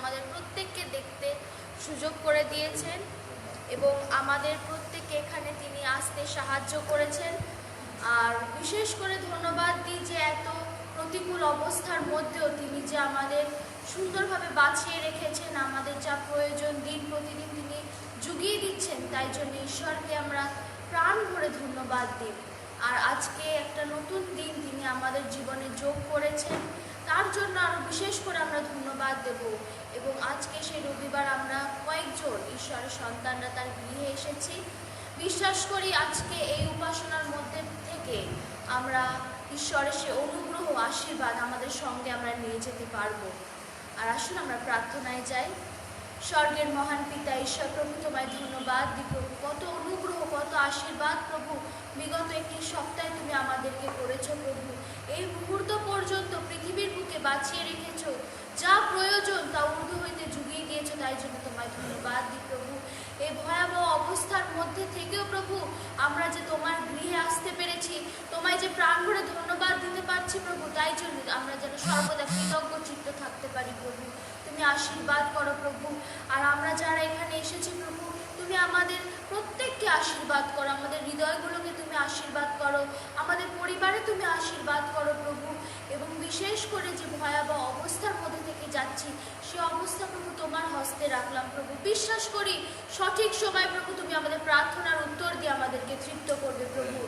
আমাদের প্রত্যেককে দেখতে সুযোগ করে দিয়েছেন এবং আমাদের প্রত্যেককে এখানে তিনি আসতে সাহায্য করেছেন। আর বিশেষ করে ধন্যবাদ দিই যে এত প্রতিকূল অবস্থার মধ্যেও তিনি যে আমাদের সুন্দরভাবে বাঁচিয়ে রেখেছেন, আমাদের যা প্রয়োজন দিন প্রতিদিন তিনি জুগিয়ে দিচ্ছেন, তাই জন্য ঈশ্বরকে আমরা প্রাণ ভরে ধন্যবাদ দিই। আর আজকে একটা নতুন দিন তিনি আমাদের জীবনে যোগ করেছেন, তার জন্য আরও বিশেষ করে আমরা ধন্যবাদ দেব। এবং আজকে সেই রবিবার আমরা কয়েকজন ঈশ্বরের সন্তানরা তার গৃহে এসেছি। বিশ্বাস করি আজকে এই উপাসনার মধ্যে থেকে আমরা ঈশ্বরের সে অনুগ্রহ আশীর্বাদ আমাদের সঙ্গে আমরা নিয়ে যেতে পারবো। আর আসুন আমরা প্রার্থনায় যাই। স্বর্গের মহান পিতা ঈশ্বর প্রভু, তোমায় ধন্যবাদ দিই প্রভু, কত অনুগ্রহ কত আশীর্বাদ প্রভু বিগত একটি সপ্তাহে তুমি আমাদেরকে করেছো প্রভু। এই মুহূর্ত পর্যন্ত পৃথিবীর বুকে বাঁচিয়ে রেখেছো, যা প্রয়োজন তা ঊর্ধ্ব হইতে জুগিয়ে দিয়েছো, তাই জন্য তোমায় ধন্যবাদ দিই প্রভু। এই ভয়াবহ অবস্থার মধ্যে থেকেও প্রভু আমরা যে তোমার গৃহে আসতে পেরেছি, তোমায় যে প্রাণ ভরে ধন্যবাদ দিতে পারছি প্রভু, তাই জন্য আমরা যেন সর্বদা কৃতজ্ঞ চিত্ত থাকতে পারি প্রভু। তুমি আশীর্বাদ করো প্রভু। আর আমরা যারা এখানে এসেছি প্রভু, তুমি আমাদের প্রত্যেককে আশীর্বাদ করো, আমাদের হৃদয়গুলোকে তুমি আশীর্বাদ করো, আমাদের পরিবারে তুমি আশীর্বাদ করো প্রভু। এবং বিশেষ করে যে ভয়াবহ অবস্থার মধ্যে থেকে যাচ্ছি, সে অবস্থা প্রভু তোমার হস্তে রাখলাম প্রভু। বিশ্বাস করি সঠিক সময় প্রভু তুমি আমাদের প্রার্থনার উত্তর দিয়ে আমাদেরকে তৃপ্ত করবে প্রভু।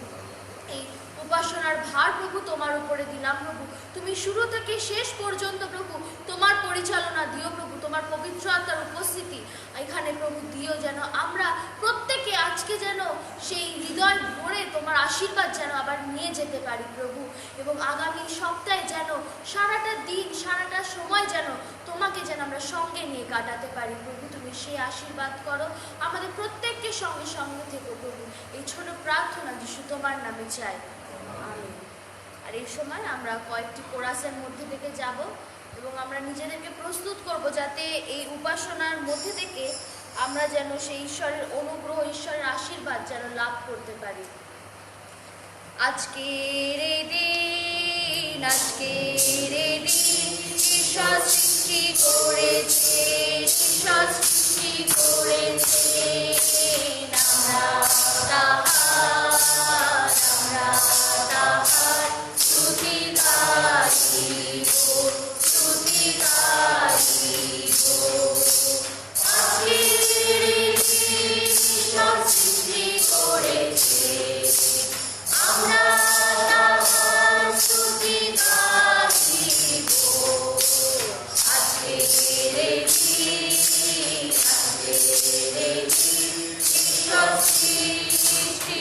এই উপাসনার ভার প্রভু তোমার উপরে দিলাম প্রভু। তুমি শুরু থেকে শেষ পর্যন্ত প্রভু তোমার পরিচালনা দিও প্রভু, তোমার পবিত্র আত্মার উপস্থিতি এখানে প্রভু দিও, যেন আমরা প্রত্যেকে আজকে যেন সেই হৃদয় ভরে তোমার আশীর্বাদ যেন আবার নিয়ে যেতে পারি প্রভু। এবং আগামী সপ্তাহে যেন সারাটা দিন সারাটা সময় যেন তোমাকে যেন আমরা সঙ্গে নিয়ে কাটাতে পারি প্রভু। তুমি সেই আশীর্বাদ করো, আমাদের প্রত্যেককে সঙ্গে সঙ্গে থেকো প্রভু। এই ছোট প্রার্থনা যিশু তোমার নামে চাই, আমিন। আর এই সময় আমরা কয়েকটি কোরাসের মধ্যে থেকে যাব এবং আমরা নিজেদেরকে প্রস্তুত করব যাতে এই উপাসনার মধ্যে থেকে আমরা যেন সেই ঈশ্বরের অনুগ্রহ ঈশ্বরের আশীর্বাদ যেন লাভ করতে পারি। আজকের এই দিন, আজকের এই দিন ঈশ্বর সৃষ্টি করেছে, ঈশ্বর সৃষ্টি করেছে, আমরা তাহার স্তুতি গাইব, স্তুতি গাইব। আজকের এই দিন ঈশ্বর সৃষ্টি করেছে, আমরা তাহার স্তুতি গাইব। আজকের এই দিন, আজকের এই দিন ঈশ্বর সৃষ্টি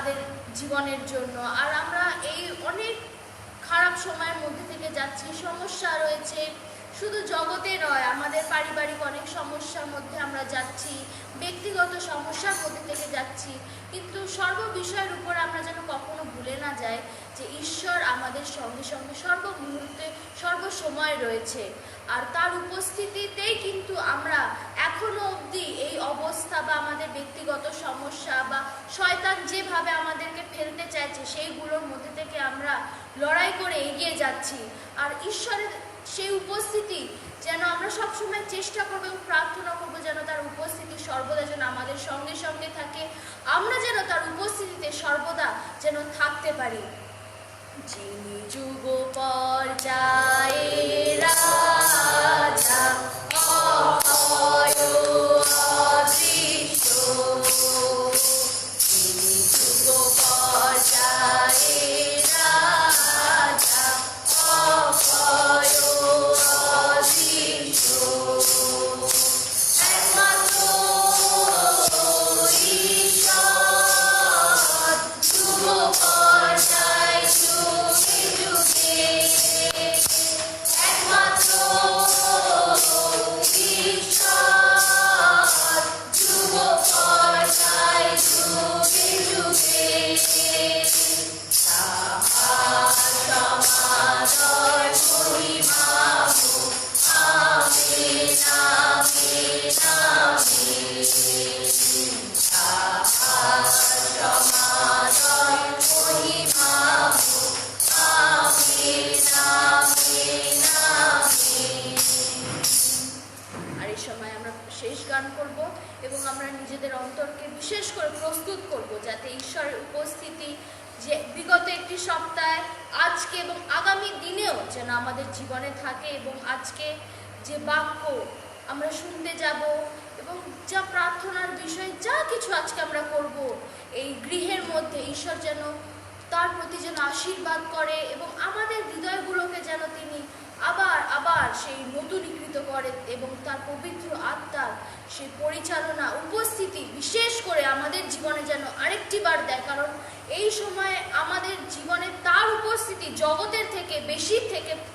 আমাদের জীবনের জন্য। আর আমরা এই অনেক খারাপ সময়ের মধ্যে থেকে যাচ্ছি, সমস্যা রয়েছে, শুধু জগতে নয়, আমাদের পারিবারিক অনেক সমস্যার মধ্যে আমরা যাচ্ছি, ব্যক্তিগত সমস্যার মধ্যে থেকে যাচ্ছি, কিন্তু সর্ববিষয়ের উপর আমরা যেন কখনো ভুলে না যাই যে ঈশ্বর আমাদের সঙ্গে সঙ্গে সর্বমুহূর্তে সর্বসময় রয়েছে। আর তার উপস্থিতিতেই কিন্তু আমরা এখনো অবধি এই অবস্থা বা আমাদের ব্যক্তিগত সমস্যা বা শয়তান যেভাবে আমাদেরকে ফেলতে চাইছে সেইগুলোর মধ্যে থেকে আমরা লড়াই করে এগিয়ে যাচ্ছি। আর ঈশ্বরের সেই উপস্থিতি যেন আমরা সবসময় চেষ্টা করবো এবং প্রার্থনা করবো যেন তার উপস্থিতি সর্বদা যেন আমাদের সঙ্গে সঙ্গে থাকে, আমরা যেন তার উপস্থিতিতে সর্বদা যেন থাকতে পারি। যিনি যুগ পর্যায়ে রাজা, অভয় অদৃশ্য, যিনি যুগ পর্যায়ে রাজা, অভয় অদৃশ্য, একমাত্র ঈশ্বর, যুগ পর্যায় যুগে যুগে, একমাত্র ঈশ্বর, যুগ পর্যায় যুগে যুগে, তাহার সমাদর মহিমা আমেন আমেন আমেন, তাহার সমাদর মহিমা আমেন আমেন আমেন। আর এই সময় আমরা শেষ গান করব এবং আমরা নিজেদের অন্তরকে বিশেষ করে প্রস্তুত করব যাতে ঈশ্বরের উপস্থিতি যে বিগত একটি সপ্তাহে, আজকে এবং আগামী দিনেও যেন আমাদের জীবনে থাকে, এবং আজকে যে বাক্য আমরা শুনতে যাব এবং যা প্রার্থনার বিষয় যা কিছু আজকে আমরা করব, এই গৃহের মধ্যে ঈশ্বর যেন তার প্রতি যেন আশীর্বাদ করে এবং আমাদের হৃদয়গুলোকে যেন তিনি আবার আবার সেই নতুনীকৃত করে এবং তার পবিত্র আত্মার সেই পরিচালনা উপস্থিতি বিশেষ করে আমাদের জীবনে যেন আরেকটি বার দেয়। কারণ এই সময়ে আমাদের জীবনে তার উপস্থিতি জগতের থেকে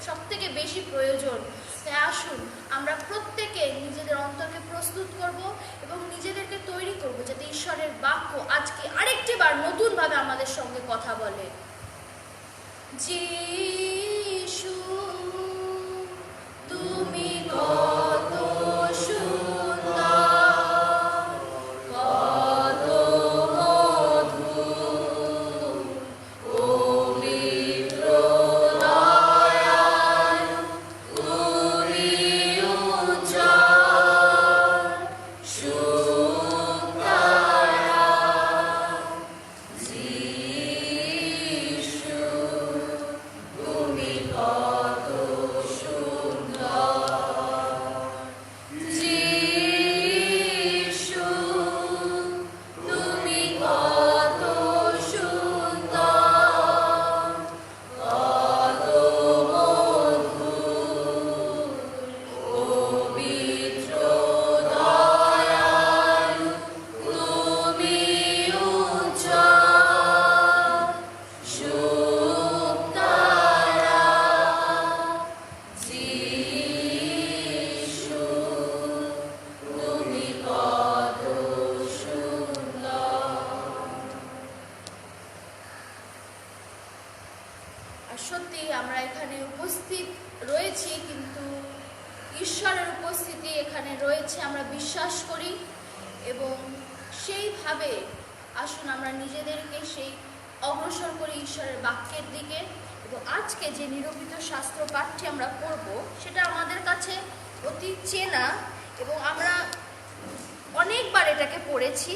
সব থেকে বেশি প্রয়োজন। তাই আসুন আমরা প্রত্যেকে নিজেদের অন্তরকে প্রস্তুত করব এবং নিজেদেরকে তৈরি করব যাতে ঈশ্বরের বাক্য আজকে আরেকটি বার নতুনভাবে আমাদের সঙ্গে কথা বলে। যিশু তুমি কত সুন্দর, কত মধুর, পবিত্র দয়ালু, তুমি উজ্জ্বল, শুকতারা, যিশু তুমি কত সুন্দর, যিশু তুমি কত সুন্দর, কত মধুর, পবিত্র দয়ালু, তুমি উজ্জ্বল, শুকতারা, যিশু তুমি কত সুন্দর। আর সত্যি আমরা এখানে উপস্থিত রয়েছি, কিন্তু ঈশ্বরের উপস্থিতি এখানে রয়েছে আমরা বিশ্বাস করি এবং সেইভাবে আসুন আমরা নিজেদেরকে সেই অগ্রসর করি ঈশ্বরের বাক্যের দিকে। এবং আজকে যে নিরূপিত শাস্ত্র পাঠটি আমরা পড়ব সেটা আমাদের কাছে অতি চেনা এবং আমরা অনেকবার এটাকে পড়েছি।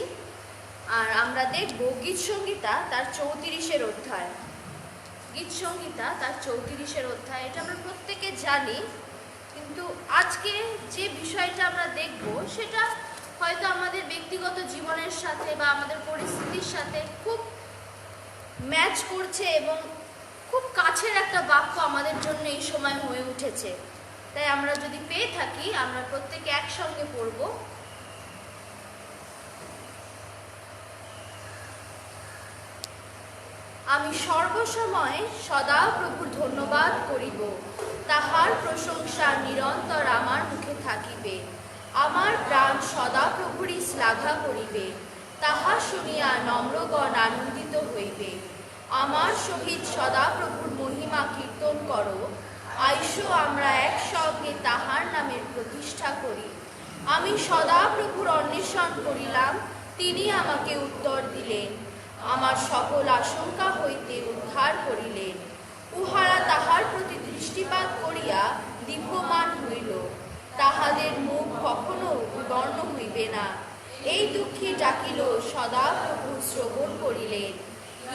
আর আমরা দেখব গীতসংহিতা তার 34 অধ্যায়। গীতসংহিতা তার 34 অধ্যায়, এটা আমরা প্রত্যেকে জানি, কিন্তু আজকে যে বিষয়টা আমরা দেখব সেটা হয়তো আমাদের ব্যক্তিগত জীবনের সাথে বা আমাদের পরিস্থিতির সাথে খুব ম্যাচ করছে এবং খুব কাছের একটা বাক্য আমাদের জন্য এই সময় হয়ে উঠেছে। তাই আমরা যদি পেয়ে থাকি আমরা প্রত্যেকে একসঙ্গে পড়ব। আমি সর্বসময় সদা প্রভুর ধন্যবাদ করিব, তাহার প্রশংসা নিরন্তর আমার মুখে থাকিবে। আমার প্রাণ সদা প্রভুরই শ্লাঘা করিবে, তাহা শুনিয়া নম্রগণ আনন্দিত হইবে। আমার সহিত সদা প্রভুর মহিমা কীর্তন করো, আইসো আমরা একসঙ্গে তাহার নামের প্রতিষ্ঠা করি। আমি সদা প্রভুর অন্বেষণ করিলাম, তিনি আমাকে উত্তর দিলেন, আমার সকল আশঙ্কা হইতে উদ্ধার করিলেন। উহারা তাহার প্রতি দৃষ্টিপাত করিয়া দীপ্যমান হইল, তাহাদের মুখ কখনো বিবর্ণ হইবে না। এই দুঃখী ডাকিল, সদা প্রভু শ্রবণ করিলেন,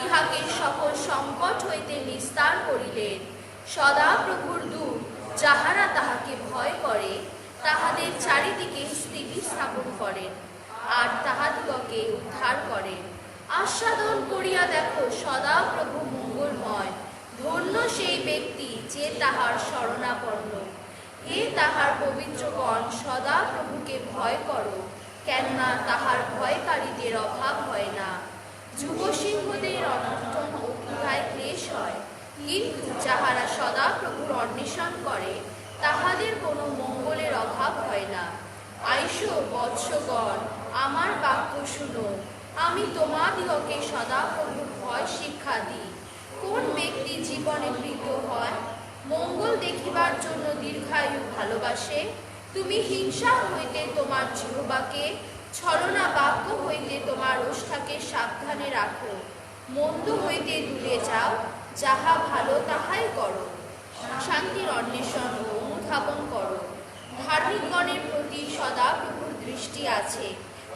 ইহাকে সকল সংকট হইতে নিস্তার করিলেন। সদা প্রভুর দূত যাহারা তাহাকে ভয় করে, তাহাদের চারিদিকে স্থিতি স্থাপন করেন, আর তাহাদিগকে উদ্ধার করেন। আস্বাদন করিয়া দেখো, সদা প্রভু মঙ্গলময়। ধন্য সেই ব্যক্তি যে তাহার শরণাপন্ন। হে তাহার পবিত্রগণ, সদা প্রভুকে ভয় করো, কেননা তাহার ভয়কারীদের অভাব হয় না। যুবসিংহদের অনর্থন ও ক্ষুধায় ক্লেশ হয়, কিন্তু যাহারা সদা প্রভুর অন্বেষণ করে, তাহাদের কোনো মঙ্গলের অভাব হয় না। আইসো বৎসগণ, আমার বাক্য শুনো, আমি তোমাদিগকে সদা প্রভুর ভয় শিক্ষা দিই। কোন ব্যক্তি জীবনে প্রীত হয়, মঙ্গল দেখিবার জন্য দীর্ঘায়ু ভালোবাসে? তুমি হিংসা হইতে তোমার জিহ্বাকে, ছলনা বাক্য হইতে তোমার ওষ্ঠাকে সাবধানে রাখো। মন্দ হইতে দূরে যাও, যাহা ভালো তাহাই করো। শান্তির অন্বেষণ ও অনুধাবন করো। ধার্মিকগণের প্রতি সদা প্রভুর দৃষ্টি আছে,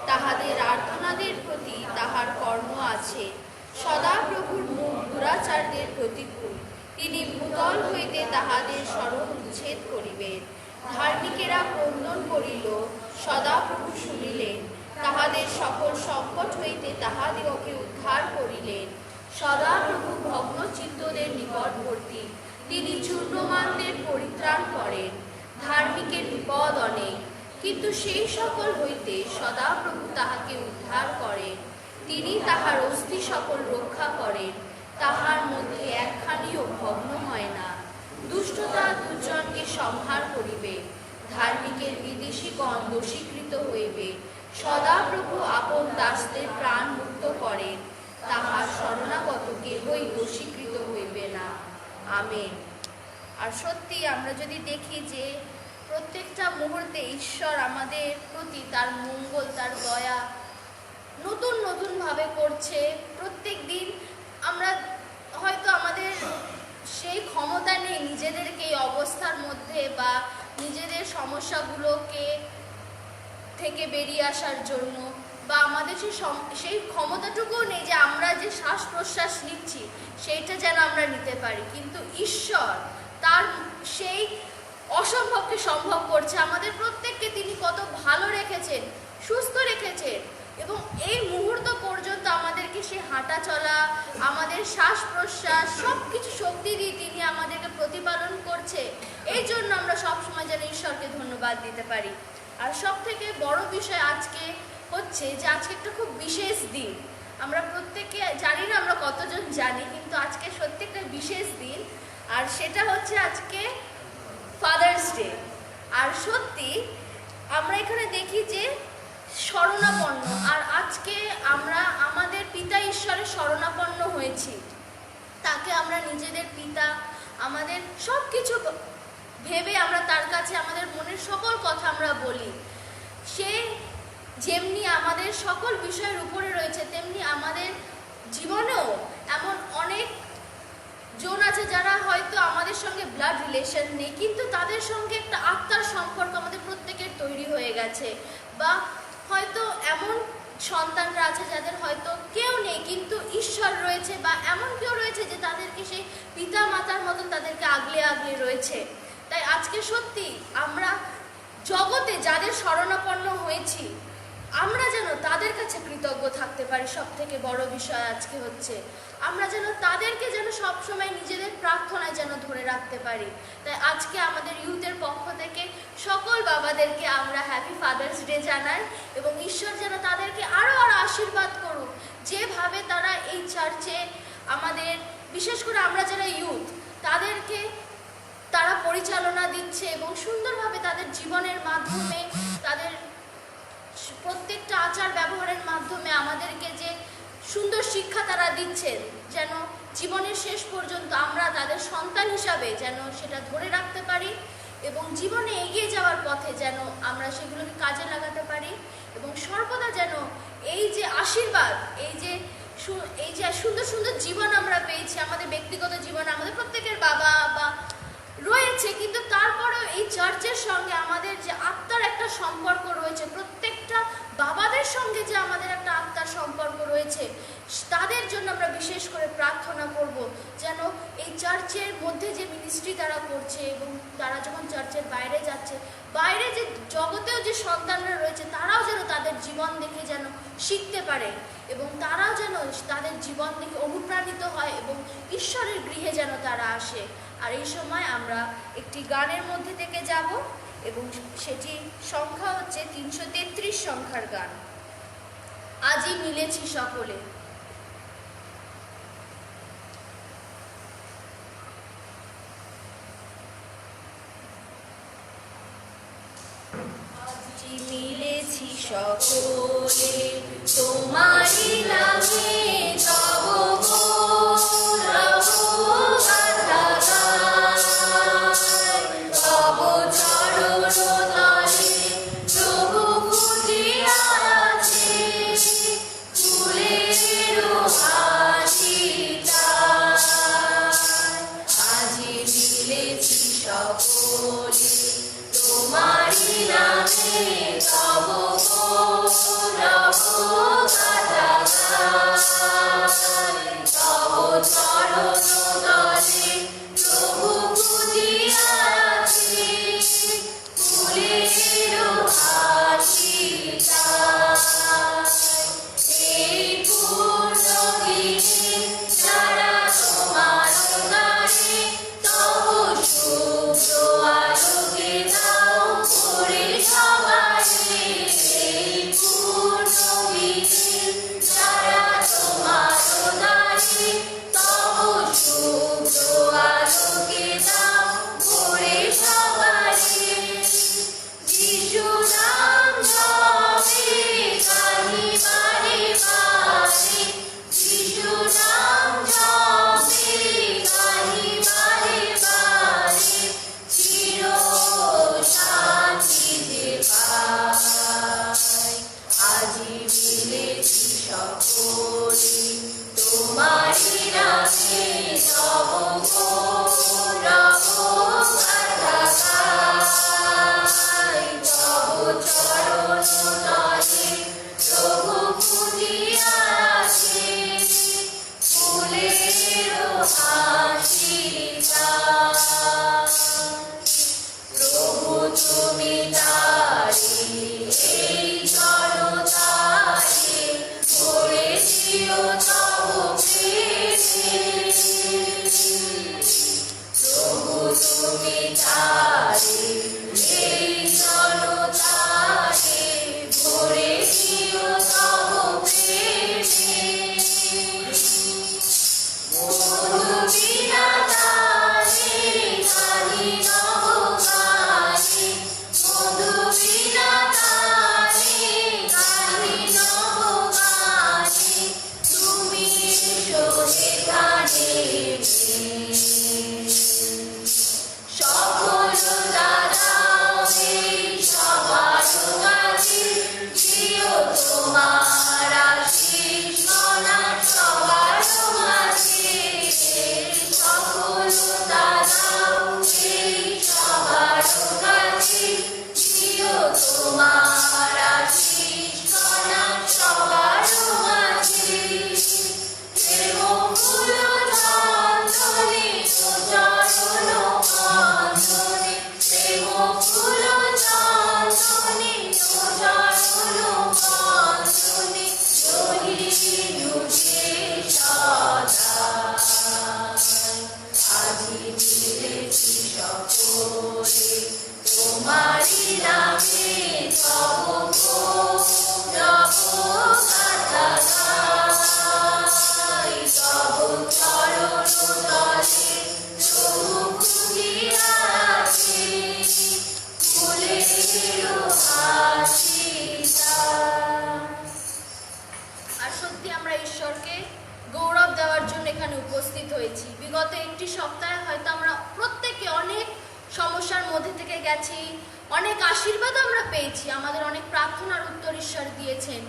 তাহাদের আর্তনাদের প্রতি তাহার কর্ম আছে। সদা প্রভুর মুখ দুরাচারদের প্রতিকূল, তিনি ভূতল হইতে তাহাদের স্মরণ উচ্ছেদ করিবেন। ধার্মিকেরা ক্রন্দন করিল, সদা প্রভু শুনিলেন, তাহাদের সকল সংকট হইতে তাহাদিগকে উদ্ধার করিলেন। সদা প্রভু ভগ্নচিত্তদের নিকটবর্তী, তিনি চূর্ণমানদের পরিত্রাণ করেন। ধার্মিকের বিপদ অনেক, কিন্তু সেই সকল হইতে সদা প্রভু তাহাকে উদ্ধার করেন। তিনি তাহার অস্থি সকল রক্ষা করেন, তাহার মধ্যে একখানিও ভগ্ন হয় না। দুষ্টতা দুজনকে সংহার করিবে, ধার্মিকের বিদেশীগণ দোষীকৃত হইবে। সদা প্রভু আপন দাসদের প্রাণ মুক্ত করেন, তাহার শরণাগত কেহই দোষীকৃত হইবে না। আমেন। আর সত্যি আমরা যদি দেখি যে প্রত্যেকটা মুহূর্তে ঈশ্বর আমাদের প্রতি তার মঙ্গল, তার দয়া নতুন নতুনভাবে করছে। প্রত্যেক দিন আমরা হয়তো আমাদের সেই ক্ষমতা নেই নিজেদেরকে এই অবস্থার মধ্যে বা নিজেদের সমস্যাগুলোকে থেকে বেরিয়ে আসার জন্য, বা আমাদের সেই ক্ষমতাটুকুও নেই যে আমরা যে শ্বাস প্রশ্বাস নিচ্ছি সেইটা যেন আমরা নিতে পারি। কিন্তু ঈশ্বর তার সেই অসম্ভবকে সম্ভব করছে। আমাদের প্রত্যেককে তিনি কত ভালো রেখেছেন, সুস্থ রেখেছেন, এবং এই মুহূর্ত পর্যন্ত আমাদেরকে সে হাঁটা চলা, আমাদের শ্বাস প্রশ্বাস সব কিছু শক্তি দিয়ে তিনি আমাদেরকে প্রতিপালন করছে। এই জন্য আমরা সবসময় যেন ঈশ্বরকে ধন্যবাদ দিতে পারি। আর সব থেকে বড় বিষয় আজকে হচ্ছে যে আজকে একটা খুব বিশেষ দিন। আমরা প্রত্যেকে জানি না আমরা কতজন জানি, কিন্তু আজকে সত্যি একটা বিশেষ দিন, আর সেটা হচ্ছে আজকে ফাদার্স ডে। আর সত্যি আমরা এখানে দেখি যে শরণাপন্ন, আর আজকে আমরা আমাদের পিতা ঈশ্বরের শরণাপন্ন হয়েছি। তাকে আমরা নিজেদের পিতা, আমাদের সব কিছু ভেবে আমরা তার কাছে আমাদের মনের সকল কথা আমরা বলি। সে যেমনি আমাদের সকল বিষয়ের উপরে রয়েছে, তেমনি আমাদের জীবনেও এমন অনেক জন আছে যারা হয়তো আমাদের সঙ্গে ব্লাড রিলেশন নেই, কিন্তু তাদের সঙ্গে একটা আত্মার সম্পর্ক আমাদের প্রত্যেকের তৈরি হয়ে গেছে। বা হয়তো এমন সন্তানরা আছে যাদের হয়তো কেউ নেই, কিন্তু ঈশ্বর রয়েছে, বা এমন কেউ রয়েছে যে তাদেরকে সেই পিতা মাতার মতন তাদেরকে আগলে আগলে রয়েছে। তাই আজকে সত্যি আমরা জগতে যাদের শরণাপন্ন হয়েছি, আমরা যেন তাদের কাছে কৃতজ্ঞ থাকতে পারি। সব থেকে বড় বিষয় আজকে হচ্ছে আমরা যেন তাদেরকে যেন সবসময় নিজেদের প্রার্থনায় যেন ধরে রাখতে পারি। তাই আজকে আমাদের ইউথের পক্ষ থেকে সকল বাবাদেরকে আমরা হ্যাপি ফাদার্স ডে জানাই, এবং ঈশ্বর যেন তাদেরকে আরও আরও আশীর্বাদ করুক, যেভাবে তারা এই চার্চে আমাদের বিশেষ করে আমরা যারা ইউথ তাদেরকে তারা পরিচালনা দিচ্ছে এবং সুন্দরভাবে তাদের জীবনের মাধ্যমে তাদের প্রত্যেকটা আচার ব্যবহারের মাধ্যমে আমাদেরকে যে সুন্দর শিক্ষা তারা দিচ্ছেন, যেন জীবনের শেষ পর্যন্ত আমরা তাদের সন্তান হিসাবে যেন সেটা ধরে রাখতে পারি এবং জীবনে এগিয়ে যাওয়ার পথে যেন আমরা সেগুলোকে কাজে লাগাতে পারি এবং সর্বদা যেন এই যে আশীর্বাদ, এই যে সুন্দর সুন্দর জীবন আমরা পেয়েছি, আমাদের ব্যক্তিগত জীবন, আমাদের প্রত্যেকের বাবা বা রয়েছে, কিন্তু তারপরেও এই চার্চের সঙ্গে আমাদের যে আত্মার একটা সম্পর্ক রয়েছে, প্রত্যেকটা বাবাদের সঙ্গে যে আমাদের একটা আত্মার সম্পর্ক রয়েছে, তাদের জন্য আমরা বিশেষ করে প্রার্থনা করব যেন এই চার্চের মধ্যে যে মিনিস্ট্রি তারা করছে এবং তারা যখন চার্চের বাইরে যাচ্ছে, বাইরে যে জগতেও যে সন্তানরা রয়েছে তারাও যেন তাদের জীবন দেখে যেন শিখতে পারে এবং তারাও যেন তাদের জীবন দেখে অনুপ্রাণিত হয় এবং ঈশ্বরের গৃহে যেন তারা আসে। আর এই সময় আমরা একটি গানের মধ্যে থেকে যাব এবং সেটি সংখ্যা হচ্ছে 333 সংখ্যার গান, আজই মিলেছি সকলে। আজই মিলেছি সকলে তোমারি নামে তব সত্যি আমরা ঈশ্বরকে গৌরব দেওয়ার জন্য এখানে উপস্থিত হয়েছি। বিগত একটি সপ্তাহে হয়তো আমরা প্রত্যেকে অনেক সমস্যার মধ্যে থেকে গেছি, অনেক আশীর্বাদ আমরা পেয়েছি, আমাদের অনেক প্রার্থনার উত্তর ঈশ্বর দিয়েছেন।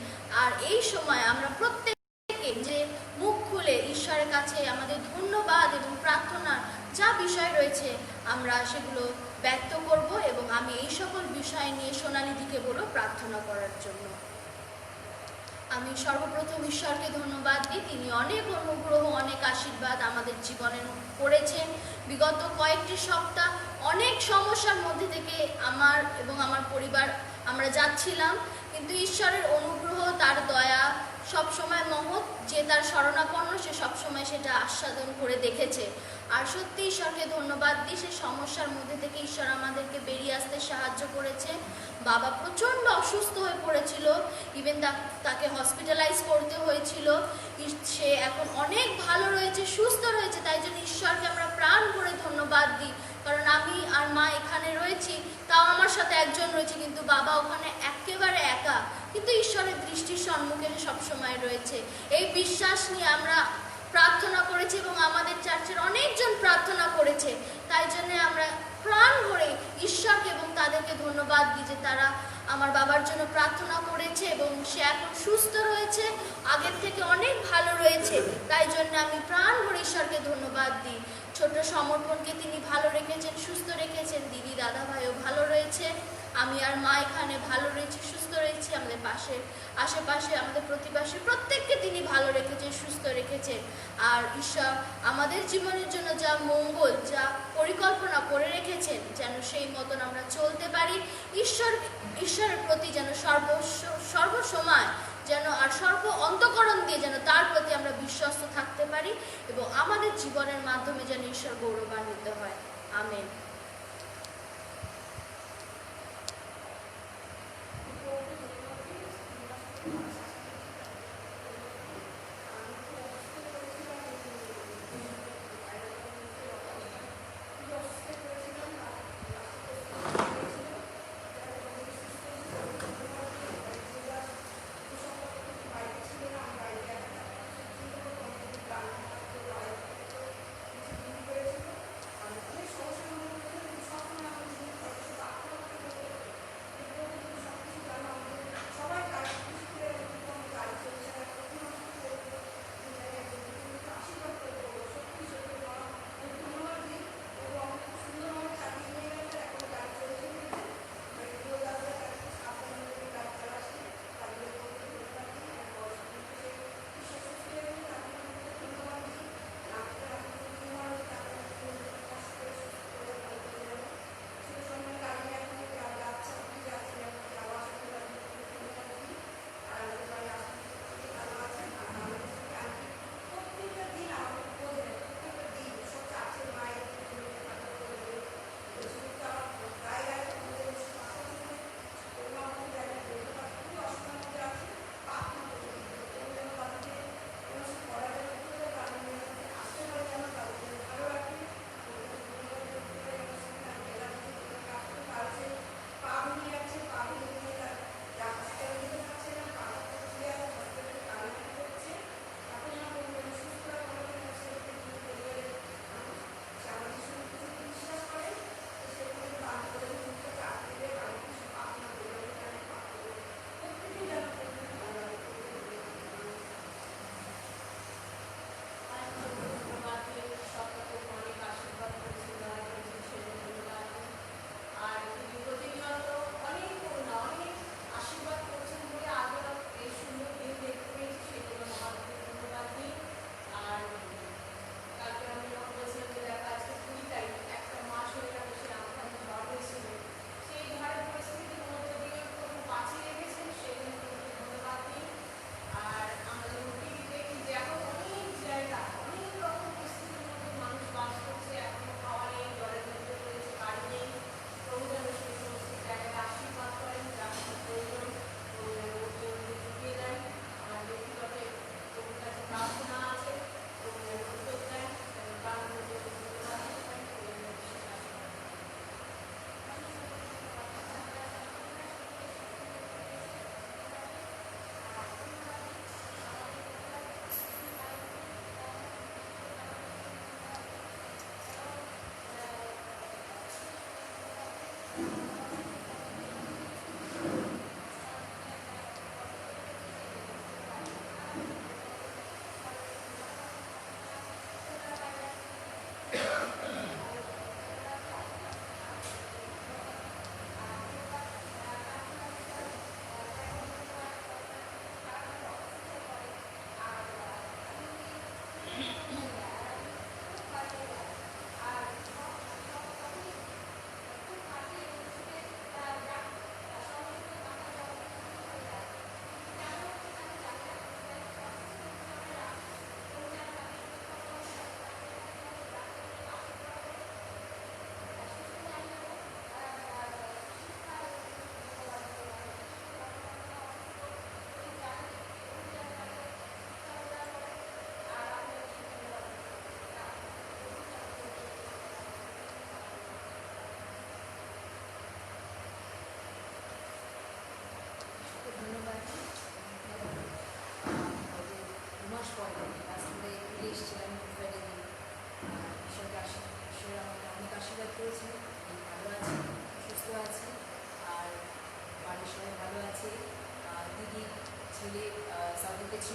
আর এই সময় আমরা প্রত্যেকে যে মুখ খুলে ঈশ্বরের কাছে আমাদের ধন্যবাদ এবং প্রার্থনার যা বিষয় রয়েছে আমরা সেগুলো ব্যক্ত করব, এবং আমি এই সকল বিষয় নিয়ে সোনালীদিকে বলব প্রার্থনা করার জন্য। আমি সর্বপ্রথম ঈশ্বরকে ধন্যবাদ দিই, তিনি অনেক অনুগ্রহ অনেক আশীর্বাদ আমাদের জীবনে করেছেন। বিগত কয়েকটি সপ্তাহ অনেক সমস্যার মধ্যে থেকে আমার এবং আমার পরিবার আমরা যাচ্ছিলাম, কিন্তু ঈশ্বরের অনুগ্রহ তার দয়া সবসময় মহৎ, যে তার শরণাপন্ন সে সবসময় সেটা আস্বাদন করে দেখেছে। আর সত্যি ঈশ্বরকে ধন্যবাদ দিই, সে সমস্যার মধ্যে থেকে ঈশ্বর আমাদেরকে বেরিয়ে আসতে সাহায্য করেছে। বাবা প্রচণ্ড অসুস্থ হয়ে পড়েছিল, ইভেন তাকে হসপিটালাইজ করতে হয়েছিল। সে এখন অনেক ভালো রয়েছে, সুস্থ রয়েছে, তাই জন্য ঈশ্বরকে আমরা প্রাণ ভরে ধন্যবাদ দিই। কারণ আমি আর মা এখানে রয়েছি, তাও আমার সাথে একজন রয়েছে, কিন্তু বাবা ওখানে একেবারে একা, কিন্তু ঈশ্বরের দৃষ্টির সম্মুখে সবসময় রয়েছে। এই বিশ্বাস নিয়ে আমরা প্রার্থনা করেছি এবং আমাদের চার্চের অনেকজন প্রার্থনা করেছে, তাই জন্য আমরা প্রাণ ভরে ঈশ্বরকে এবং তাদেরকে ধন্যবাদ দিই যে তারা আমার বাবার জন্য প্রার্থনা করেছে এবং সে এখন সুস্থ রয়েছে, আগের থেকে অনেক ভালো রয়েছে। তাই জন্য আমি প্রাণ ভরে ঈশ্বরকে ধন্যবাদ দিই। ছোট সমর্পণকে তিনি ভালো রেখেছেন, সুস্থ রেখেছেন, দিদি দাদা ভাইও ভালো রয়েছে, আমি আর মা এখানে ভালো রয়েছি, সুস্থ রয়েছি, আমাদের আশেপাশে আমাদের প্রতিবেশী প্রত্যেককে তিনি ভালো রেখেছেন, সুস্থ রেখেছেন। আর ঈশ্বর আমাদের জীবনের জন্য যা মঙ্গল, যা পরিকল্পনা করে রেখেছেন, যেন সেই মতন আমরা চলতে পারি। ঈশ্বরের প্রতি যেন সর্বসময় যেন আর সর্ব অন্তঃকরণ দিয়ে যেন তার প্রতি আমরা বিশ্বস্ত থাকতে পারি, এবং আমাদের জীবনের মাধ্যমে যেন ঈশ্বর গৌরবান্বিত হয়। আমেন।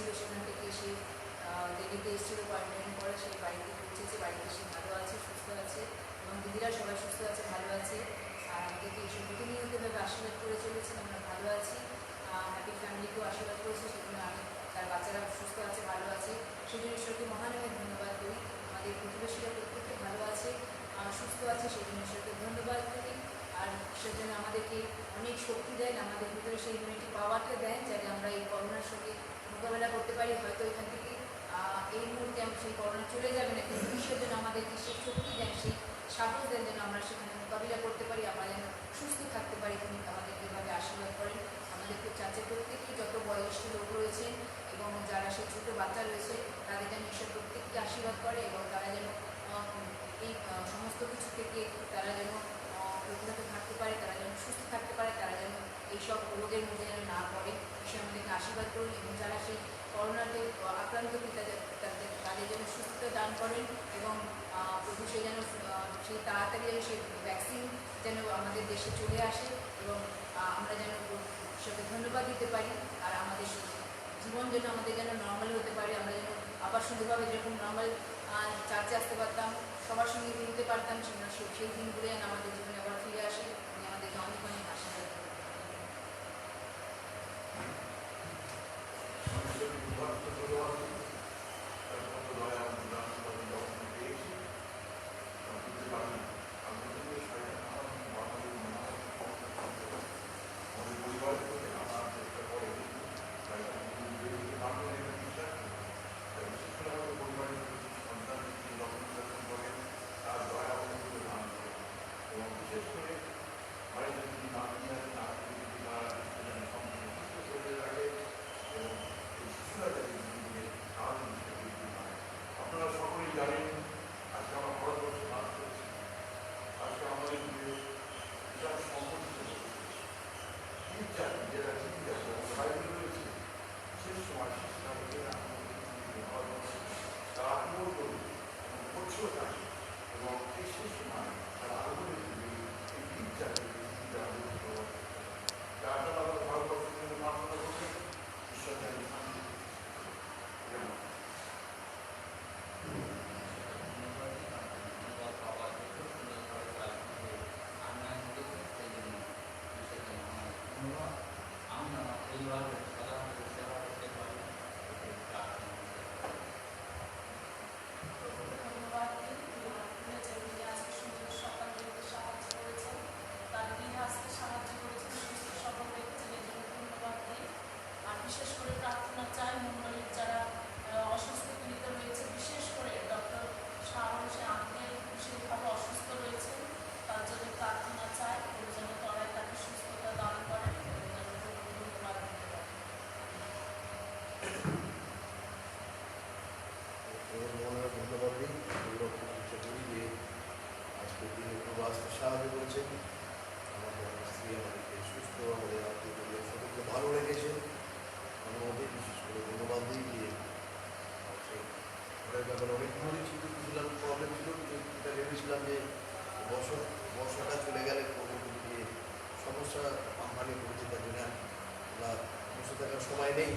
ছিল সেখান থেকে সে দিল্লিতে এসেছিল কোয়ারেন্টাইন করে, সে বাড়িতে পৌঁছেছে, বাড়িতে সে ভালো আছে, সুস্থ আছে এবং দিদিরা সবাই সুস্থ আছে, ভালো আছে। আর আমাদেরকে এসে প্রতিনিয়তভাবে আশীর্বাদ করে চলেছেন, আমরা ভালো আছি। হ্যাপি ফ্যামিলিকেও আশীর্বাদ করেছে, সেজন্য আমি তার বাচ্চারা সুস্থ আছে, ভালো আছে, সেই জন্য ঈশ্বরকে মহানামে ধন্যবাদ করি। আমাদের প্রতিবেশীরা প্রত্যেকে ভালো আছে, সুস্থ আছে, সেই জন্য ঈশ্বরকে ধন্যবাদ করি। আর ঈশ্বর যেন আমাদেরকে অনেক শক্তি দেন, আমাদের ভিতরে সেই ইমিউনিটি পাওয়ারটা দেন, যাতে আমরা এই করোনার সঙ্গে মোকাবেলা করতে পারি। হয়তো এখান থেকে এই মুহূর্তে আমি সেই করোনা চলে যাবে না, কিন্তু ঈশ্বর যেন আমাদেরকে সেই শক্তি দেন, সেই সাহস দেন, যেন আমরা সেখানে মোকাবিলা করতে পারি, আমরা যেন সুস্থ থাকতে পারি। তিনি আমাদেরকে এভাবে আশীর্বাদ করেন। আমাদের চার্চের প্রত্যেকেই যত বয়স্ক লোক রয়েছেন এবং যারা সেই ছোটো বাচ্চা রয়েছে, তাদের যেন ঈশ্বর প্রত্যেককে আশীর্বাদ করে এবং তারা যেন এই সমস্ত কিছু থেকে তারা যেন প্রতিহত থাকতে পারে, তারা যেন সুস্থ থাকতে পারে, তারা যেন এইসব রোগের মধ্যে যেন না পড়ে। ঈশ্বর আমাদেরকে আশীর্বাদ করুন এবং যারা সেই করোনাতে আক্রান্ত তাদের যেন সুস্থতা দান করেন এবং প্রভু সে যেন সেই তাড়াতাড়ি যেন সেই ভ্যাকসিন যেন আমাদের দেশে চলে আসে এবং আমরা যেন ঈশ্বরকে ধন্যবাদ দিতে পারি। আর আমাদের জীবন যেন আমাদের যেন নর্মাল হতে পারে, আমরা যেন আবার সুন্দরভাবে যেরকম নর্মাল চার্চে আসতে পারতাম, সবার সঙ্গে মিলতে পারতাম, সেই দিনগুলো যেন আমাদের জীবনে আবার ফিরে আসে। আমাদেরকে অনেক অনেক আশীর্বাদ করি। আপনারা সকলেই জানেন আজকে আমরা ভারতবর্ষে বাস করছি, আজকে আমাদের যে বিশাল সংগঠিত যেটা বাইরে রয়েছে, শেষ সময় শিক্ষা তারা আগ্রহ করবে এবং করছেও থাকে এবং এই শেষ সময় তারা আগ্রহ করবে এই বিজ্ঞানের যার জন্য আমাদের ভারতবর্ষের জন্য প্রার্থনা করছে ঈশ্বর জানি শান্তি। বিশেষ করে প্রার্থনা চাই মন্ডলীর যারা অসুস্থ পীড়িত রয়েছে, বিশেষ করে ডক্টর শাহরুখ সে আঙ্কেল বিশেষভাবে অসুস্থ রয়েছেন, তার জন্য প্রার্থনা চাই যেন তারাই তাকে সুস্থতা দান করেন এবং যেন ধন্যবাদ দিতে পারেন। ধন্যবাদ দিই চেষ্টা করি যে আজকের দিনে প্রভু আসতে সাহায্য করেছেন, আমাদের স্ত্রী আমাদেরকে সুস্থ, আমাদের আত্মীয় পরিবার সকলকে ভালো রেখেছে। আমাদের বিশেষ করে ধন্যবাদ দিই যে ঘরের ব্যাপারে অনেকগুলোই ছিলাম, প্রবলেম ছিল, এটা ভেবেছিলাম যে বর্ষাটা চলে গেলে যে সমস্যা আমদানি করেছে, তার জন্য আমরা বসে থাকার সময় নেই।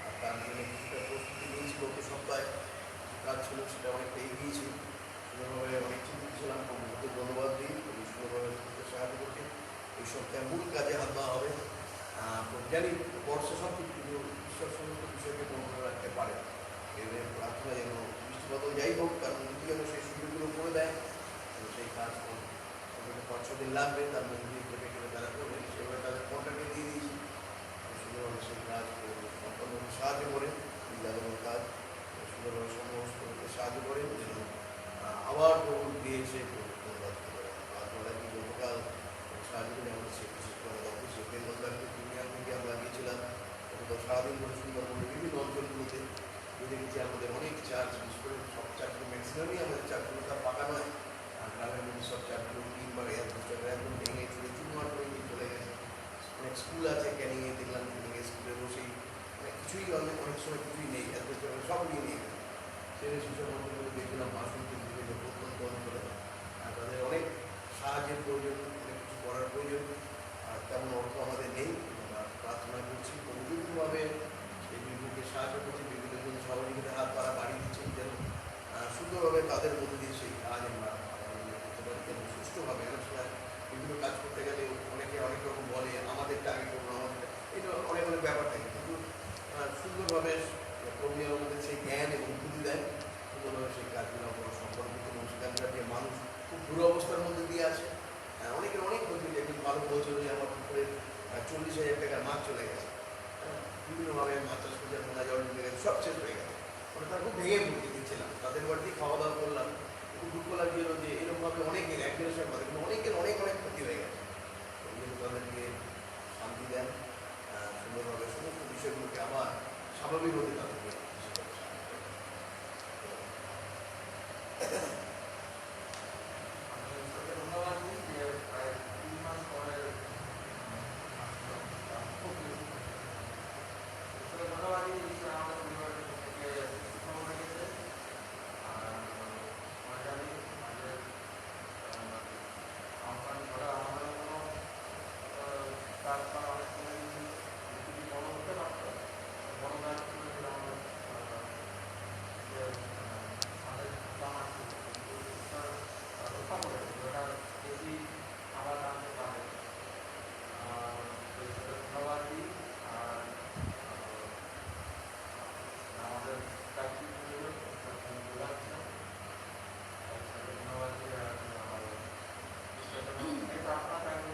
আর তার জন্য কিছুটা প্রস্তুতি নিয়েছি, গত সপ্তাহে কাজ ছিল সেটা অনেকটা এগিয়েছি, সুন্দরভাবে অনেক চিন্তিত ছিলাম। প্রভুকে ধন্যবাদ দিই, খুবই সুন্দরভাবে সাহায্য করছে। এই সপ্তাহে মূল কাজে হাত দেওয়া হবে। জানি বর্ষা সব কিন্তু ঈশ্বর সমস্ত বিষয়কে বন্ধ রাখতে পারে। এদের প্রার্থনা যেন বৃষ্টিপাতও যাই হোক, তার মধ্যে যেন সেই সুযোগগুলো করে দেয়, সেই কাজ 5-6 দিন লাগবে, তার মধ্যে দিয়ে কেটে কেটে তারা করবেন, সেভাবে তাদের কন্ট্রাক্টে দিয়ে দিয়েছি। সুন্দরভাবে সেই কাজ সম্পন্ন সাহায্য করে, লাগানোর কাজ সুন্দরভাবে সমস্ত সাহায্য করে যেন আবার প্রভু দিয়েছে ধন্যবাদ করে। প্রার্থনা কি গতকাল সাহায্য করে আমাদের সে বিশেষ করে অফিসে বেঙ্গলদারকে দুনিয়ার থেকে আমরা গিয়েছিলাম। গতকাল সারাদিন ধরে সুন্দরবনের বিভিন্ন অঞ্চলগুলোতে দেখেছি আমাদের অনেক চার্চ, বিশেষ করে সব চার্চগুলো ম্যাক্সিমামই আমাদের চার্চগুলো তার পাকা নয়, আর গ্রামের মধ্যে সব চার্চগুলো 3 বা 1 বছর একদম ভেঙে চলে চুরমার করে নিয়ে চলে গেছে। অনেক স্কুল আছে ক্যানিংয়ে, দেখলাম ক্যানিংয়ে স্কুলে বসেই অনেক কিছুই অনেক সময় কিছুই নেই, এত সব নিয়ে নিয়ে গেছে। সেসব অঞ্চলগুলো দেখলাম বাসন্তী বিভিন্ন প্রত্যন্ত অঞ্চলে, আর তাদের অনেক সাহায্যের প্রয়োজন, অনেক কিছু করার প্রয়োজন, আর তেমন অর্থ আমাদের নেই। আমরা প্রার্থনা করছি বিভিন্নভাবে সেই বিভূকে অনেকে সাহায্য করছে, বিভিন্ন জন সহযোগিতার হাত তারা বাড়িয়ে দিচ্ছেন যেন সুন্দরভাবে তাদের মধ্যে দিয়ে সেই কাজ আমরা করতে পারি, যেন সুষ্ঠুভাবে। অনেক সময় বিভিন্ন কাজ করতে গেলে অনেকে অনেক রকম বলে আমাদেরটা আগে করবো, আমাদের এটা অনেক অনেক ব্যাপার থাকে, কিন্তু সুন্দরভাবে কর্মীরা আমাদের সেই জ্ঞান এবং বুদ্ধি দেয়, সুন্দরভাবে সেই কাজগুলো করা সম্ভব। এবং সেখানকার যে মানুষ খুব দুরবস্থার মধ্যে দিয়ে আছে, অনেকের অনেক ক্ষতি, একদিন ভালো বলছিল যে আমার পুকুরে 40,000 টাকার মাছ চলে গেছে, বিভিন্নভাবে মাছ চাষ করছে, নোনা জল ঢুকে গেছে, সব শেষ হয়ে গেছে। আমরা তার খুব ভেঙে পড়তে দিচ্ছিলাম, তাদের বাড়িতে খাওয়া দাওয়া করলাম, খুব দুঃখ লাগছিল যে এরকমভাবে অনেকের একদিনের সময় আমাদের কিন্তু অনেকের অনেক অনেক ক্ষতি হয়ে গেছে। এই জন্য তাদেরকে শান্তি দেন, সুন্দরভাবে সমস্ত বিষয়গুলোকে আবার স্বাভাবিক হতে তাদেরকে ধন্যবাদ দিই যে প্রায় 3 মাস পরে ধন্যবাদ দিই ঈশ্বর আমাদের পরিবারের থেকে খবর রেখেছে। আর মনে জানি আমাদের আমফান ছাড়া আমাদের কোনো কাজ করা অনেক সময় যদি বড় হতে পারত, বড় কাজ করে আমাদের যে আমাদের সমাজ রক্ষা করে ওটা বেশি আবার আনতে পারে। ধন্যবাদ দিই। আর আমাদের চাকরি বোঝাচ্ছে ধন্যবাদ দিই। আর এটা আপনার থাকবে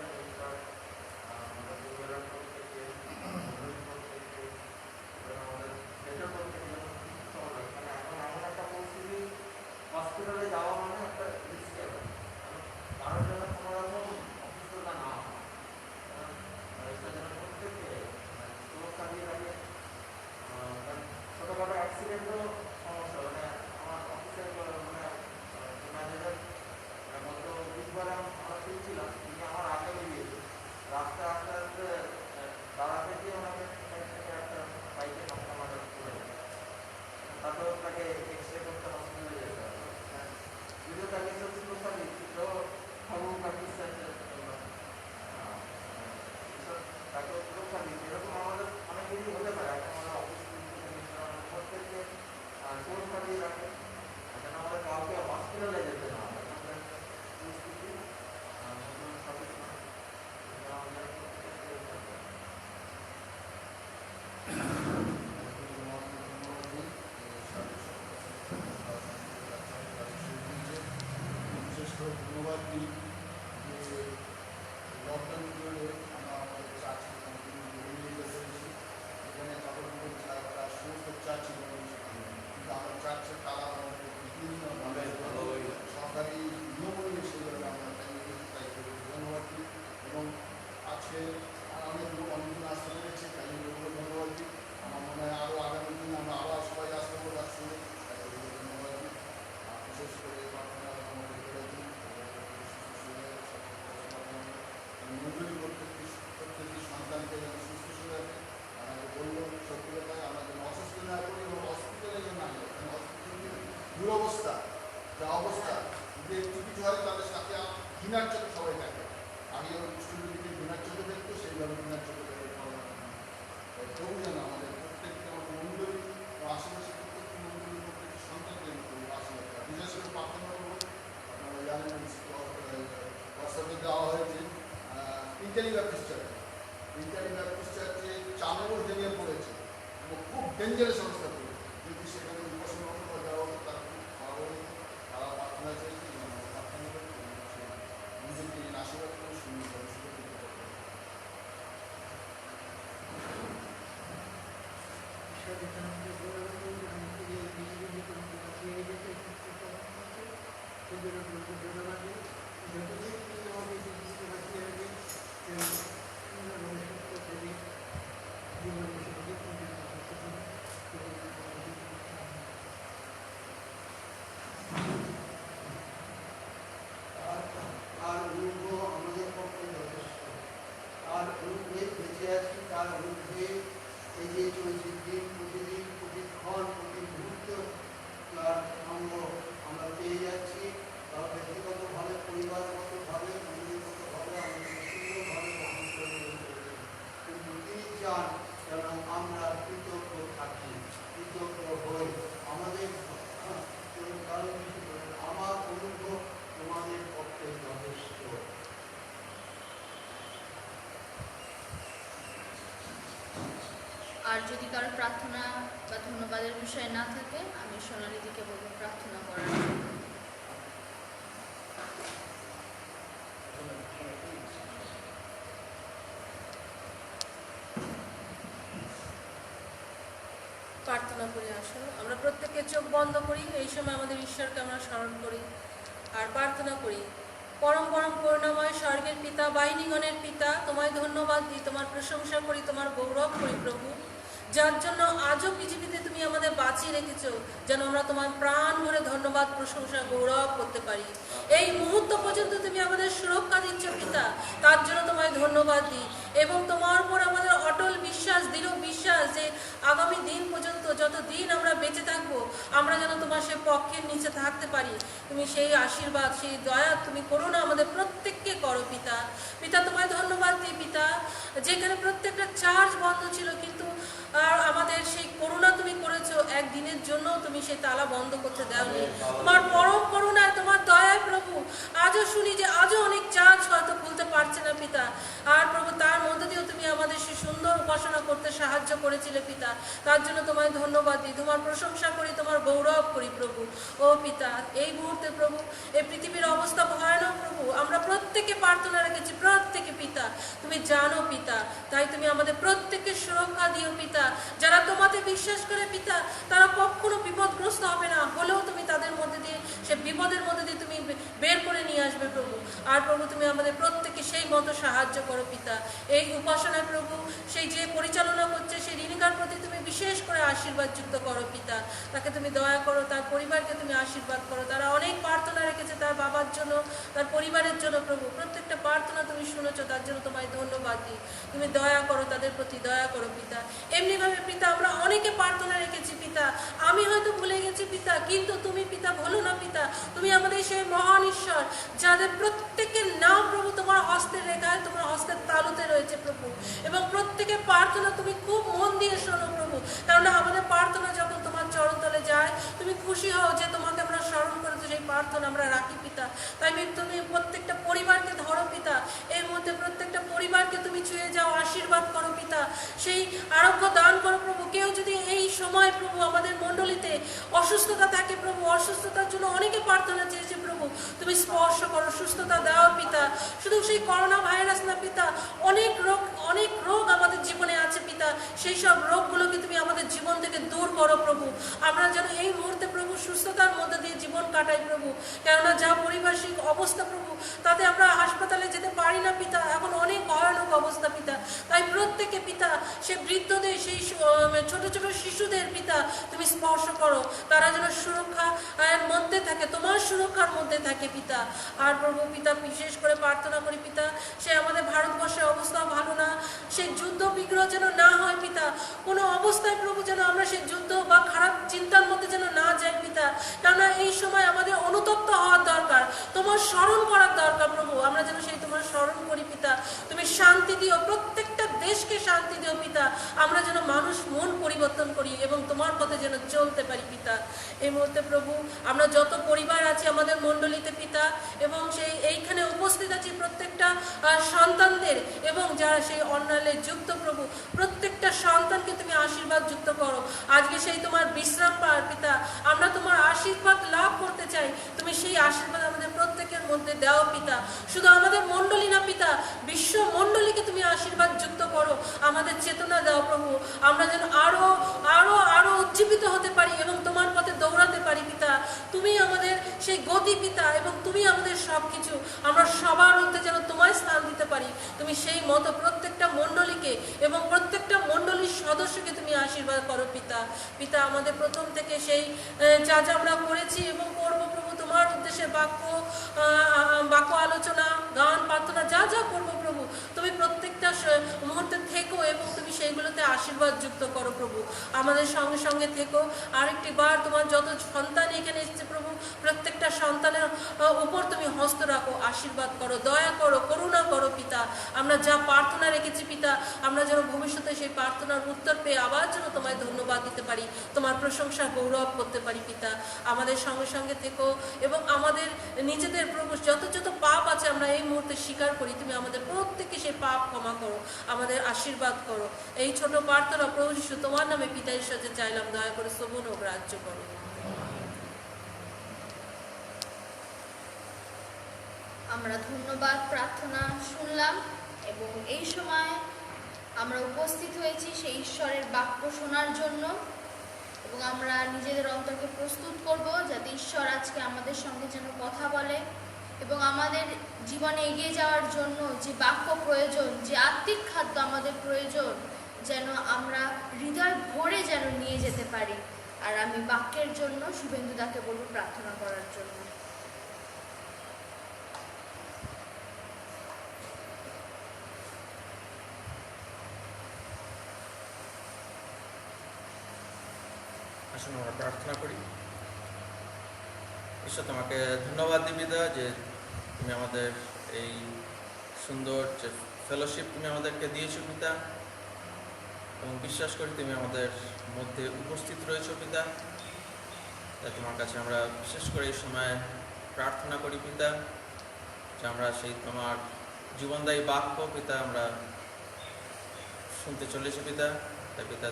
আমাদের পরিবারের পক্ষ থেকে, বন্ধুর পক্ষ থেকে, আমাদের দেশের পক্ষ থেকে সুস্থ হবে। মানে এখন এমন একটা পরিস্থিতি, হসপিটালে যাওয়া মানে একটা রিস্ক আছে, কারোর জন্য কোনো রকম অসুস্থতা না হয়, সেটা যেন প্রত্যেককে সুরক্ষা দিয়ে রাখে। ছোটোখাটো অ্যাক্সিডেন্টও সমস্যা, মানে আমার অফিসের মানে ম্যানেজার গত 20 বার আমরা শুনছিলাম, তিনি আমার আগে বেরিয়েছে, রাস্তা আস্তে আস্তে দাঁড়াতে গিয়ে ওনাকে একটা বাইকে ধাক্কা মারা করে, তারপর তাকে এক্সরে করতে হসপিটালে যেতে হবে। যদিও তাকে সুরক্ষা দিচ্ছি তো খবর প্র্যাকটিস আছে, তাকে সুরক্ষা দিচ্ছি। এরকম আমাদের অনেকেরই হতে পারে, এখন আমাদের অফিস প্রত্যেককে সুরক্ষা দিয়ে রাখে যেন আমাদের কাউকে হসপিটালে যেতে না হয়। আমাদের পরিস্থিতি সচেতন আমাদের বিশেষ করে ধন্যবাদ দিই যে লকডাউন পিরিয়ডে আমরা আমাদের চার্চ কন্টিনিউ করে নিয়ে যেতে পেরেছি। এখানে কাপড় ছাড়া প্রায় সমস্ত চার্চই কিন্তু আমরা চার্চের তালা বিভিন্ন সরকারি নিয়ম নিয়ে সেভাবে আমরা তাই ধন্যবাদ দিই। এবং আজকে অনেকদিন আসতে পেরেছি, তাই ধন্যবাদ দিই। আমার মনে হয় আরও আগামী দিনে আমরা আবার সবাই আসতে পারবো একসঙ্গে, তাই ধন্যবাদ দিই। বিশেষ করে মন্ডলী প্রত্যেকটি সন্তানকে যেন সুস্থ সুন্দর রাখে। আমাকে বললো সত্যি কথায় আমরা যেন অসুস্থ না করি এবং হসপিটালে যেন না যাই, কারণ হসপিটালের দুরবস্থা, যা অবস্থা, যদি একটু কিছু হয় তাদের সাথে ঘৃণার চোখে সবাই থাকে। আগে যেমন স্টুডেন্টকে ঘৃণার চোখে দেখতো, সেইভাবে ঘৃণার চোখে দেখে তবু যেন আমাদের প্রত্যেকটা মন্ডলী ও আশেপাশে প্রত্যেকটি মন্ডলীর প্রত্যেকটি সন্তানকে আশীর্বাদ করা। বিশেষ করে প্রার্থনা করবো, আপনারা জানেন প্রস্তাবে দেওয়া হয়েছে Italy Baptist church. Italy Baptist চার্চে 4 নম্বর ভেঙে পড়েছে এবং খুব ডেঞ্জারাস অবস্থা পড়েছে। যদি সেখানে উপাসনা বা দেওয়া হতো তারা খুব ভালো হতো। তারা প্রার্থনা চাইছে, প্রার্থনা করে নিজেকে আশীর্বাদ করে সুন্দর ভবিষ্যতে দিতে পারবে। যদি কারো প্রার্থনা বা ধন্যবাদের বিষয় না থাকে, আমি সোনালীদিকে বলবো প্রার্থনা করার জন্য। প্রার্থনা করি। আসুন আমরা প্রত্যেকে চোখ বন্ধ করি, এই সময় আমাদের ঈশ্বরকে আমরা স্মরণ করি আর প্রার্থনা করি। পরম পরম করুণাময় স্বর্গের পিতা, বাহিনীগণের পিতা, তোমায় ধন্যবাদ দিই, তোমার প্রশংসা করি, তোমার গৌরব করি প্রভু, যার জন্য আজও পৃথিবীতে তুমি আমাদের বাঁচিয়ে রেখেছো, যেন আমরা তোমার প্রাণ ভরে ধন্যবাদ, প্রশংসা, গৌরব করতে পারি। এই মুহূর্ত পর্যন্ত তুমি আমাদের সুরক্ষা দিচ্ছ পিতা, তার জন্য তোমায় ধন্যবাদ দিই। এবং তোমার উপর আমাদের অটল বিশ্বাস, দৃঢ় বিশ্বাস যে আগামী দিন পর্যন্ত যত দিন আমরা বেঁচে থাকবো, আমরা যেন তোমার সে পক্ষের নিচে থাকতে পারি। তুমি সেই আশীর্বাদ, সেই দয়া, তুমি করুণা আমাদের প্রত্যেককে করো পিতা। পিতা তোমায় ধন্যবাদ দিই পিতা, যেখানে প্রত্যেকটা চার্জ বন্ধ ছিল, কিন্তু আমাদের সেই করুণা তুমি করেছো, একদিনের জন্য তুমি সেই তালা বন্ধ করতে দাওনি। তোমার পরম করুণায়, তোমার দয়ায় প্রভু, আজও শুনি যে আজও অনেক চার্জ হয়তো খুলতে পারছে না পিতা। আর প্রভু তার মধ্যে দিয়েও তুমি আমাদের সেই সুন্দর উপাসনা করতে সাহায্য করেছিলে পিতা, তার জন্য তোমায় ধন্যবাদ দিই, তোমার প্রশংসা করি, তোমার গৌরব করি প্রভু। ও পিতা, এই মুহূর্তে প্রভু এই পৃথিবীর অবস্থা ভয়ানক প্রভু, আমরা প্রত্যেকে প্রার্থনা রেখেছি, প্রত্যেকে পিতা তুমি জানো পিতা, তাই তুমি আমাদের প্রত্যেককে সুরক্ষা দিও পিতা। যারা তোমাতে বিশ্বাস করে পিতা, তারা কখনো বিপদগ্রস্ত হবে না, হলেও তুমি তাদের মধ্যে দিয়ে, সে বিপদের মধ্যে দিয়ে তুমি বের করে নিয়ে আসবে প্রভু। আর প্রভু তুমি আমাদের প্রত্যেককে সেই মতো সাহায্য করো পিতা। এই উপাসনায় প্রভু সেই যে পরিচালনা করছে, সেই রিনিকার প্রতি তুমি বিশেষ করে আশীর্বাদ যুক্ত করো পিতা, তাকে তুমি দয়া করো, তার পরিবারকে তুমি আশীর্বাদ করো। তারা অনেক প্রার্থনা রেখেছে তার বাবার জন্য, তার পরিবারের জন্য প্রভু, প্রত্যেকটা প্রার্থনা তুমি শুনেছো, তার জন্য তোমায় ধন্যবাদ দিই। তুমি দয়া করো, তাদের প্রতি দয়া করো পিতা। এমনিভাবে পিতা আমরা অনেকে প্রার্থনা রেখেছি পিতা, আমি হয়তো ভুলে গেছি পিতা, কিন্তু তুমি পিতা ভুলো না পিতা, তুমি আমাদের সেই মহান ঈশ্বর, যাদের প্রত্যেকের নাম প্রভু তোমার হস্তের রেখায়, তোমার হস্তের তালুতে রয়েছে প্রভু। এবং প্রত্যেকের প্রার্থনা তুমি খুব মন দিয়ে শোনো প্রভু, কেননা আমাদের প্রার্থনা যখন তোমার চরণতলে যায়, তুমি খুশি হও যে তোমাকে আমরা স্মরণ করেছি, সেই প্রার্থনা আমরা রাখি পিতা। তাই তুমি প্রত্যেকটা পরিবারকে ধরো পিতা, এর মধ্যে প্রত্যেকটা পরিবারকে তুমি ছুঁয়ে যাও, আশীর্বাদ করো পিতা, সেই আরোগ্য দান করো প্রভু। কেউ যদি এই সময় প্রভু আমাদের মণ্ডলীতে অসুস্থতা থাকে প্রভু, অসুস্থতার জন্য অনেকে প্রার্থনা চেয়েছে প্রভু, তুমি স্পর্শ করো, সুস্থতা দাও পিতা। শুধু সেই করোনা ভাইরাস না পিতা, অনেক রোগ আমাদের জীবনে আছে পিতা, সেই সব রোগগুলোকে তুমি আমাদের জীবন থেকে দূর করো প্রভু। আমরা যেন এই মুহূর্তে প্রভু সুস্থতার মধ্যে দিয়ে জীবন কাটাই প্রভু, কেননা যা পারিপার্শ্বিক অবস্থা প্রভু, তাতে আমরা হাসপাতালে যেতে পারি না পিতা, এখন অনেক ভয়ানক অবস্থা পিতা। তাই প্রত্যেকে পিতা, সে বৃদ্ধদের, সেই ছোট ছোট শিশুদের পিতা তুমি স্পর্শ করো, তারা যেন সুরক্ষা মধ্যে থাকে, তোমার সুরক্ষার মধ্যে থাকে পিতা। আর প্রভু পিতা বিশেষ করে প্রার্থনা করি পিতা, সে আমাদের ভারতবর্ষের অবস্থা ভালো না, সে যুদ্ধ বিগ্রহ যেন না হয় পিতা, কোনো অবস্থায় প্রভু যেন আমরা সেই যুদ্ধ বা খারাপ চিন্তার মধ্যে যেন না যাই পিতা, কেননা এই সময় আমাদের অনুতপ্ত হওয়ার দরকার, তোমার স্মরণ করার দরকার প্রভু। আমরা যেন সেই তোমার স্মরণ করি পিতা, তুমি শান্তি দিও, প্রত্যেকটা দেশকে শান্তি দিও পিতা, আমরা যেন মানুষ মন পরিবর্তন করি এবং তোমার পথে যেন চলতে পারি পিতা। এই মুহূর্তে প্রভু আমরা যত পরিবার আছি আমাদের মণ্ডলীতে পিতা, এবং সেই এইখানে উপস্থিত আছি প্রত্যেকটা সন্তানদের, এবং যারা সেই অন্যান্যে যুক্ত প্রভু, প্রত্যেকটা সন্তানকে তুমি আশীর্বাদ যুক্ত করো। আজকে সেই তোমার বিশ্রাম পাওয়ার পিতা, আমরা তোমার আশীর্বাদ লাভ করতে চাই, তুমি সেই আশীর্বাদ আমাদের প্রত্যেকের মধ্যে দাও পিতা। শুধু আমাদের মণ্ডলী না পিতা, বিশ্ব মণ্ডলীকে তুমি আশীর্বাদ যুক্ত করো, আমাদের চেতনা দাও প্রভু, আমরা যেন আরো আরো আরো উজ্জীবিত হতে পারি এবং তোমার পথে দৌড়াতে পারি পিতা। তুমি আমাদের সেই গতি পিতা, এবং তুমি আমাদের সব কিছু, আমরা সবার মধ্যে যেন তোমায় স্থান দিতে পারি। তুমি সেই মতো প্রত্যেকটা মণ্ডলীকে এবং প্রত্যেকটা মণ্ডলীর সদস্যকে তুমি আশীর্বাদ করো পিতা। পিতা আমাদের প্রথম থেকে সেই যা যা আমরা করেছি এবং করবো প্রভু, তোমার উদ্দেশ্যে বাক্য আলোচনা, গান, প্রার্থনা যা যা করবো প্রভু, তুমি প্রত্যেকটা মুহূর্তে থেকো এবং তুমি সেইগুলোতে আশীর্বাদ যুক্ত করো প্রভু। আমাদের সঙ্গে সঙ্গে থেকো। আরেকটি বার তোমার যত সন্তান এখানে এসেছে প্রভু, প্রত্যেকটা সন্তানের উপর তুমি হস্ত রাখো, আশীর্বাদ করো, দয়া করো, করুণা করো পিতা। আমরা যা প্রার্থনা রেখেছি পিতা, আমরা যেন ভবিষ্যতে সেই প্রার্থনার উত্তর পেয়ে আবার যেন তোমায় ধন্যবাদ দিতে পারি, তোমার প্রশংসা গৌরব করতে পারি পিতা। আমাদের সঙ্গে সঙ্গে থেকো এবং আমাদের নিজেদের প্রভু যত যত পাপ আছে আমরা এই মুহূর্তে স্বীকার করি, তুমি আমাদের প্রত্যেককে সেই পাপ ক্ষমা করো। করো, আমাদের আশীর্বাদ করো। এই ছোট প্রার্থনা প্রভু যিশু তোমার নামে পিতা ঈশ্বরকে চাইলাম, দয়া করে শ্রবণ ও গ্রাহ্য করো। আমরা ধন্যবাদ প্রার্থনা শুনলাম এবং এই সময় আমরা উপস্থিত হয়েছি সেই ঈশ্বরের বাক্য শোনার জন্য এবং আমরা নিজেদের অন্তরকে প্রস্তুত করব যাতে ঈশ্বর আজকে আমাদের সঙ্গে যেন কথা বলে এবং আমাদের জীবনে এগিয়ে যাওয়ার জন্য যে বাক্য প্রয়োজন, যে আত্মিক খাদ্য আমাদের প্রয়োজন, যেন আমরা হৃদয় ভরে যেন নিয়ে যেতে পারি। আর আমি বাক্যের জন্য শুভেন্দুদাকে বলবো প্রার্থনা করার জন্য। আসুন আমরা প্রার্থনা করি। ঈশ্বর, তোমাকে ধন্যবাদ দিই পিতা যে তুমি আমাদের এই সুন্দর যে ফেলোশিপ তুমি আমাদেরকে দিয়েছো পিতা, এবং বিশ্বাস করি তুমি আমাদের মধ্যে উপস্থিত রয়েছো পিতা। তাই তোমার কাছে আমরা বিশেষ করে এই সময় প্রার্থনা করি পিতা যে আমরা সেই তোমার জীবনদায়ী বাক্য পিতা আমরা শুনতে চলেছি পিতা। তাই পিতা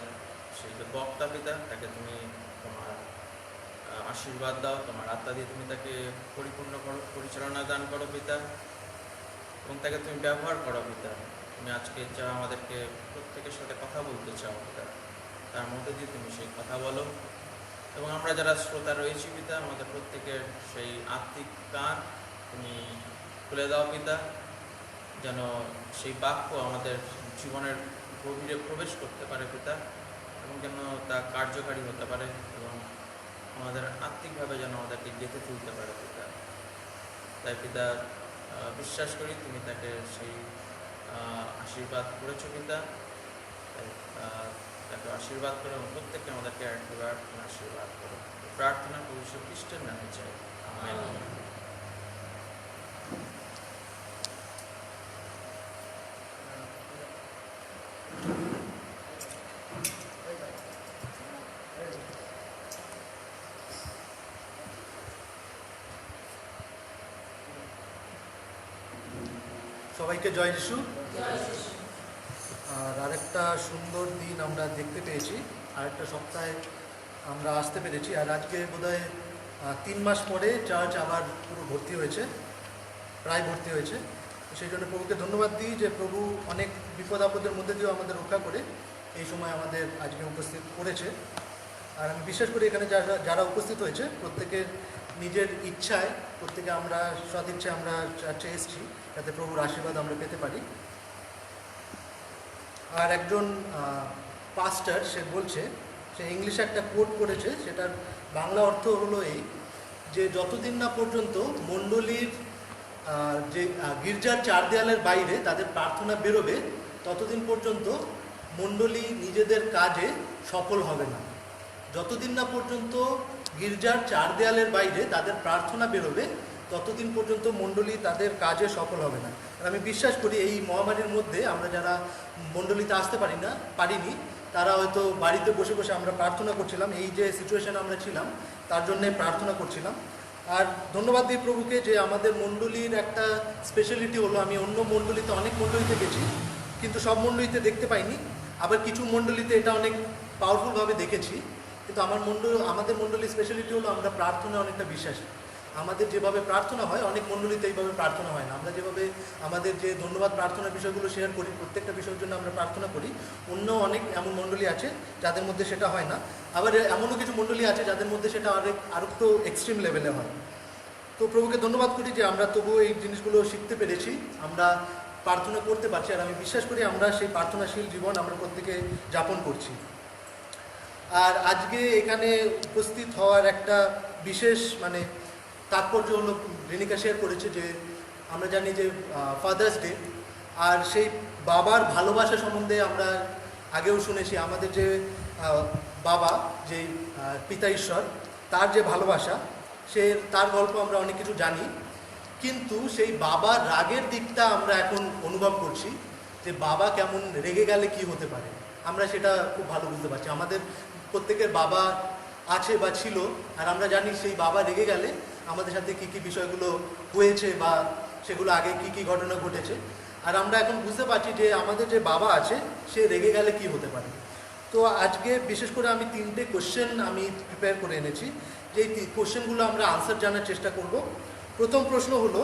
সেই যে বক্তা পিতা তাকে তুমি তোমার আশীর্বাদ দাও, তোমার আত্মা দিয়ে তুমি তাকে পরিপূর্ণ করো, পরিচালনা দান করো পিতা, এবং তাকে তুমি ব্যবহার করো পিতা। তুমি আজকে যা আমাদেরকে প্রত্যেকের সাথে কথা বলতে চাও পিতা, তার মধ্যে দিয়ে তুমি সেই কথা বলো, এবং আমরা যারা শ্রোতা রয়েছি পিতা আমাদের প্রত্যেকের সেই আত্মিক কান তুমি খুলে দাও পিতা, যেন সেই বাক্য আমাদের জীবনের গভীরে প্রবেশ করতে পারে পিতা, এবং যেন তা কার্যকারী হতে পারে এবং আমাদের আত্মিকভাবে যেন আমাদেরকে গেঁথে তুলতে পারে পিতা। তাই পিতা বিশ্বাস করি তুমি তাকে সেই আশীর্বাদ করেছো পিতা। তাই তাকে আশীর্বাদ করো এবং প্রত্যেককে আমাদেরকে একবার আশীর্বাদ করো। প্রার্থনা প্রভু যীশু খ্রিস্টের নামে চাই, আমেন। সবাইকে জয় যিশু। আর আরেকটা সুন্দর দিন আমরা দেখতে পেয়েছি, আরেকটা সপ্তাহে আমরা আসতে পেরেছি। আর আজকে বোধহয় 3 মাস পরে চার্চ আবার পুরো ভর্তি হয়েছে, প্রায় ভর্তি হয়েছে। সেই জন্য প্রভুকে ধন্যবাদ দিই যে প্রভু অনেক বিপদ আপদের মধ্যে দিয়েও আমাদের রক্ষা করে এই সময় আমাদের আজকে উপস্থিত করেছে। আর আমি বিশ্বাস করি এখানে যারা উপস্থিত হয়েছে প্রত্যেকের নিজের ইচ্ছায়, প্রত্যেকে আমরা সৎ ইচ্ছায় আমরা চার্চে এসেছি যাতে প্রভুর আশীর্বাদ আমরা পেতে পারি। আর একজন পাস্টার সে বলছে, সে ইংলিশে একটা কোট করেছে, সেটার বাংলা অর্থ হলো এই যে যতদিন না পর্যন্ত মণ্ডলীর যে গির্জার 4 দেয়ালের বাইরে তাদের প্রার্থনা বেরোবে ততদিন পর্যন্ত মণ্ডলী নিজেদের কাজে সফল হবে না। যতদিন না পর্যন্ত গির্জার 4 দেয়ালের বাইরে তাদের প্রার্থনা বেরোবে ততদিন পর্যন্ত মণ্ডলী তাদের কাজে সফল হবে না। আর আমি বিশ্বাস করি এই মহামারীর মধ্যে আমরা যারা মণ্ডলীতে আসতে পারিনি তারা হয়তো বাড়িতে বসে বসে আমরা প্রার্থনা করছিলাম, এই যে সিচুয়েশানে আমরা ছিলাম তার জন্যে প্রার্থনা করছিলাম। আর ধন্যবাদ দিই প্রভুকে যে আমাদের মণ্ডলীর একটা স্পেশালিটি হলো, আমি অন্য মণ্ডলীতে অনেক মণ্ডলীতে গেছি কিন্তু সব মণ্ডলীতে দেখতে পাইনি, আবার কিছু মণ্ডলীতে এটা অনেক পাওয়ারফুলভাবে দেখেছি, কিন্তু আমাদের মণ্ডলীর স্পেশালিটি হলো আমরা প্রার্থনা অনেকটা বিশ্বাসী। আমাদের যেভাবে প্রার্থনা হয় অনেক মণ্ডলীতে এইভাবে প্রার্থনা হয় না। আমরা যেভাবে আমাদের যে ধন্যবাদ প্রার্থনার বিষয়গুলো শেয়ার করি, প্রত্যেকটা বিষয়ের জন্য আমরা প্রার্থনা করি, অন্য অনেক এমন মণ্ডলী আছে যাদের মধ্যে সেটা হয় না। আবার এমনও কিছু মণ্ডলী আছে যাদের মধ্যে সেটা আরও একটু এক্সট্রিম লেভেলে হয়। তো প্রভুকে ধন্যবাদ করি যে আমরা তবুও এই জিনিসগুলো শিখতে পেরেছি, আমরা প্রার্থনা করতে পারছি। আর আমি বিশ্বাস করি আমরা সেই প্রার্থনাশীল জীবন আমরা প্রত্যেকে যাপন করছি। আর আজকে এখানে উপস্থিত হওয়ার একটা বিশেষ তাৎপর্য হলো, রেণিকা শেয়ার করেছে যে আমরা জানি যে ফাদার্স ডে, আর সেই বাবার ভালোবাসা সম্বন্ধে আমরা আগেও শুনেছি। আমাদের যে বাবা, যে পিতা ঈশ্বর, তার যে ভালোবাসা, তার গল্প আমরা অনেক কিছু জানি, কিন্তু সেই বাবার রাগের দিকটা আমরা এখন অনুভব করছি যে বাবা কেমন রেগে গেলে কি হতে পারে, আমরা সেটা খুব ভালো বুঝতে পারছি। আমাদের প্রত্যেকের বাবা আছে বা ছিল, আর আমরা জানি সেই বাবা রেগে গেলে আমাদের সাথে কী কী বিষয়গুলো হয়েছে বা সেগুলো আগে কী কী ঘটনা ঘটেছে। আর আমরা এখন বুঝতে পারছি যে আমাদের যে বাবা আছে সে রেগে গেলে কি হতে পারে। তো আজকে বিশেষ করে আমি 3টে কোশ্চেন আমি প্রিপেয়ার করে এনেছি, যে কোশ্চেনগুলো আমরা আনসার জানার চেষ্টা করব। প্রথম প্রশ্ন হলো,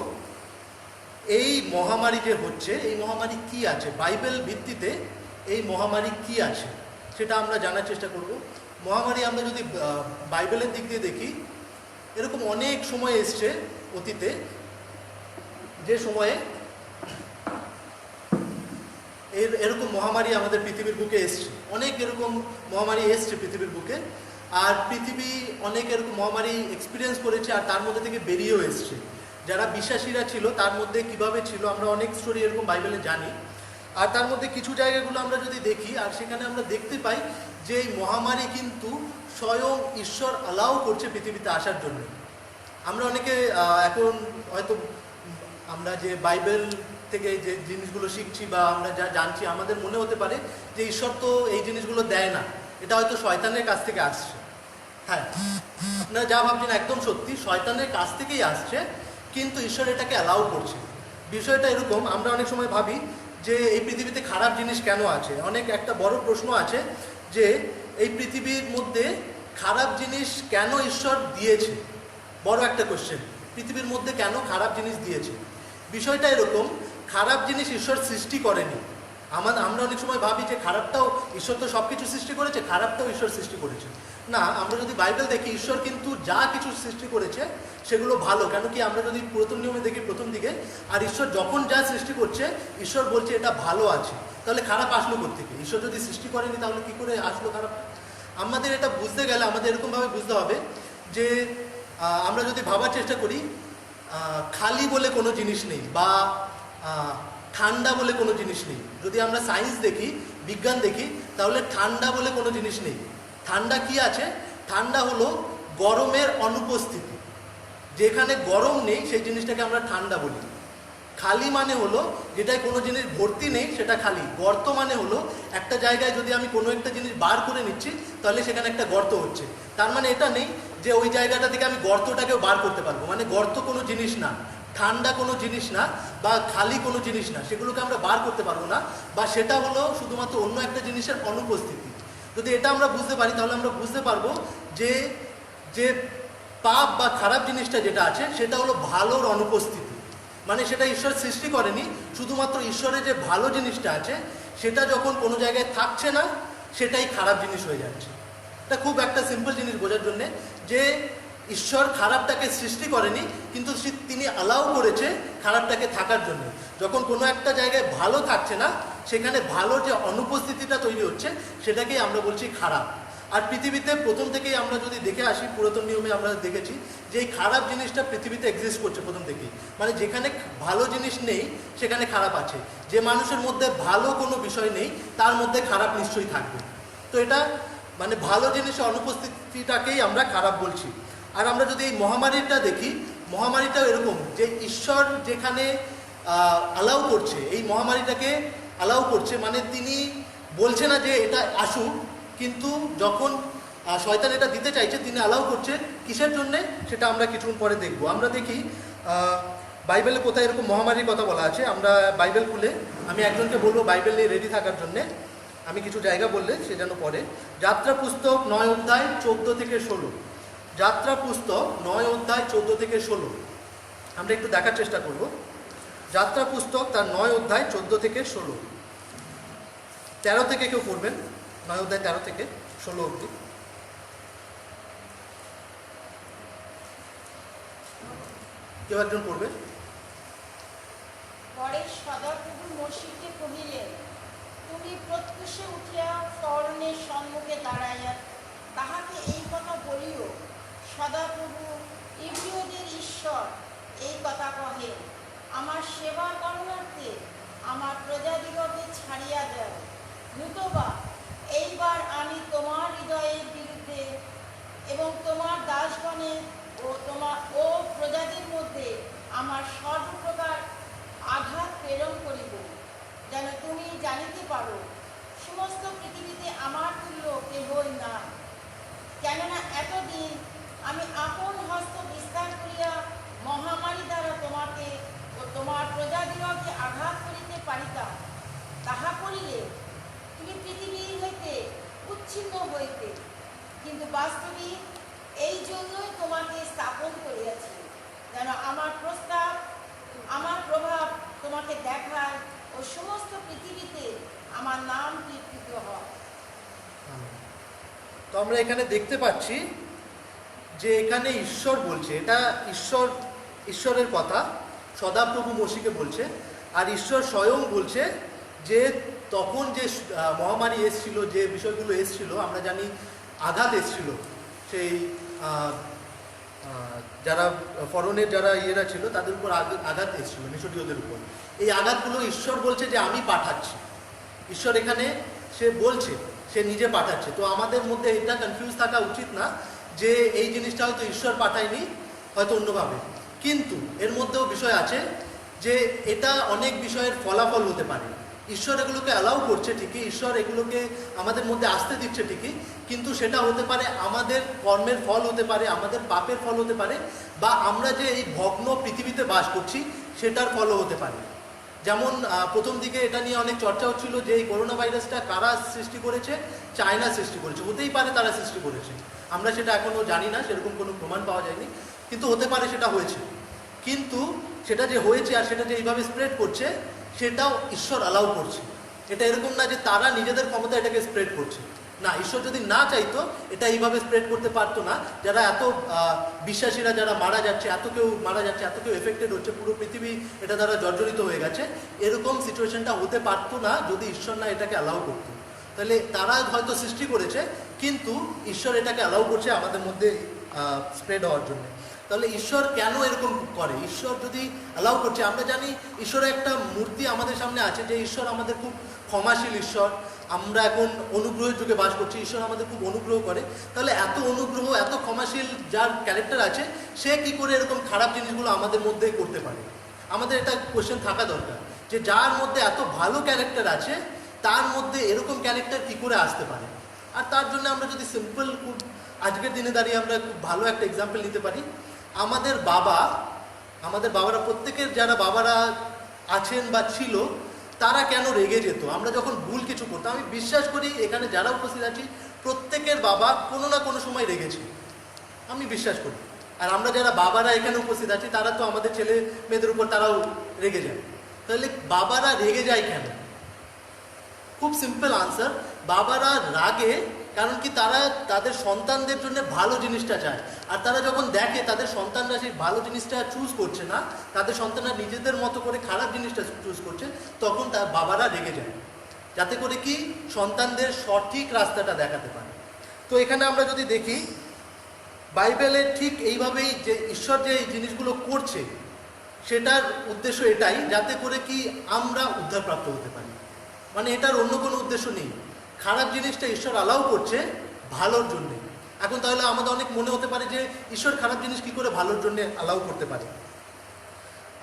এই মহামারী যে হচ্ছে, এই মহামারী কি আছে, বাইবেল ভিত্তিতে এই মহামারী কি আছে সেটা আমরা জানার চেষ্টা করব। মহামারী আমরা যদি বাইবেলের দিক দিয়ে দেখি, এরকম অনেক সময় এসছে অতীতে, যে সময়ে এরকম মহামারী আমাদের পৃথিবীর বুকে এসছে। অনেক এরকম মহামারী এসছে পৃথিবীর বুকে, আর পৃথিবী অনেক এরকম মহামারী এক্সপিরিয়েন্স করেছে, আর তার মধ্যে থেকে বেরিয়েও এসছে। যারা বিশ্বাসীরা ছিল তার মধ্যে কিভাবে ছিল আমরা অনেক স্টোরি এরকম বাইবেলে জানি। আর তার মধ্যে কিছু জায়গাগুলো আমরা যদি দেখি, আর সেখানে আমরা দেখতে পাই যে এই মহামারী কিন্তু স্বয়ং ঈশ্বর অ্যালাউ করছে পৃথিবীতে আসার জন্য। আমরা অনেকে এখন হয়তো আমরা যে বাইবেল থেকে যে জিনিসগুলো শিখছি বা আমরা যা জানছি, আমাদের মনে হতে পারে যে ঈশ্বর তো এই জিনিসগুলো দেয় না, এটা হয়তো শয়তানের কাছ থেকে আসছে। হ্যাঁ, আপনারা যা ভাবছেন একদম সত্যি, শয়তানের কাছ থেকেই আসছে, কিন্তু ঈশ্বর এটাকে অ্যালাউ করছে। বিষয়টা এরকম, আমরা অনেক সময় ভাবি যে এই পৃথিবীতে খারাপ জিনিস কেন আছে। অনেক একটা বড় প্রশ্ন আছে যে এই পৃথিবীর মধ্যে খারাপ জিনিস কেন ঈশ্বর দিয়েছে। বড় একটা কোশ্চেন, পৃথিবীর মধ্যে কেন খারাপ জিনিস দিয়েছে। বিষয়টা এরকম, খারাপ জিনিস ঈশ্বর সৃষ্টি করেনি। আমরা অনেক সময় ভাবি যে খারাপটাও ঈশ্বর তো সব কিছু সৃষ্টি করেছে, খারাপটাও ঈশ্বর সৃষ্টি করেছে। না, আমরা যদি বাইবেল দেখি, ঈশ্বর কিন্তু যা কিছু সৃষ্টি করেছে সেগুলো ভালো। কেন কি, আমরা যদি পুরাতন নিয়মে দেখি প্রথম দিকে, আর ঈশ্বর যখন যা সৃষ্টি করছে ঈশ্বর বলছে এটা ভালো আছে, তাহলে খারাপ আসলো কোত্থেকে? ঈশ্বর যদি সৃষ্টি করেনি তাহলে কি করে আসলো খারাপ? আমাদের এটা বুঝতে গেলে আমাদের এরকমভাবে বুঝতে হবে যে আমরা যদি ভাবার চেষ্টা করি, খালি বলে কোনো জিনিস নেই, বা ঠান্ডা বলে কোনো জিনিস নেই। যদি আমরা সায়েন্স দেখি, বিজ্ঞান দেখি, তাহলে ঠান্ডা বলে কোনো জিনিস নেই। ঠান্ডা কি আছে? ঠান্ডা হলো গরমের অনুপস্থিতি। যেখানে গরম নেই সেই জিনিসটাকে আমরা ঠান্ডা বলি। খালি মানে হলো যেটায় কোনো জিনিস ভর্তি নেই সেটা খালি। গর্ত মানে হলো একটা জায়গায় যদি আমি কোনো একটা জিনিস বার করে নিচ্ছি তাহলে সেখানে একটা গর্ত হচ্ছে। তার মানে এটা নেই যে ওই জায়গাটা থেকে আমি গর্তটাকেও বার করতে পারবো। মানে গর্ত কোনো জিনিস না, ঠান্ডা কোনো জিনিস না, বা খালি কোনো জিনিস না, সেগুলোকে আমরা বার করতে পারবো না, বা সেটা হলো শুধুমাত্র অন্য একটা জিনিসের অনুপস্থিতি। যদি এটা আমরা বুঝতে পারি তাহলে আমরা বুঝতে পারবো যে যে পাপ বা খারাপ জিনিসটা যেটা আছে সেটা হলো ভালোর অনুপস্থিতি। মানে সেটা ঈশ্বর সৃষ্টি করেনি, শুধুমাত্র ঈশ্বরের যে ভালো জিনিসটা আছে সেটা যখন কোনো জায়গায় থাকছে না সেটাই খারাপ জিনিস হয়ে যাচ্ছে। এটা খুব একটা সিম্পল জিনিস বোঝার জন্যে, যে ঈশ্বর খারাপটাকে সৃষ্টি করেনি, কিন্তু তিনি অ্যালাউ করেছে খারাপটাকে থাকার জন্য। যখন কোনো একটা জায়গায় ভালো থাকছে না, সেখানে ভালোর যে অনুপস্থিতিটা তৈরি হচ্ছে সেটাকেই আমরা বলছি খারাপ। আর পৃথিবীতে প্রথম থেকেই আমরা যদি দেখে আসি, পুরাতন নিয়মে আমরা দেখেছি যে এই খারাপ জিনিসটা পৃথিবীতে এক্সিস্ট করছে প্রথম থেকেই। মানে যেখানে ভালো জিনিস নেই সেখানে খারাপ আছে। যে মানুষের মধ্যে ভালো কোনো বিষয় নেই তার মধ্যে খারাপ নিশ্চয়ই থাকবে। তো এটা মানে ভালো জিনিসের অনুপস্থিতিটাকেই আমরা খারাপ বলছি। আর আমরা যদি এই মহামারীটা দেখি, মহামারীটাও এরকম, যে ঈশ্বর যেখানে অ্যালাউ করছে, এই মহামারীটাকে অ্যালাউ করছে, মানে তিনি বলছে না যে এটা আসুক, কিন্তু যখন শয়তান এটা দিতে চাইছে তিনি অ্যালাউ করছে। কিসের জন্যে সেটা আমরা কিছুক্ষণ পরে দেখব। আমরা দেখি বাইবেলে কোথায় এরকম মহামারীর কথা বলা আছে। আমরা বাইবেল খুলে, আমি একজনকে বলবো বাইবেল নিয়ে রেডি থাকার জন্যে, আমি কিছু জায়গা বললে সে যেন পড়ে। যাত্রা পুস্তক 9 অধ্যায় 14 থেকে 16। যাত্রা পুস্তক 9 অধ্যায় 14 থেকে 16 আমরা একটু দেখার চেষ্টা করব। যাত্রা পুস্তক তার 9 অধ্যায় 14 থেকে 16। 13 থেকে কেউ পড়বেন, 9 অধ্যায় 13 থেকে 16 অবধি। কেউ একজন পড়বে। পরে সদাপ্রভু মসজিদে কহিলেন, তুমি প্রত্যুষে উঠিয়া তরণের সম্মুখে দাঁড়াইয়া তাহাকে এই কথা বলিও, সদাপ্রভু ইব্রিয়দের ঈশ্বর এই কথা কহে, আমার সেবা করণার্থে আমার প্রজাদিগকে ছাড়িয়া দাও, নতুবা এইবার আমি তোমার হৃদয়ের বিরুদ্ধে এবং তোমার দাসগণের ও প্রজাদের মধ্যে আমার সর্বপ্রকার আঘাত প্রেরণ করিব, যেন তুমি জানিতে পারো সমস্ত পৃথিবীতে আমার তুল্য কেহই না। কেননা এতদিন আমি আপন হস্ত বিস্তার করিয়া মহামারী দ্বারা তোমাকে ও তোমার প্রজাদিগকে আঘাত করিতে পারি তোমাকে দেখায় ও সমস্ত পৃথিবীতে আমার নাম কীর্তিত হয়। তো আমরা এখানে দেখতে পাচ্ছি যে এখানে ঈশ্বর বলছে, এটা ঈশ্বরের কথা সদাপ্রভু মসিকে বলছে, আর ঈশ্বর স্বয়ং বলছে যে তখন যে মহামারী এসছিল, যে বিষয়গুলো এসছিল, আমরা জানি আঘাত এসছিল সেই যারা ফরেনের যারা ইয়েরা ছিল তাদের উপর আঘাত এসছিল, মিশরীয়দের উপর। এই আঘাতগুলো ঈশ্বর বলছে যে আমি পাঠাচ্ছি। ঈশ্বর এখানে সে বলছে সে নিজে পাঠাচ্ছে। তো আমাদের মধ্যে এটা কনফিউজ থাকা উচিত না যে এই জিনিসটা হয়তো ঈশ্বর পাঠায়নি, হয়তো অন্যভাবে। কিন্তু এর মধ্যেও বিষয় আছে যে এটা অনেক বিষয়ের ফলাফল হতে পারে। ঈশ্বর এগুলোকে অ্যালাউ করছে ঠিকই, ঈশ্বর এগুলোকে আমাদের মধ্যে আসতে দিচ্ছে ঠিকই, কিন্তু সেটা হতে পারে আমাদের কর্মের ফল হতে পারে, আমাদের পাপের ফল হতে পারে, বা আমরা যে এই ভগ্ন পৃথিবীতে বাস করছি সেটার ফলও হতে পারে। যেমন প্রথম দিকে এটা নিয়ে অনেক চর্চা হচ্ছিল যে এই করোনা ভাইরাসটা কারা সৃষ্টি করেছে, চায়না সৃষ্টি করেছে। হতেই পারে তারা সৃষ্টি করেছে, আমরা সেটা এখনও জানি না, সেরকম কোনো প্রমাণ পাওয়া যায়নি, কিন্তু হতে পারে সেটা হয়েছে। কিন্তু সেটা যে হয়েছে আর সেটা যে এইভাবে স্প্রেড করছে সেটাও ঈশ্বর অ্যালাউ করছে। এটা এরকম না যে তারা নিজেদের ক্ষমতা এটাকে স্প্রেড করছে, না, ঈশ্বর যদি না চাইতো এটা এইভাবে স্প্রেড করতে পারতো না। যারা এত বিশ্বাসীরা যারা মারা যাচ্ছে, এত কেউ মারা যাচ্ছে, এত কেউ এফেক্টেড হচ্ছে, পুরো পৃথিবী এটা দ্বারা জর্জরিত হয়ে গেছে, এরকম সিচুয়েশনটা হতে পারতো না যদি ঈশ্বর না এটাকে অ্যালাউ করতো। তাহলে তারা হয়তো সৃষ্টি করেছে, কিন্তু ঈশ্বর এটাকে অ্যালাউ করছে আমাদের মধ্যে স্প্রেড হওয়ার জন্য। তাহলে ঈশ্বর কেন এরকম করে? ঈশ্বর যদি অ্যালাউ করছে, আমরা জানি ঈশ্বরের একটা মূর্তি আমাদের সামনে আছে যে ঈশ্বর আমাদের খুব ক্ষমাশীল ঈশ্বর। আমরা এখন অনুগ্রহের যুগে বাস করছি, ঈশ্বর আমাদের খুব অনুগ্রহ করে। তাহলে এত অনুগ্রহ, এত ক্ষমাশীল যার ক্যারেক্টার আছে, সে কি করে এরকম খারাপ জিনিসগুলো আমাদের মধ্যে করতে পারে? আমাদের এটা কোয়েশ্চেন থাকা দরকার যে যার মধ্যে এত ভালো ক্যারেক্টার আছে তার মধ্যে এরকম ক্যারেক্টার কি করে আসতে পারে। আর তার জন্য আমরা যদি সিম্পল খুব আজকের দিনে দাঁড়িয়ে আমরা খুব ভালো একটা এক্সাম্পল নিতে পারি। আমাদের বাবারা, প্রত্যেকের যারা বাবারা আছেন বা ছিল, তারা কেন রেগে যেত আমরা যখন ভুল কিছু করতাম? আমি বিশ্বাস করি এখানে যারা উপস্থিত আছি প্রত্যেকের বাবা কোনো না কোনো সময় রেগেছে, আমি বিশ্বাস করি। আর আমরা যারা বাবারা এখানে উপস্থিত আছি তারা তো আমাদের ছেলে মেয়েদের উপর তারাও রেগে যায়। তাহলে বাবারা রেগে যায় কেন? খুব সিম্পল আনসার, বাবারা রাগে কারণ কি তারা তাদের সন্তানদের জন্য ভালো জিনিসটা চায়। আর তারা যখন দেখে তাদের সন্তানরা সেই ভালো জিনিসটা চুজ করছে না, তাদের সন্তানরা নিজেদের মতো করে খারাপ জিনিসটা চুজ করছে, তখন তার বাবারা রেগে যায়, যাতে করে কি সন্তানদের সঠিক রাস্তাটা দেখাতে পারে। তো এখানে আমরা যদি দেখি বাইবেলের ঠিক এইভাবেই যে ঈশ্বর যে এই জিনিসগুলো করছে সেটার উদ্দেশ্য এটাই, যাতে করে কি আমরা উদ্ধারপ্রাপ্ত হতে পারি। মানে এটার অন্য কোনো উদ্দেশ্য নেই। খারাপ জিনিসটা ঈশ্বর অ্যালাউ করছে ভালোর জন্যে। এখন তাহলে আমাদের অনেক মনে হতে পারে যে ঈশ্বর খারাপ জিনিস কি করে ভালোর জন্য অ্যালাউ করতে পারে।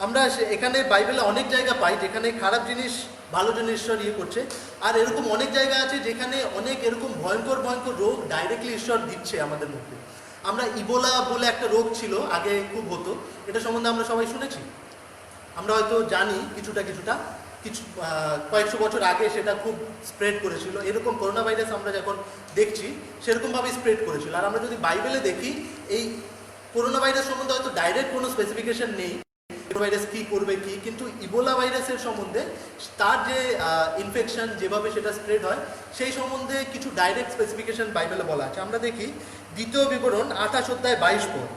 আমরা এখানে বাইবেলে অনেক জায়গা পাই যেখানে খারাপ জিনিস ভালোর জন্য ঈশ্বর ইয়ে করছে, আর এরকম অনেক জায়গা আছে যেখানে অনেক এরকম ভয়ঙ্কর ভয়ঙ্কর রোগ ডাইরেক্টলি ঈশ্বর দিচ্ছে আমাদের মধ্যে। আমরা ইবোলা বলে একটা রোগ ছিল, আগে খুব হতো, এটা সম্বন্ধে আমরা সবাই শুনেছি, আমরা হয়তো জানি কিছুটা কিছু কয়েকশো বছর আগে সেটা খুব স্প্রেড করেছিল। এরকম করোনা ভাইরাস আমরা যখন দেখছি সেরকমভাবে স্প্রেড করেছিল। আর আমরা যদি বাইবেলে দেখি এই করোনা ভাইরাস সম্বন্ধে হয়তো ডাইরেক্ট কোনো স্পেসিফিকেশন নেই ভাইরাস কী করবে কি, কিন্তু ইবোলা ভাইরাসের সম্বন্ধে তার যে ইনফেকশন যেভাবে সেটা স্প্রেড হয় সেই সম্বন্ধে কিছু ডাইরেক্ট স্পেসিফিকেশন বাইবেলে বলা আছে। আমরা দেখি দ্বিতীয় বিবরণ 28 অধ্যায় 22 পদ,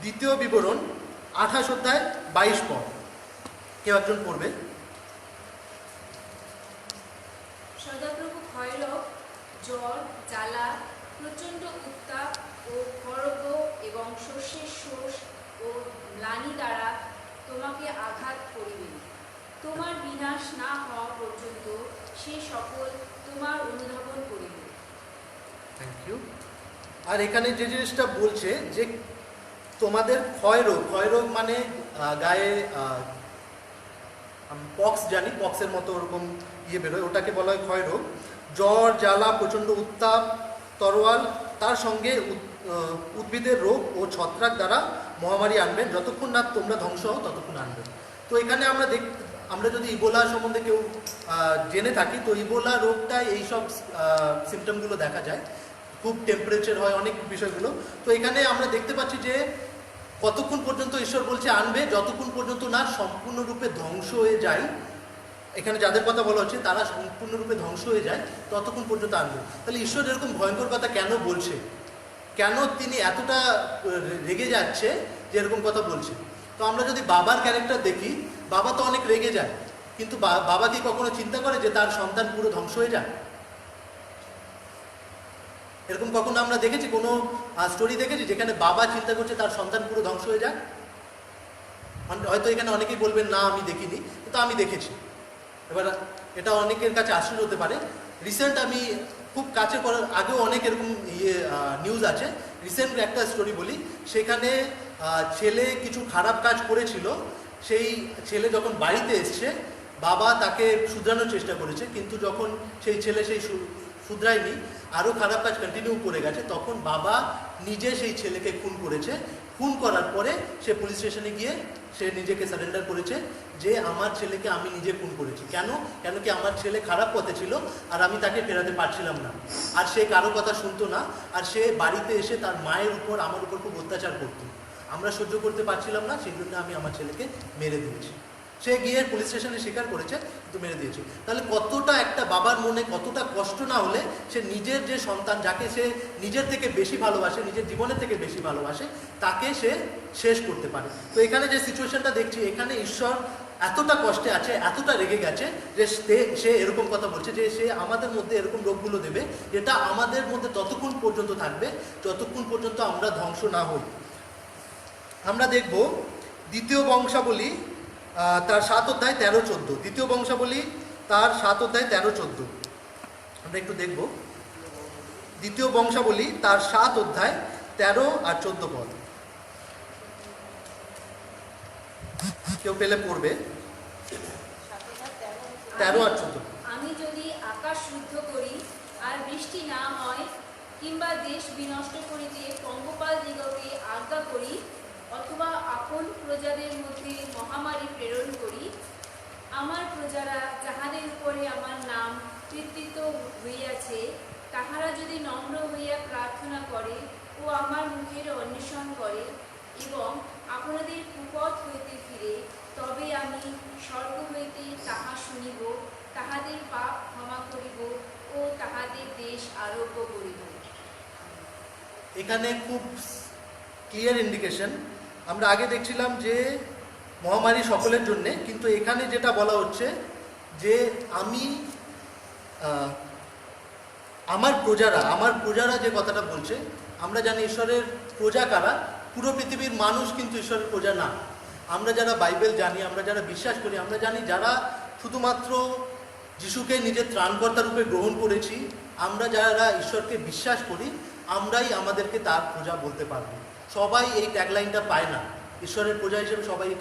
দ্বিতীয় বিবরণ 28 অধ্যায় 22 পদ, কেউ একজন পড়বে। সদাপ্রভু ভয়ানক জ্বর, জ্বালা, প্রচণ্ড উত্তাপ ও খড়গ এবং শস্যের শোষ ও ম্লানি দ্বারা তোমাকে আঘাত করিবে। তোমার বিনাশ না হওয়া পর্যন্ত সে সকল তোমার অনুধাবন করিবে। Thank you. আর এখানে যে জিনিসটা বলছে যে তোমাদের ক্ষয়রোগ মানে গায়ে পক্স জানি, পক্সের মতো ওরকম ইয়ে বেরোয়, ওটাকে বলা হয় ক্ষয়রোগ। জ্বর, জ্বালা, প্রচণ্ড উত্তাপ, তরোয়াল, তার সঙ্গে উদ্ভিদের রোগ ও ছত্রাক দ্বারা মহামারী আনবেন, যতক্ষণ না তোমরা ধ্বংস হও ততক্ষণ আনবেন। তো এখানে আমরা যদি ইবোলা সম্বন্ধে কেউ জেনে থাকি, তো ইবোলা রোগটায় এইসব সিমটমগুলো দেখা যায়, খুব টেম্পারেচার হয়, অনেক বিষয়গুলো। তো এখানে আমরা দেখতে পাচ্ছি যে কতক্ষণ পর্যন্ত ঈশ্বর বলছে আনবে, যতক্ষণ পর্যন্ত না সম্পূর্ণরূপে ধ্বংস হয়ে যায়, এখানে যাদের কথা বলা হচ্ছে তারা সম্পূর্ণরূপে ধ্বংস হয়ে যায় ততক্ষণ পর্যন্ত আনবে। তাহলে ঈশ্বর এরকম ভয়ঙ্কর কথা কেন বলছে, কেন তিনি এতটা রেগে যাচ্ছে যে এরকম কথা বলছে? তো আমরা যদি বাবার ক্যারেক্টার দেখি, বাবা তো অনেক রেগে যায়, কিন্তু বাবা কি কখনো চিন্তা করে যে তার সন্তান পুরো ধ্বংস হয়ে যায়? এরকম কখনো আমরা দেখেছি, কোনো স্টোরি দেখেছি যেখানে বাবা চিন্তা করছে তার সন্তান পুরো ধ্বংস হয়ে যায়? হয়তো এখানে অনেকেই বলবেন না আমি দেখিনি, কিন্তু আমি দেখেছি। এবার এটা অনেকের কাছে আশ্চর্য হতে পারে। রিসেন্ট আমি খুব কাছে আগেও অনেক এরকম নিউজ আছে, রিসেন্ট একটা স্টোরি বলি। সেখানে ছেলে কিছু খারাপ কাজ করেছিল, সেই ছেলে যখন বাড়িতে এসছে বাবা তাকে শুধরানোর চেষ্টা করেছে, কিন্তু যখন সেই ছেলে সেই শুধরায়নি, আরও খারাপ কাজ কন্টিনিউ করে গেছে, তখন বাবা নিজে সেই ছেলেকে খুন করেছে। খুন করার পরে সে পুলিশ স্টেশনে গিয়ে সে নিজেকে সারেন্ডার করেছে যে আমার ছেলেকে আমি নিজে খুন করেছি। কেন কি আমার ছেলে খারাপ পথে ছিল আর আমি তাকে ফেরাতে পারছিলাম না, আর সে কারো কথা শুনতো না, আর সে বাড়িতে এসে তার মায়ের উপর আমার উপর খুব অত্যাচার করতো। আমরা সহ্য করতে পারছিলাম না, সেই জন্য আমি আমার ছেলেকে মেরে দিয়েছি। সে গিয়ে পুলিশ স্টেশনে স্বীকার করেছে, কিন্তু মেরে দিয়েছে। তাহলে কতটা একটা বাবার মনে কতটা কষ্ট না হলে সে নিজের যে সন্তান, যাকে সে নিজের থেকে বেশি ভালোবাসে, নিজের জীবনের থেকে বেশি ভালোবাসে, তাকে সে শেষ করতে পারে। তো এখানে যে সিচুয়েশনটা দেখছি, এখানে ঈশ্বর এতটা কষ্টে আছে, এতটা রেগে গেছে যে সে এরকম কথা বলছে যে সে আমাদের মধ্যে এরকম রোগগুলো দেবে যেটা আমাদের মধ্যে ততক্ষণ পর্যন্ত থাকবে যতক্ষণ পর্যন্ত আমরা ধ্বংস না হই। আমরা দেখব দ্বিতীয় বংশাবলী তার 7 অধ্যায় 13-14। দ্বিতীয় বংশাবলী তার 7 অধ্যায় 13-14 আমরা একটু দেখব। দ্বিতীয় বংশাবলী তার 7 অধ্যায় 13 আর 14 পদ। কেউ পেলে পড়বে 13 আর 14। আমি যদি আকাশ রুদ্ধ করি আর বৃষ্টি না হয়, কিংবা দেশ বিনষ্ট করিতে পঙ্গপাল দিগকে আজ্ঞা করি, অথবা আপন প্রজাদের মধ্যে মহামারী প্রেরণ করি, আমার প্রজারা যাহাদের উপরে আমার নাম কীর্তিত হইয়াছে, তাহারা যদি নম্র হইয়া প্রার্থনা করে ও আমার মুখের অন্বেষণ করে এবং আপনাদের কুপথ হইতে ফিরে, তবে আমি স্বর্গ হইতে তাহা শুনিব, তাহাদের পাপ ক্ষমা করিব ও তাহাদের দেশ আরোগ্য করিব। এখানে খুব ক্লিয়ার ইন্ডিকেশন। আমরা আগে দেখছিলাম যে মহামারী সকলের জন্যে, কিন্তু এখানে যেটা বলা হচ্ছে যে আমি আমার প্রজারা যে কথাটা বলছে, আমরা জানি ঈশ্বরের প্রজা কারা। পুরো পৃথিবীর মানুষ কিন্তু ঈশ্বরের প্রজা না। আমরা যারা বাইবেল জানি, আমরা যারা বিশ্বাস করি, আমরা জানি যারা শুধুমাত্র যিশুকে নিজের ত্রাণকর্তা রূপে গ্রহণ করেছি, আমরা যারা ঈশ্বরকে বিশ্বাস করি, আমরাই আমাদেরকে তার প্রজা বলতে পারবো। সবাই এই ট্যাগলাইনটা পায় না, ঈশ্বরের প্রজা হিসেবে সবাই এই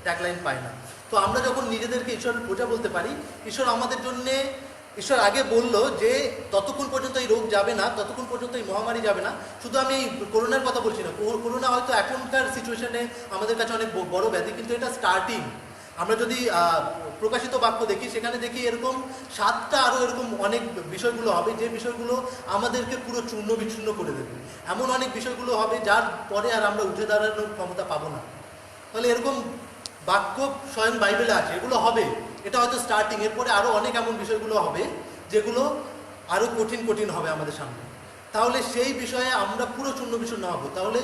ট্যাগলাইন পায় না। তো আমরা যখন নিজেদেরকে ঈশ্বরের প্রজা বলতে পারি, ঈশ্বর আমাদের জন্যে, ঈশ্বর আগে বললো যে ততক্ষণ পর্যন্ত এই রোগ যাবে না, ততক্ষণ পর্যন্ত এই মহামারী যাবে না। শুধু আমি এই করোনার কথা বলছি না, করোনা হয়তো এখনকার সিচুয়েশনে আমাদের কাছে অনেক বড় ব্যাধি, কিন্তু এটা স্টার্টিং। আমরা যদি প্রকাশিত বাক্য দেখি, সেখানে দেখি এরকম 7টা আরও এরকম অনেক বিষয়গুলো হবে, যে বিষয়গুলো আমাদেরকে পুরো চূর্ণ বিচ্ছিন্ন করে দেবে। এমন অনেক বিষয়গুলো হবে যার পরে আর আমরা উঠে দাঁড়ানোর ক্ষমতা পাবো না। তাহলে এরকম বাক্য স্বয়ং বাইবেলে আছে, এগুলো হবে। এটা হয়তো স্টার্টিং, এরপরে আরও অনেক এমন বিষয়গুলো হবে যেগুলো আরও কঠিন হবে আমাদের সামনে। তাহলে সেই বিষয়ে আমরা পুরো চূর্ণ বিচূর্ণ হব। তাহলে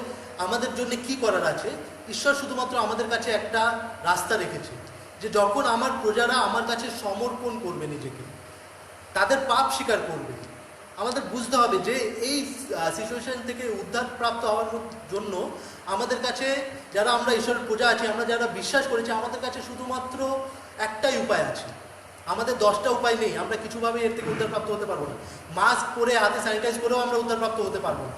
আমাদের জন্য কি করার আছে? ঈশ্বর শুধুমাত্র আমাদের কাছে একটা রাস্তা রেখেছে, যে যখন আমার প্রজারা আমার কাছে সমর্পণ করবে, নিজেকে তাদের পাপ স্বীকার করবে, আমাদের বুঝতে হবে যে এই সিচুয়েশন থেকে উদ্ধার প্রাপ্ত হওয়ার জন্য আমাদের কাছে, যারা আমরা ঈশ্বরের প্রজা আছি, আমরা যারা বিশ্বাস করেছি, আমাদের কাছে শুধুমাত্র একটাই উপায় আছে। আমাদের 10টা উপায় নেই, আমরা কিছুভাবে এর থেকে উদ্ধারপ্রাপ্ত হতে পারবো না। মাস্ক পরে, হাতে স্যানিটাইজ করেও আমরা উদ্ধারপ্রাপ্ত হতে পারবো না।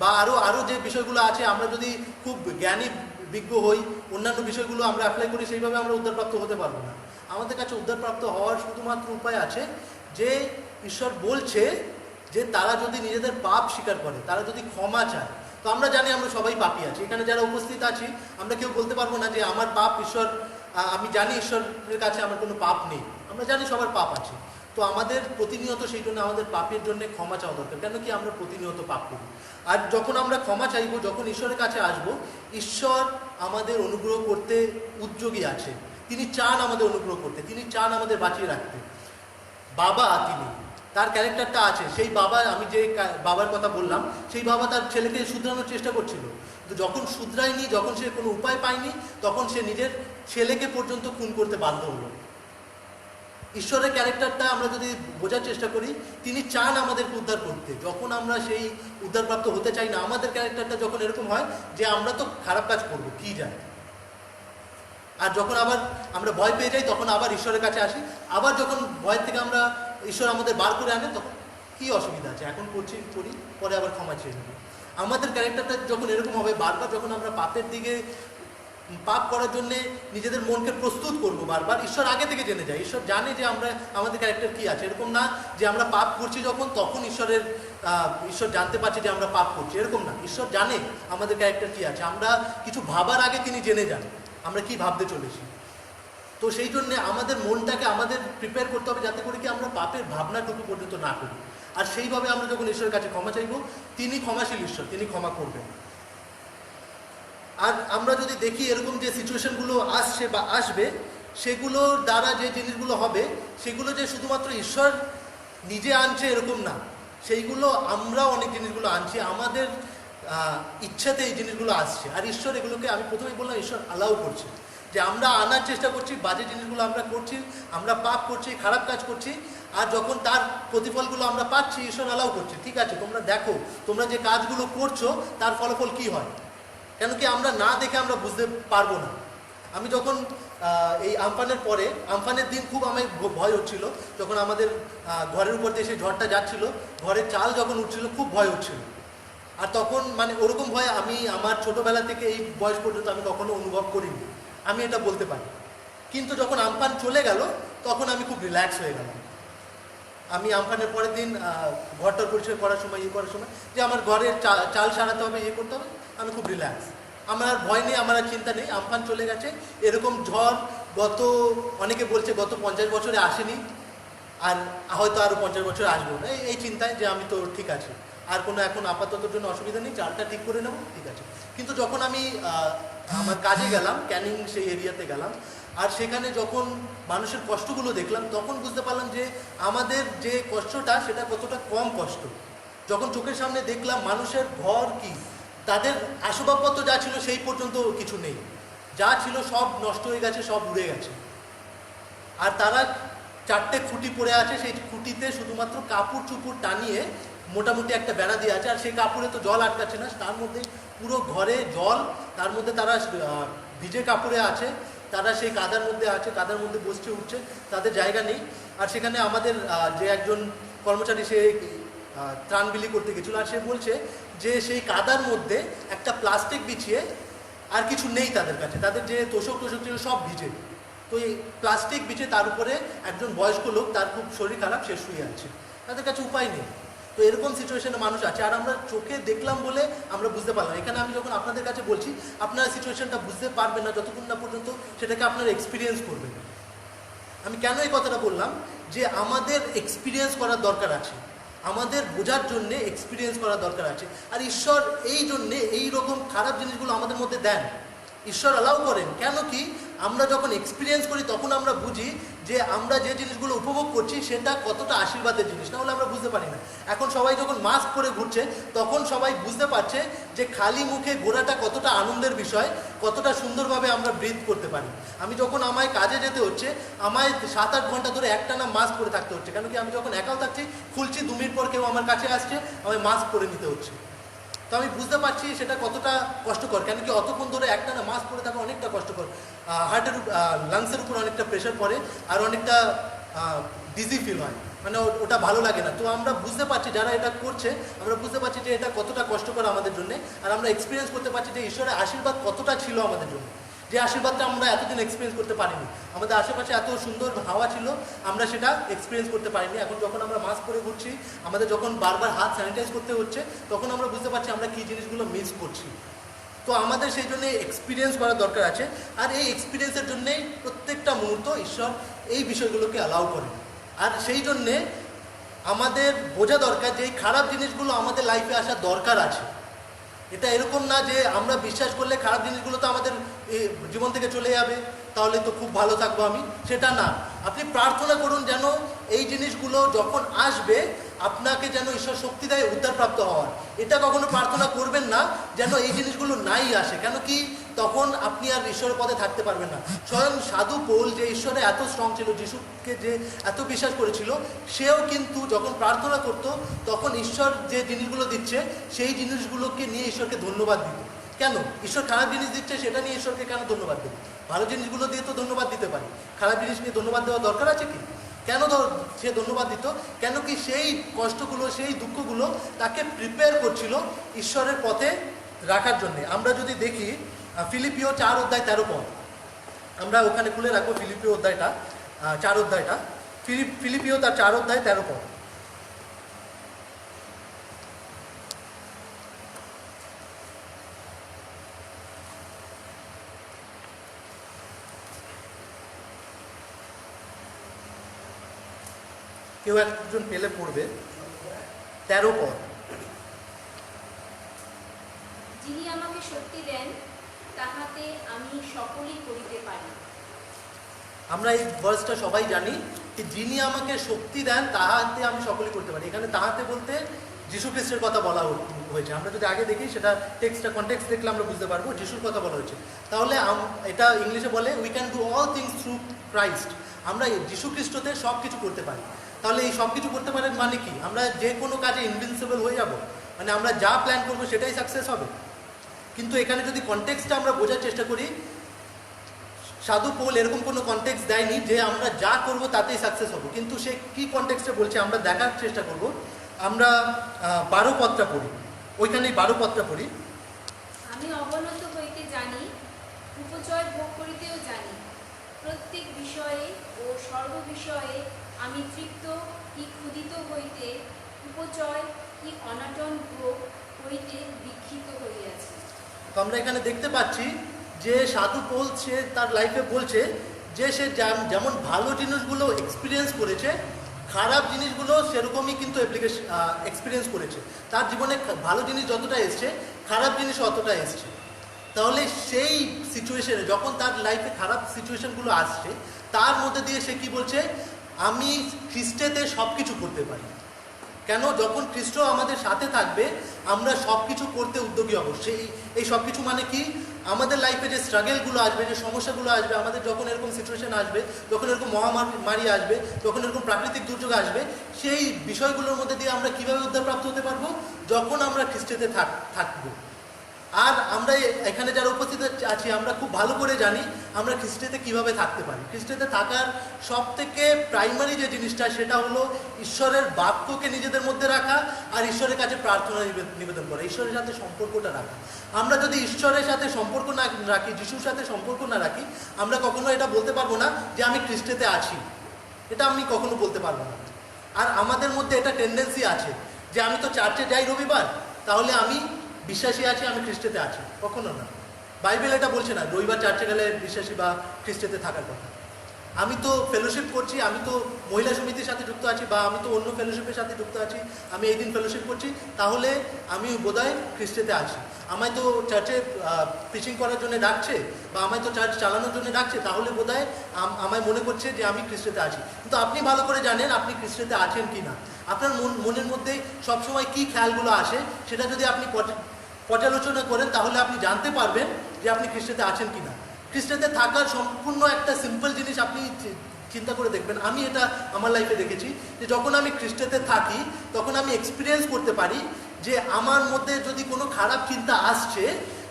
বা আরও যে বিষয়গুলো আছে, আমরা যদি খুব জ্ঞানী বিজ্ঞ হই, অন্যান্য বিষয়গুলো আমরা অ্যাপ্লাই করি, সেইভাবে আমরা উদ্ধারপ্রাপ্ত হতে পারবো না। আমাদের কাছে উদ্ধারপ্রাপ্ত হওয়ার শুধুমাত্র উপায় আছে, যে ঈশ্বর বলছে যে তারা যদি নিজেদের পাপ স্বীকার করে, তারা যদি ক্ষমা চায়। তো আমরা জানি আমরা সবাই পাপী আছি, এখানে যারা উপস্থিত আছি আমরা কেউ বলতে পারবো না যে আমার পাপ ঈশ্বর, আমি জানি ঈশ্বরের কাছে আমার কোনো পাপ নেই। আমরা জানি সবার পাপ আছে। তো আমাদের প্রতিনিয়ত সেই জন্য আমাদের পাপের জন্য ক্ষমা চাওয়া দরকার, কেন কি আমরা প্রতিনিয়ত পাপ করি। আর যখন আমরা ক্ষমা চাইবো, যখন ঈশ্বরের কাছে আসব, ঈশ্বর আমাদের অনুগ্রহ করতে উদ্যোগী আছে। তিনি চান আমাদের অনুগ্রহ করতে, তিনি চান আমাদের বাঁচিয়ে রাখতে। বাবা তিনি, তার ক্যারেক্টারটা আছে। সেই বাবা, আমি যে বাবার কথা বললাম, সেই বাবা তার ছেলেকে শুধরানোর চেষ্টা করছিল, কিন্তু যখন শুধরায়নি, যখন সে কোনো উপায় পায়নি, তখন সে নিজের ছেলেকে পর্যন্ত খুন করতে বাধ্য হলো। ঈশ্বরের ক্যারেক্টারটা আমরা যদি বোঝার চেষ্টা করি, তিনি চান আমাদেরকে উদ্ধার করতে। যখন আমরা সেই উদ্ধারপ্রাপ্ত হতে চাই না, আমাদের ক্যারেক্টারটা যখন এরকম হয় যে আমরা তো খারাপ কাজ করব, কি যায়। আর যখন আবার আমরা ভয় পেয়ে যাই, তখন আবার ঈশ্বরের কাছে আসি। আবার যখন ভয় থেকে আমরা ঈশ্বর আমাদের বার করে আনে, তখন কি অসুবিধা আছে, এখন করছি করি, পরে আবার ক্ষমা চেয়ে নেব। আমাদের ক্যারেক্টারটা যখন এরকম হবে, বারবার যখন আমরা পাপের দিকে, পাপ করার জন্যে নিজেদের মনকে প্রস্তুত করবো বারবার, ঈশ্বর আগে থেকে জেনে যায়। ঈশ্বর জানে যে আমরা, আমাদের ক্যারেক্টার কী আছে। এরকম না যে আমরা পাপ করছি যখন, তখন ঈশ্বর জানতে পারছে যে আমরা পাপ করছি, এরকম না। ঈশ্বর জানে আমাদের ক্যারেক্টার কী আছে। আমরা কিছু ভাবার আগে তিনি জেনে যান আমরা কি ভাবতে চলেছি। তো সেই জন্যে আমাদের মনটাকে আমাদের প্রিপেয়ার করতে হবে, যাতে করে কি আমরা পাপের ভাবনাটুকু পর্যন্ত না করি। আর সেইভাবে আমরা যখন ঈশ্বরের কাছে ক্ষমা চাইব, তিনি ক্ষমাশীল ঈশ্বর, তিনি ক্ষমা করবেন। আর আমরা যদি দেখি এরকম যে সিচুয়েশনগুলো আসছে বা আসবে, সেগুলোর দ্বারা যে জিনিসগুলো হবে, সেগুলো যে শুধুমাত্র ঈশ্বর নিজে আনছে এরকম না, সেইগুলো আমরা অনেক জিনিসগুলো আনছি, আমাদের ইচ্ছাতে এই জিনিসগুলো আসছে। আর ঈশ্বর এগুলোকে, আমি প্রথমেই বললাম, ঈশ্বর অ্যালাউ করছে, যে আমরা আনার চেষ্টা করছি, বাজে জিনিসগুলো আমরা করছি, আমরা পাপ করছি, খারাপ কাজ করছি, আর যখন তার প্রতিফলগুলো আমরা পাচ্ছি, ঈশ্বর অ্যালাউ করছে। ঠিক আছে, তোমরা দেখো, তোমরা যে কাজগুলো করছো তার ফলাফল কি হয়। কেন কি আমরা না দেখে আমরা বুঝতে পারবো না। আমি যখন এই আমফানের পরে, আমফানের দিন খুব আমার ভয় হচ্ছিল, যখন আমাদের ঘরের উপর দিয়ে সেই ঝড়টা যাচ্ছিল, ঘরের চাল যখন উঠছিল, খুব ভয় হচ্ছিল। আর তখন মানে ওরকম ভয় আমি আমার ছোটোবেলা থেকে এই বয়স পর্যন্ত আমি কখনো অনুভব করিনি, আমি এটা বলতে পারি। কিন্তু যখন আমফান চলে গেল, তখন আমি খুব রিল্যাক্স হয়ে গেলাম। আমি আমফানের পরের দিন ঘরটার পরিষ্কার করার সময়, করার সময়, যে আমার ঘরের চাল সারাতে হবে, করতে হবে, আমি খুব রিল্যাক্স। আমার আর ভয় নেই, আমার আর চিন্তা নেই। আমফান চলে গেছে। এরকম ঝড় অনেকে বলছে গত 50 বছরে আসেনি, আর হয়তো আরও 50 বছরে আসবো না, এই চিন্তায় যে আমি তো ঠিক আছে, আর কোনো এখন আপাতত জন্য অসুবিধা নেই, চালটা ঠিক করে নেবো, ঠিক আছে। কিন্তু যখন আমি আমার কাজে গেলাম, ক্যানিং সেই এরিয়াতে গেলাম, আর সেখানে যখন মানুষের কষ্টগুলো দেখলাম, তখন বুঝতে পারলাম যে আমাদের যে কষ্টটা, সেটা কতটা কম কষ্ট। যখন চোখের সামনে দেখলাম মানুষের ঘর কি, তাদের আসবাবপত্র যা ছিল সেই পর্যন্ত কিছু নেই, যা ছিল সব নষ্ট হয়ে গেছে, সব উড়ে গেছে। আর তারা 4টে খুঁটি পড়ে আছে, সেই খুঁটিতে শুধুমাত্র কাপড় চুপড় টানিয়ে মোটামুটি একটা বেড়া দিয়ে আছে, আর সেই কাপড়ে তো জল আটকাচ্ছে না, তার মধ্যে পুরো ঘরে জল, তার মধ্যে তারা ভিজে কাপড়ে আছে, তারা সেই কাদার মধ্যে আছে, কাদার মধ্যে বসছে উঠছে, তাদের জায়গা নেই। আর সেখানে আমাদের যে একজন কর্মচারী, সে ত্রাণ বিলি করতে গেছিলো, আর সে বলছে যে সেই কাদার মধ্যে একটা প্লাস্টিক বিছিয়ে, আর কিছু নেই তাদের কাছে, তাদের যে তোষক ছিল সব ভিজে। তো এই প্লাস্টিক বিছিয়ে তার উপরে একজন বয়স্ক লোক, তার খুব শরীর খারাপ, সে শুয়ে আছে, তাদের কাছে উপায় নেই। তো এরকম সিচুয়েশনে মানুষ আছে, আর আমরা চোখে দেখলাম বলে আমরা বুঝতে পারলাম। এখানে আমি যখন আপনাদের কাছে বলছি, আপনারা সিচুয়েশনটা বুঝতে পারবেন না যতক্ষণ না পর্যন্ত সেটাকে আপনারা এক্সপিরিয়েন্স করবেন। আমি কেন এই কথাটা বললাম, যে আমাদের এক্সপিরিয়েন্স করার দরকার আছে, আমাদের বোঝার জন্যে এক্সপিরিয়েন্স করার দরকার আছে। আর ঈশ্বর এই জন্যে এই রকম খারাপ জিনিসগুলো আমাদের মধ্যে দেন, ঈশ্বর অ্যালাউ করেন। কেন কি, আমরা যখন এক্সপিরিয়েন্স করি, তখন আমরা বুঝি যে আমরা যে জিনিসগুলো উপভোগ করছি সেটা কতটা আশীর্বাদের জিনিস, না হলে আমরা বুঝতে পারি না। এখন সবাই যখন মাস্ক পরে ঘুরছে, তখন সবাই বুঝতে পারছে যে খালি মুখে ঘোরাটা কতটা আনন্দের বিষয়, কতটা সুন্দরভাবে আমরা ব্রিথ করতে পারি। আমি যখন আমায় কাজে যেতে হচ্ছে, আমায় 7-8 ঘন্টা ধরে একটানা মাস্ক পরে থাকতে হচ্ছে, কেন কি আমি যখন একাও থাকছি, খুলছি, 2 মিনিট পর কেউ আমার কাছে আসছে, আমায় মাস্ক পরে নিতে হচ্ছে। তো আমি বুঝতে পারছি সেটা কতটা কষ্টকর, কেন কি অতক্ষণ ধরে একটানা মাস্ক পরে থাকা অনেকটা কষ্টকর। হার্টের লাংসের উপর অনেকটা প্রেশার পড়ে, আর অনেকটা ডিজি ফিল হয়, মানে ওটা ভালো লাগে না। তো আমরা বুঝতে পারছি, যারা এটা করছে, আমরা বুঝতে পারছি যে এটা কতটা কষ্টকর আমাদের জন্য। আর আমরা এক্সপিরিয়েন্স করতে পারছি যে ঈশ্বরের আশীর্বাদ কতটা ছিল আমাদের জন্য, যে আশীর্বাদটা আমরা এতদিন এক্সপিরিয়েন্স করতে পারিনি। আমাদের আশেপাশে এত সুন্দর হাওয়া ছিল, আমরা সেটা এক্সপিরিয়েন্স করতে পারিনি। এখন যখন আমরা মাস্ক পরে ঘুরছি, আমাদের যখন বারবার হাত স্যানিটাইজ করতে হচ্ছে, তখন আমরা বুঝতে পারছি আমরা কী জিনিসগুলো মিস করছি। তো আমাদের সেই জন্য এক্সপিরিয়েন্স করার দরকার আছে। আর এই এক্সপিরিয়েন্সের জন্যেই প্রত্যেকটা মুহূর্ত ঈশ্বর এই বিষয়গুলোকে অ্যালাউ করেন। আর সেই জন্যে আমাদের বোঝা দরকার যে এই খারাপ জিনিসগুলো আমাদের লাইফে আসার দরকার আছে। এটা এরকম না যে আমরা বিশ্বাস করলে খারাপ জিনিসগুলো তো আমাদের জীবন থেকে চলে যাবে, তাহলে তো খুব ভালো থাকবো আমি, সেটা না। আপনি প্রার্থনা করুন যেন এই জিনিসগুলো যখন আসবে আপনাকে যেন ঈশ্বর শক্তি দেয় উদ্ধারপ্রাপ্ত হওয়ার। এটা কখনো প্রার্থনা করবেন না যেন এই জিনিসগুলো নাই আসে, কেন কি তখন আপনি আর ঈশ্বরের পথে থাকতে পারবেন না। স্বয়ং সাধু পৌল যে ঈশ্বরে এত স্ট্রং ছিল, যিশুকে যে এত বিশ্বাস করেছিল, সেও কিন্তু যখন প্রার্থনা করত তখন ঈশ্বর যে জিনিসগুলো দিচ্ছে সেই জিনিসগুলোকে নিয়ে ঈশ্বরকে ধন্যবাদ দিত। কেন? ঈশ্বর খারাপ জিনিস দিচ্ছে সেটা নিয়ে ঈশ্বরকে কেন ধন্যবাদ দেবে? ভালো জিনিসগুলো দিয়ে তো ধন্যবাদ দিতে পারি, খারাপ জিনিস নিয়ে ধন্যবাদ দেওয়া দরকার আছে কি? কেন সে ধন্যবাদ দিত? কেন কি সেই কষ্টগুলো, সেই দুঃখগুলো তাকে প্রিপেয়ার করছিল ঈশ্বরের পথে রাখার জন্যে। আমরা যদি দেখি ফিলিপিও 4:13, আমরা ওখানে খুলে রাখবো ফিলিপিও অধ্যায়টা, 4 অধ্যায়টা, ফিলিপিও তার 4:13। কেউ একজন পেলে পড়বে 13 পদ। যিনি আমাকে শক্তি দেন তাহাতে আমি সকলই করিতে পারি। আমরা এই ভার্সটা সবাই জানি যে যিনি আমাকে শক্তি দেন তাহাতে আমি সকলই করতে পারি। এখানে তাহাতে বলতে যিশু খ্রিস্টের কথা বলা হয়েছে। আমরা যদি আগে দেখি সেটা টেক্সটটা কনটেক্সট দেখলে আমরা বুঝতে পারবো যিশুর কথা বলা হয়েছে। তাহলে এটা ইংলিশে বলে we can do all things through Christ. আমরা যিশু খ্রিস্টতে সব কিছু করতে পারি। তাহলে এই সব কিছু করতে পারেন মানে কি? আমরা যে কোনো কাজে ইনভিনসিবল হয়ে যাব, মানে আমরা যা প্ল্যান করবো সেটাই সাকসেস হবে? কিন্তু এখানে যদি কনটেক্সটটা আমরা বোঝার চেষ্টা করি, সাধু পৌল এরকম কোনো কনটেক্সট দেয়নি যে আমরা যা করব তাতেই সাকসেস হবো। কিন্তু সে কি কনটেক্সটে বলছে আমরা দেখার চেষ্টা করব। আমরা 12 পদটা পড়ি, ওইখানেই 12 পদটা পড়ি। আমি অবনত হইতে জানি, উপচয় ভোগ করিতেও জানি, প্রত্যেক বিষয়ে ও সর্ববিষয়ে আমি তৃপ্ত কি ক্ষুধিত হইতে, উপচয় কি অনাটন ভোগ হইতে দীক্ষিত হইয়াছি। তো আমরা এখানে দেখতে পাচ্ছি যে সাধু পৌল সে তার লাইফে বলছে যে সে যেমন ভালো জিনিসগুলো এক্সপিরিয়েন্স করেছে, খারাপ জিনিসগুলো সেরকমই কিন্তু এক্সপিরিয়েন্স করেছে। তার জীবনে ভালো জিনিস যতটা এসছে, খারাপ জিনিস অতটা এসছে। তাহলে সেই সিচুয়েশনে যখন তার লাইফে খারাপ সিচুয়েশনগুলো আসছে, তার মধ্যে দিয়ে সে কি বলছে? আমি খ্রিস্টেতে সব কিছু করতে পারি। কেন? যখন খ্রিস্ট আমাদের সাথে থাকবে আমরা সব কিছু করতে উদ্যোগী হব। এই সব কিছু মানে কি? আমাদের লাইফে যে স্ট্রাগলগুলো আসবে, যে সমস্যাগুলো আসবে, আমাদের যখন এরকম সিচুয়েশন আসবে, যখন এরকম মহামারী আসবে, যখন এরকম প্রাকৃতিক দুর্যোগ আসবে, সেই বিষয়গুলোর মধ্যে দিয়ে আমরা কীভাবে উদ্ধারপ্রাপ্ত হতে পারবো? যখন আমরা খ্রিস্টেতে থাকবো। আর আমরা এখানে যারা উপস্থিত আছি আমরা খুব ভালো করে জানি আমরা খ্রিস্টেতে কিভাবে থাকতে পারি। খ্রিস্টেতে থাকার সব থেকে প্রাইমারি যে জিনিসটা সেটা হলো ঈশ্বরের বাক্যকে নিজেদের মধ্যে রাখা আর ঈশ্বরের কাছে প্রার্থনা নিবেদন করা, ঈশ্বরের সাথে সম্পর্কটা রাখা। আমরা যদি ঈশ্বরের সাথে সম্পর্ক না রাখি, যিশুর সাথে সম্পর্ক না রাখি, আমরা কখনো এটা বলতে পারবো না যে আমি খ্রিস্টেতে আছি। এটা আমি কখনো বলতে পারবো না। আর আমাদের মধ্যে এটা টেন্ডেন্সি আছে যে আমি তো চার্চে যাই রবিবার, তাহলে আমি বিশ্বাসী আছি, আমি খ্রিস্টেতে আছি। কখনো না। বাইবেল এটা বলছে না রবিবার চার্চে গেলে বিশ্বাসী বা খ্রিস্টেতে থাকার কথা। আমি তো ফেলোশিপ করছি, আমি তো মহিলা সমিতির সাথে যুক্ত আছি, বা আমি তো অন্য ফেলোশিপের সাথে যুক্ত আছি, আমি এই দিন ফেলোশিপ করছি, তাহলে আমি বোধহয় খ্রিস্টেতে আছি। আমায় তো চার্চে প্রিচিং করার জন্য ডাকছে, বা আমায় তো চার্চ চালানোর জন্য ডাকছে, তাহলে বোধহয় আমায় মনে করছে যে আমি খ্রিস্টেতে আছি। কিন্তু আপনি ভালো করে জানেন আপনি খ্রিস্টেতে আছেন কি না। আপনার মনের মধ্যে সবসময় কী খেয়ালগুলো আসে সেটা যদি আপনি পর্যালোচনা করেন তাহলে আপনি জানতে পারবেন যে আপনি খ্রিস্টেতে আছেন কি না। খ্রিস্টেতে থাকার সম্পূর্ণ একটা সিম্পল জিনিস আপনি চিন্তা করে দেখবেন। আমি এটা আমার লাইফে দেখেছি যে যখন আমি খ্রিস্টেতে থাকি তখন আমি এক্সপিরিয়েন্স করতে পারি যে আমার মধ্যে যদি কোনো খারাপ চিন্তা আসছে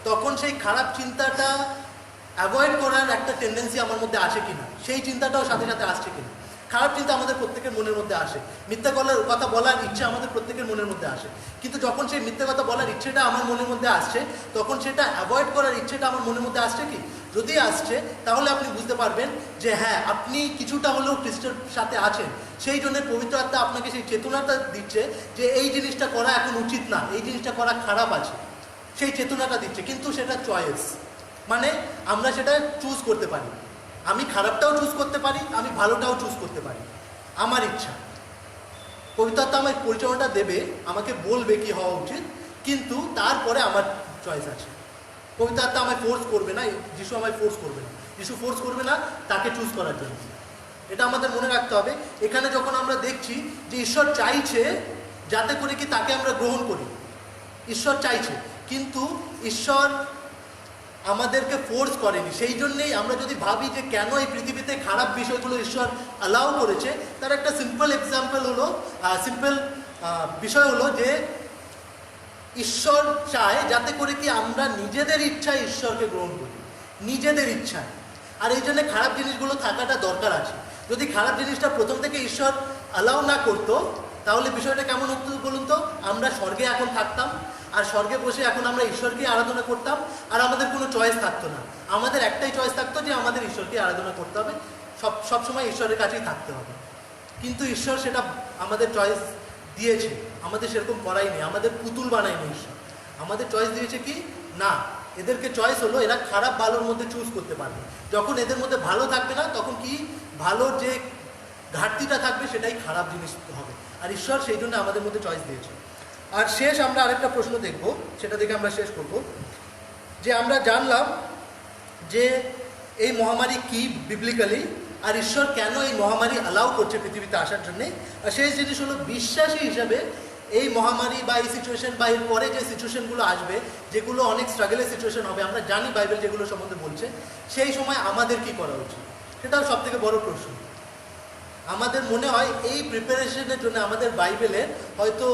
তখন সেই খারাপ চিন্তাটা অ্যাভয়েড করার একটা টেন্ডেন্সি আমার মধ্যে আসে কিনা, সেই চিন্তাটাও সাথে সাথে আসছে কিনা। খারাপ চিন্তা আমাদের প্রত্যেকের মনের মধ্যে আসে, মিথ্যা কথা বলার ইচ্ছা আমাদের প্রত্যেকের মনের মধ্যে আসে, কিন্তু যখন সেই মিথ্যা কথা বলার ইচ্ছেটা আমার মনের মধ্যে আসছে তখন সেটা অ্যাভয়েড করার ইচ্ছেটা আমার মনের মধ্যে আসছে কি? যদি আসছে তাহলে আপনি বুঝতে পারবেন যে হ্যাঁ আপনি কিছুটা হলেও খ্রিস্টের সাথে আছেন। সেই জন্য পবিত্র আত্মা আপনাকে সেই চেতনাটা দিচ্ছে যে এই জিনিসটা করা এখন উচিত না, এই জিনিসটা করা খারাপ আছে, সেই চেতনাটা দিচ্ছে। কিন্তু সেটা চয়েস, মানে আমরা সেটা চুজ করতে পারি। আমি খারাপটাও চুজ করতে পারি, আমি ভালোটাও চুজ করতে পারি। আমার ইচ্ছা। পবিত্রাত্মা আমায় পরিচালনাটা দেবে, আমাকে বলবে কি হওয়া উচিত, কিন্তু তারপরে আমার চয়েস আছে। পবিত্রাত্মা আমায় ফোর্স করবে না, যিশু আমায় ফোর্স করবে না, যিশু ফোর্স করবে না তাকে চুজ করার জন্য। এটা আমাদের মনে রাখতে হবে। এখানে যখন আমরা দেখছি যে ঈশ্বর চাইছে যাতে করে কি তাকে আমরা গ্রহণ করি, ঈশ্বর চাইছে, কিন্তু ঈশ্বর আমাদেরকে ফোর্স করেনি। সেই জন্যেই আমরা যদি ভাবি যে কেন এই পৃথিবীতে খারাপ বিষয়গুলো ঈশ্বর অ্যালাউ করেছে, তার একটা সিম্পল এক্সাম্পল হলো, বিষয় হলো যে ঈশ্বর চায় যাতে করে কি আমরা নিজেদের ইচ্ছায় ঈশ্বরকে গ্রহণ করি, নিজেদের ইচ্ছায়। আর এই জন্য খারাপ জিনিসগুলো থাকাটা দরকার আছে। যদি খারাপ জিনিসটা প্রথম থেকে ঈশ্বর অ্যালাউ না করতো, তাহলে বিষয়টা কেমন হতো বলুন তো? আমরা স্বর্গে এখন থাকতাম, আর স্বর্গে বসে এখন আমরা ঈশ্বরকে আরাধনা করতাম, আর আমাদের কোনো চয়েস থাকতো না। আমাদের একটাই চয়েস থাকতো যে আমাদের ঈশ্বরকে আরাধনা করতে হবে, সবসময় ঈশ্বরের কাছেই থাকতে হবে। কিন্তু ঈশ্বর সেটা আমাদের চয়েস দিয়েছে, আমাদের সেরকম করাইনি, আমাদের পুতুল বানায়নি ঈশ্বর। আমাদের চয়েস দিয়েছে কি না, এদেরকে চয়েস হলো এরা খারাপ ভালোর মধ্যে চুজ করতে পারবে। যখন এদের মধ্যে ভালো থাকবে না, তখন কি ভালোর যে ঘাটতিটা থাকবে সেটাই খারাপ জিনিস হবে। আর ঈশ্বর সেই জন্য আমাদের মধ্যে চয়েস দিয়েছে। আর শেষ আমরা আরেকটা প্রশ্ন দেখব, সেটা দেখে আমরা শেষ করব। যে আমরা জানলাম যে এই মহামারী কি বিবলিক্যালি, আর ঈশ্বর কেন এই মহামারী অ্যালাউ করছে পৃথিবীতে আসার জন্যে। আর শেষ জিনিস হলো বিশ্বাসী হিসাবে এই মহামারী বা এই সিচুয়েশন বা এর পরে যে সিচুয়েশনগুলো আসবে, যেগুলো অনেক স্ট্রাগলের সিচুয়েশন হবে, আমরা জানি বাইবেল যেগুলো সম্বন্ধে বলছে, সেই সময় আমাদের কি করা উচিত, সেটাও সব থেকে বড় প্রশ্ন। আমাদের মনে হয় এই প্রিপারেশনের জন্য আমাদের বাইবেলের হয়তো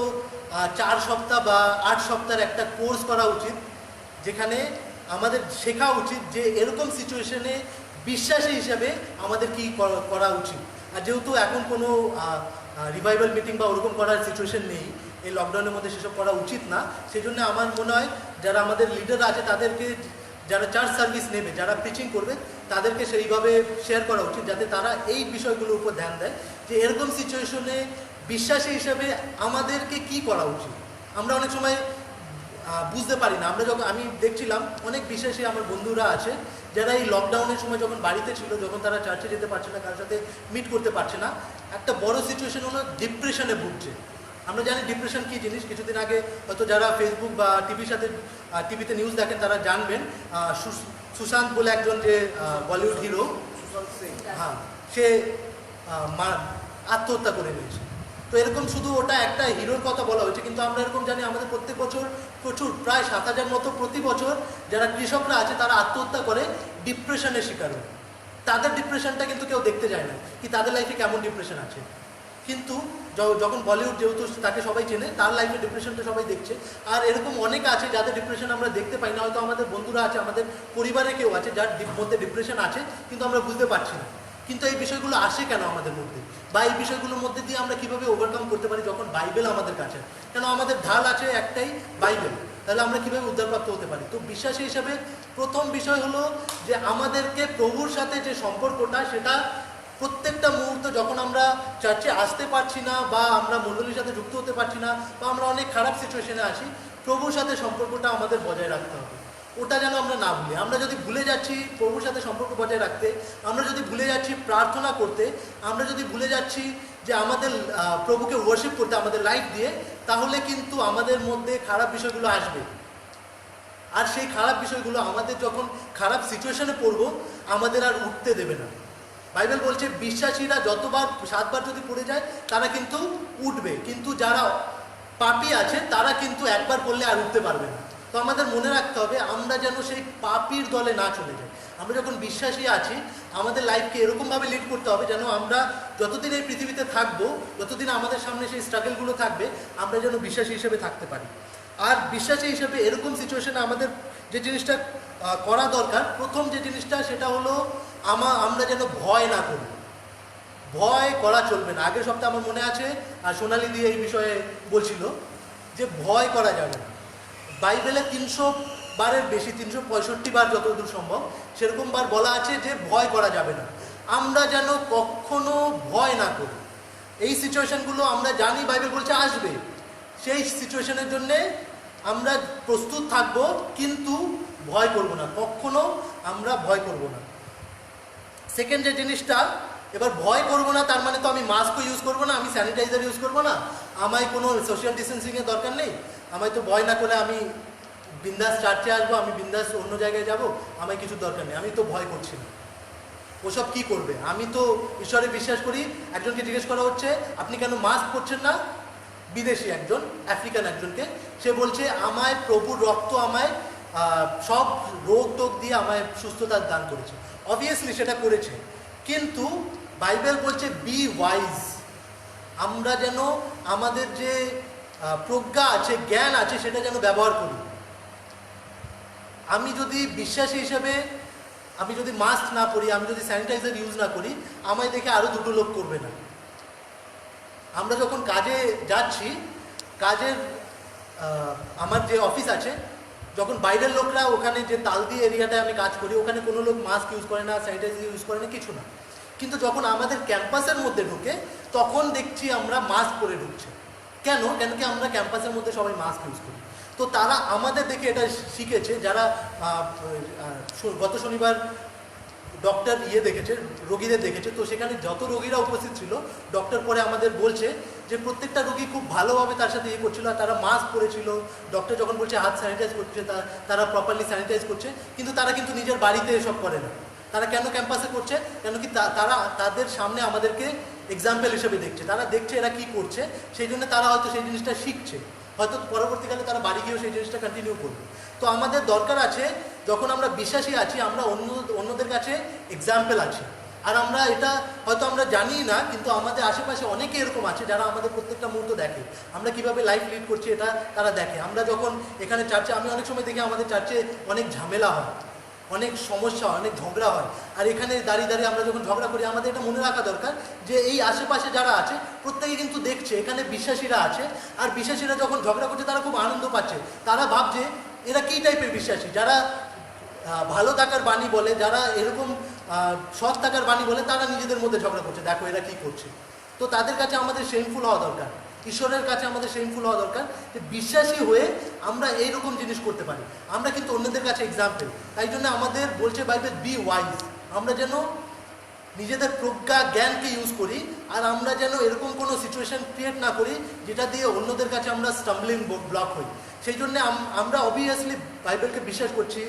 4 সপ্তাহ বা 8 সপ্তাহের একটা কোর্স করা উচিত, যেখানে আমাদের শেখা উচিত যে এরকম সিচুয়েশনে বিশ্বাসী হিসাবে আমাদের কি করা উচিত। আর যেহেতু এখন কোনো রিভাইভাল মিটিং বা ওরকম করার সিচুয়েশন নেই, এই লকডাউনের মধ্যে সেসব করা উচিত না। সেই জন্য আমার মনে হয় যারা আমাদের লিডার আছে তাদেরকে, যারা চার্চ সার্ভিস নেবে, যারা প্রিচিং করবে, তাদেরকে সেইভাবে শেয়ার করা উচিত, যাতে তারা এই বিষয়গুলোর উপর ধ্যান দেয় যে এরকম সিচুয়েশনে বিশ্বাসী হিসাবে আমাদেরকে কি করা উচিত। আমরা অনেক সময় বুঝতে পারি না। আমরা যখন, আমি দেখছিলাম অনেক বিশ্বাসী আমার বন্ধুরা আছে যারা এই লকডাউনের সময় যখন বাড়িতে ছিল, যখন তারা চার্চে যেতে পারছে না, কারোর সাথে মিট করতে পারছে না, একটা বড় সিচুয়েশন হলো ডিপ্রেশনে ভুগছে। আমরা জানি ডিপ্রেশন কী জিনিস। কিছুদিন আগে হয়তো যারা ফেসবুক বা টিভিতে নিউজ দেখেন তারা জানবেন, সুশান্ত বলে একজন যে বলিউড হিরো, হ্যাঁ, সে আত্মহত্যা করে নিয়েছে। তো এরকম শুধু ওটা একটা হিরোর কথা বলা হয়েছে, কিন্তু আমরা এরকম জানি আমাদের প্রত্যেক বছর প্রচুর, প্রায় 7,000 মতো প্রতি বছর যারা কৃষকরা আছে তারা আত্মহত্যা করে ডিপ্রেশনের শিকার হয়। তাদের ডিপ্রেশনটা কিন্তু কেউ দেখতে যায় না, কি তাদের লাইফে কেমন ডিপ্রেশন আছে। কিন্তু যখন বলিউড, যেহেতু তাকে সবাই চেনে, তার লাইফে ডিপ্রেশনটা সবাই দেখছে। আর এরকম অনেক আছে যাদের ডিপ্রেশন আমরা দেখতে পাই না। হয়তো আমাদের বন্ধুরা আছে, আমাদের পরিবারে কেউ আছে যার মধ্যে ডিপ্রেশন আছে, কিন্তু আমরা বুঝতে পারছি না। কিন্তু এই বিষয়গুলো আসে কেন আমাদের মধ্যে, বা এই বিষয়গুলোর মধ্যে দিয়ে আমরা কীভাবে ওভারকাম করতে পারি যখন বাইবেল আমাদের কাছে। কেন আমাদের ঢাল আছে একটাই, বাইবেল। তাহলে আমরা কীভাবে উদ্ধারপ্রাপ্ত হতে পারি? তো বিশ্বাসী হিসাবে প্রথম বিষয় হলো যে আমাদেরকে প্রভুর সাথে যে সম্পর্কটা, সেটা প্রত্যেকটা মুহূর্ত যখন আমরা চার্চে আসতে পারছি না, বা আমরা মণ্ডলীর সাথে যুক্ত হতে পারছি না, বা আমরা অনেক খারাপ সিচুয়েশনে আছি, প্রভুর সাথে সম্পর্কটা আমাদের বজায় রাখতে হবে। ওটা যেন আমরা না ভুলি। আমরা যদি ভুলে যাচ্ছি প্রভুর সাথে সম্পর্ক বজায় রাখতে, আমরা যদি ভুলে যাচ্ছি প্রার্থনা করতে, আমরা যদি ভুলে যাচ্ছি যে আমাদের প্রভুকে ওয়ার্শিপ করতে আমাদের লাইফ দিয়ে, তাহলে কিন্তু আমাদের মধ্যে খারাপ বিষয়গুলো আসবে। আর সেই খারাপ বিষয়গুলো আমাদের যখন খারাপ সিচুয়েশনে পড়বো, আমাদের আর উঠতে দেবে না। বাইবেল বলছে বিশ্বাসীরা যতবার 7 বার যদি পড়ে যায় তারা কিন্তু উঠবে, কিন্তু যারা পাপী আছে তারা কিন্তু একবার পড়লে আর উঠতে পারবে না। তো আমাদের মনে রাখতে হবে আমরা যেন সেই পাপীর দলে না চলে যাই। আমরা যখন বিশ্বাসী আছি, আমাদের লাইফকে এরকমভাবে লিড করতে হবে যেন আমরা যতদিন এই পৃথিবীতে থাকবো, যতদিন আমাদের সামনে সেই স্ট্রাগলগুলো থাকবে, আমরা যেন বিশ্বাসী হিসেবে থাকতে পারি। আর বিশ্বাসী হিসেবে এরকম সিচুয়েশনে আমাদের যে জিনিসটা করা দরকার, প্রথম যে জিনিসটা, সেটা হলো আমরা যেন ভয় না করি। ভয় করা চলবে না। আগের সপ্তাহে আমার মনে আছে, আর সোনালি দিয়ে এই বিষয়ে বলছিল যে ভয় করা যাবে না। বাইবেলে 300 বারের বেশি, 365 বার যতদূর সম্ভব সেরকম বার বলা আছে যে ভয় করা যাবে না। আমরা যেন কখনো ভয় না করি। এই সিচুয়েশনগুলো আমরা জানি বাইবেল বলছে আসবে, সেই সিচুয়েশনের জন্যে আমরা প্রস্তুত থাকবো, কিন্তু ভয় করব না, কখনো আমরা ভয় করব না। সেকেন্ড যে জিনিসটা এবার ভয় করবো না তার মানে তো আমি মাস্কও ইউজ করবো না, আমি স্যানিটাইজার ইউজ করবো না, আমায় কোনো সোশ্যাল ডিস্টেন্সিংয়ের দরকার নেই, আমায় তো ভয় না করে আমি বিন্দাস চার্চে আসবো, আমি বিন্দাস অন্য জায়গায় যাব, আমায় কিছু দরকার নেই, আমি তো ভয় করছি না। ওসব কি করবে? আমি তো ঈশ্বরে বিশ্বাস করি। একজনকে জিজ্ঞেস করা হচ্ছে আপনি কেন মাস্ক পরছেন না, বিদেশি একজন, আফ্রিকান একজনকে, সে বলছে আমায় প্রভুর রক্ত আমায় সব রোগ টোগ দিয়ে আমায় সুস্থতা দান করেছে। অবভিয়াসলি সেটা করেছে, কিন্তু বাইবেল বলছে বি ওয়াইজ, আমরা যেন আমাদের যে প্রজ্ঞা আছে, জ্ঞান আছে, সেটা যেন ব্যবহার করি। আমি যদি বিশ্বাসী হিসেবে আমি যদি মাস্ক না পরি, আমি যদি স্যানিটাইজার ইউজ না করি, আমায় দেখে আরও দুটো লোক করবে না। আমরা যখন কাজে যাচ্ছি, কাজের আমার যে অফিস আছে, যখন বাইরের লোকরা ওখানে যে তালদি এরিয়াটায় আমি কাজ করি, ওখানে কোনো লোক মাস্ক ইউজ করে না, স্যানিটাইজার ইউজ করে না, কিছু না। কিন্তু যখন আমাদের ক্যাম্পাসের মধ্যে ঢুকে, তখন দেখছি আমরা মাস্ক পরে ঢুকছে। কেন? কেন কি আমরা ক্যাম্পাসের মধ্যে সবাই মাস্ক ইউজ করি। তো তারা আমাদের দেখে এটা শিখেছে, যারা গত শনিবার ডক্টর দেখেছে, রোগীদের দেখেছে, তো সেখানে যত রোগীরা উপস্থিত ছিল, ডক্টর পরে আমাদের বলছে যে প্রত্যেকটা রোগী খুব ভালোভাবে তার সাথে করছিল, আর তারা মাস্ক পরেছিল। ডক্টর যখন বলছে হাত স্যানিটাইজ করছে, তারা প্রপারলি স্যানিটাইজ করছে, কিন্তু তারা কিন্তু নিজের বাড়িতে এসব করে না। তারা কেন ক্যাম্পাসে করছে? কেন কি তারা তাদের সামনে আমাদেরকে এক্সাম্পল হিসেবে দেখছে, তারা দেখছে এরা কি করছে, সেই জন্য তারা হয়তো সেই জিনিসটা শিখছে, হয়তো পরবর্তীকালে তারা বাড়ি গিয়েও সেই জিনিসটা কন্টিনিউ করবে। তো আমাদের দরকার আছে, যখন আমরা বিশ্বাসী আছি, আমরা অন্যদের কাছে এক্সাম্পল আছি। আর আমরা এটা হয়তো আমরা জানি না, কিন্তু আমাদের আশেপাশে অনেকে এরকম আছে যারা আমাদের প্রত্যেকটা মুহূর্ত দেখে, আমরা কিভাবে লাইফ লিড করছি এটা তারা দেখে। আমরা যখন এখানে চার্চে, আমি অনেক সময় দেখি আমাদের চার্চে অনেক ঝামেলা হয়, অনেক সমস্যা হয়, অনেক ঝগড়া হয়। আর এখানে দাঁড়িয়ে দাঁড়িয়ে আমরা যখন ঝগড়া করি, আমাদের এটা মনে রাখা দরকার যে এই আশেপাশে যারা আছে প্রত্যেকে কিন্তু দেখছে, এখানে বিশ্বাসীরা আছে, আর বিশ্বাসীরা যখন ঝগড়া করছে তারা খুব আনন্দ পাচ্ছে। তারা ভাবছে এরা কী টাইপের বিশ্বাসী, যারা ভালো থাকার বাণী বলে, যারা এরকম সৎ থাকার বাণী বলে, তারা নিজেদের মধ্যে ঝগড়া করছে, দেখো এরা কী করছে। তো তাদের কাছে আমাদের শেমফুল হওয়া দরকার, ঈশ্বরের কাছে আমাদের শেমফুল হওয়া দরকার, যে বিশ্বাসী হয়ে আমরা এইরকম জিনিস করতে পারি। আমরা কিন্তু অন্যদের কাছে এক্সাম্পল। তাই জন্য আমাদের বলছে বাইবেল বি ওয়াইজ, আমরা যেন নিজেদের প্রজ্ঞা জ্ঞানকে ইউজ করি, আর আমরা যেন এরকম কোনো সিচুয়েশন ক্রিয়েট না করি যেটা দিয়ে অন্যদের কাছে আমরা স্টাম্বলিং ব্লক হই। সেই জন্য আমরা অবভিয়াসলি বাইবেলকে বিশ্বাস করছি,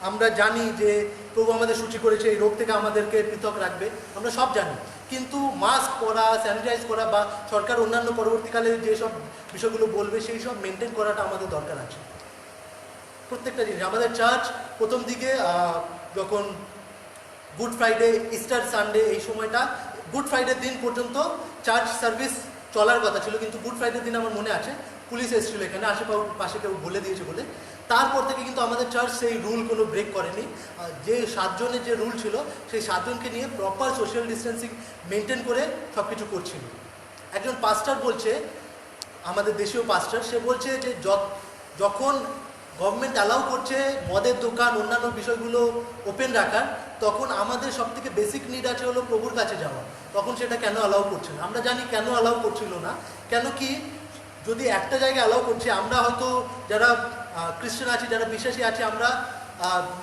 আমরা জানি যে প্রভু আমাদের সূচি করেছে, এই রোগ থেকে আমাদেরকে পৃথক রাখবে, আমরা সব জানি। কিন্তু মাস্ক পরা, স্যানিটাইজ করা, বা সরকার অন্যান্য পরবর্তীকালে যেসব বিষয়গুলো বলবে, সেই সব মেনটেন করাটা আমাদের দরকার আছে। প্রত্যেকটা জিনিস আমাদের চার্চ প্রথম দিকে যখন গুড ফ্রাইডে, ইস্টার সানডে, এই সময়টা, গুড ফ্রাইডের দিন পর্যন্ত চার্চ সার্ভিস চলার কথা ছিল, কিন্তু গুড ফ্রাইডের দিন আমার মনে আছে পুলিশ এসেছিল এখানে, আশেপাশে কেউ বলে দিয়েছে বলে। তারপর থেকে কিন্তু আমাদের চার্চ সেই রুল কোনো ব্রেক করেনি। যে 7 জনের যে রুল ছিল, সেই 7 জনকে নিয়ে প্রপার সোশ্যাল ডিস্টেন্সিং মেনটেন করে সব কিছু করছিল। একজন পাস্টার বলছে, আমাদের দেশীয় পাস্টার, সে বলছে যে যখন গভর্নমেন্ট অ্যালাউ করছে মদের দোকান, অন্যান্য বিষয়গুলো ওপেন রাখার, তখন আমাদের সবথেকে বেসিক নিড আছে হলো প্রভুর কাছে যাওয়া। তখন সেটা কেন অ্যালাউ করছে না? আমরা জানি কেন অ্যালাউ করছিল না। কেন কি, যদি একটা জায়গায় অ্যালাউ করছে, আমরা হয়তো যারা খ্রিস্টান আছি, যারা বিশ্বাসী আছে, আমরা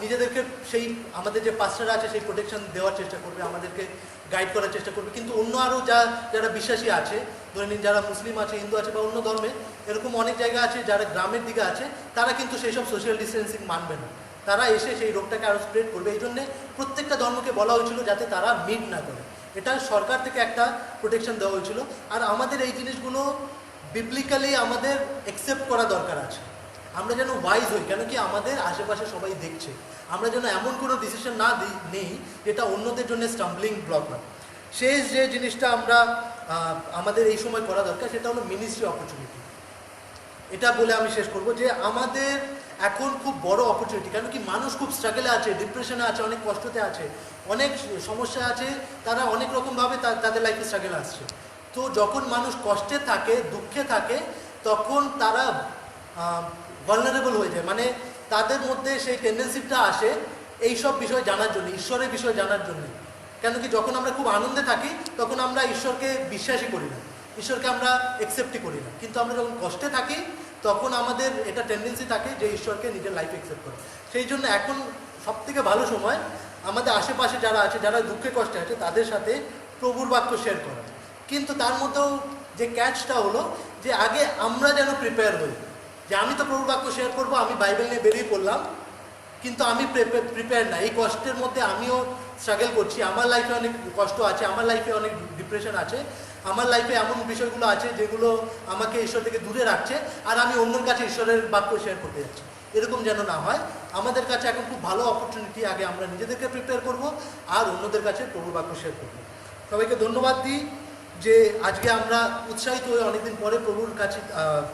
নিজেদেরকে সেই আমাদের যে পাস্টাররা আছে সেই প্রোটেকশন দেওয়ার চেষ্টা করবে, আমাদেরকে গাইড করার চেষ্টা করবে। কিন্তু অন্য আরও যারা বিশ্বাসী আছে, ধরে নিন যারা মুসলিম আছে, হিন্দু আছে, বা অন্য ধর্মে এরকম অনেক জায়গা আছে যারা গ্রামের দিকে আছে, তারা কিন্তু সেই সব সোশ্যাল ডিস্টেন্সিং মানবে না, তারা এসে সেই রোগটাকে আরও স্প্রেড করবে। এই জন্যে প্রত্যেকটা ধর্মকে বলা হয়েছিল যাতে তারা মিট না করে, এটা সরকার থেকে একটা প্রোটেকশন দেওয়া হয়েছিল। আর আমাদের এই জিনিসগুলো বিবলিক্যালি আমাদের অ্যাকসেপ্ট করা দরকার আছে। আমরা যেন ওয়াইজ হই, কেন কি আমাদের আশেপাশে সবাই দেখছে। আমরা যেন এমন কোনো ডিসিশন নেই যেটা অন্যদের জন্য স্টাম্বলিং ব্লক হয়। শেষ যে জিনিসটা আমরা আমাদের এই সময় করা দরকার, সেটা হলো মিনিস্ট্রি অপরচুনিটি। এটা বলে আমি শেষ করব যে আমাদের এখন খুব বড় অপরচুনিটি, কেন কি মানুষ খুব স্ট্রাগলে আছে, ডিপ্রেশনে আছে, অনেক কষ্টতে আছে, অনেক সমস্যা আছে, তারা অনেক রকমভাবে তাদের লাইফে স্ট্রাগলে আসছে। তো যখন মানুষ কষ্টে থাকে, দুঃখে থাকে, তখন তারা ভালনারেবল হয়ে যায়, মানে তাদের মধ্যে সেই টেন্ডেন্সিটা আসে এই সব বিষয় জানার জন্য, ঈশ্বরের বিষয় জানার জন্য। কেন কি যখন আমরা খুব আনন্দে থাকি, তখন আমরা ঈশ্বরকে বিশ্বাসই করি না, ঈশ্বরকে আমরা অ্যাকসেপ্টই করি না। কিন্তু আমরা যখন কষ্টে থাকি, তখন আমাদের এটা টেন্ডেন্সি থাকে যে ঈশ্বরকে নিজের লাইফে অ্যাকসেপ্ট করে। সেই জন্য এখন সবথেকে ভালো সময় আমাদের আশেপাশে যারা আছে, যারা দুঃখে কষ্টে আছে, তাদের সাথে প্রভুর বাক্য শেয়ার করা। কিন্তু তার মধ্যেও যে ক্যাচটা হলো যে আগে আমরা যেন প্রিপেয়ার হই, যে আমি তো প্রভুর বাক্য শেয়ার করবো, আমি বাইবেল নিয়ে বেরিয়ে পড়লাম, কিন্তু আমি প্রিপেয়ার না। এই কষ্টের মধ্যে আমিও স্ট্রাগল করছি, আমার লাইফে অনেক কষ্ট আছে, আমার লাইফে অনেক ডিপ্রেশন আছে, আমার লাইফে এমন বিষয়গুলো আছে যেগুলো আমাকে ঈশ্বর থেকে দূরে রাখছে, আর আমি অন্যের কাছে ঈশ্বরের বাক্য শেয়ার করতে যাচ্ছি। এরকম যেন না হয়। আমাদের কাছে এখন খুব ভালো অপরচুনিটি, আগে আমরা নিজেদেরকে প্রিপেয়ার করব আর অন্যদের কাছে প্রভুর বাক্য শেয়ার করব। সবাইকে ধন্যবাদ দিই যে আজকে আমরা উৎসাহিত হয়ে অনেকদিন পরে প্রভুর কাছে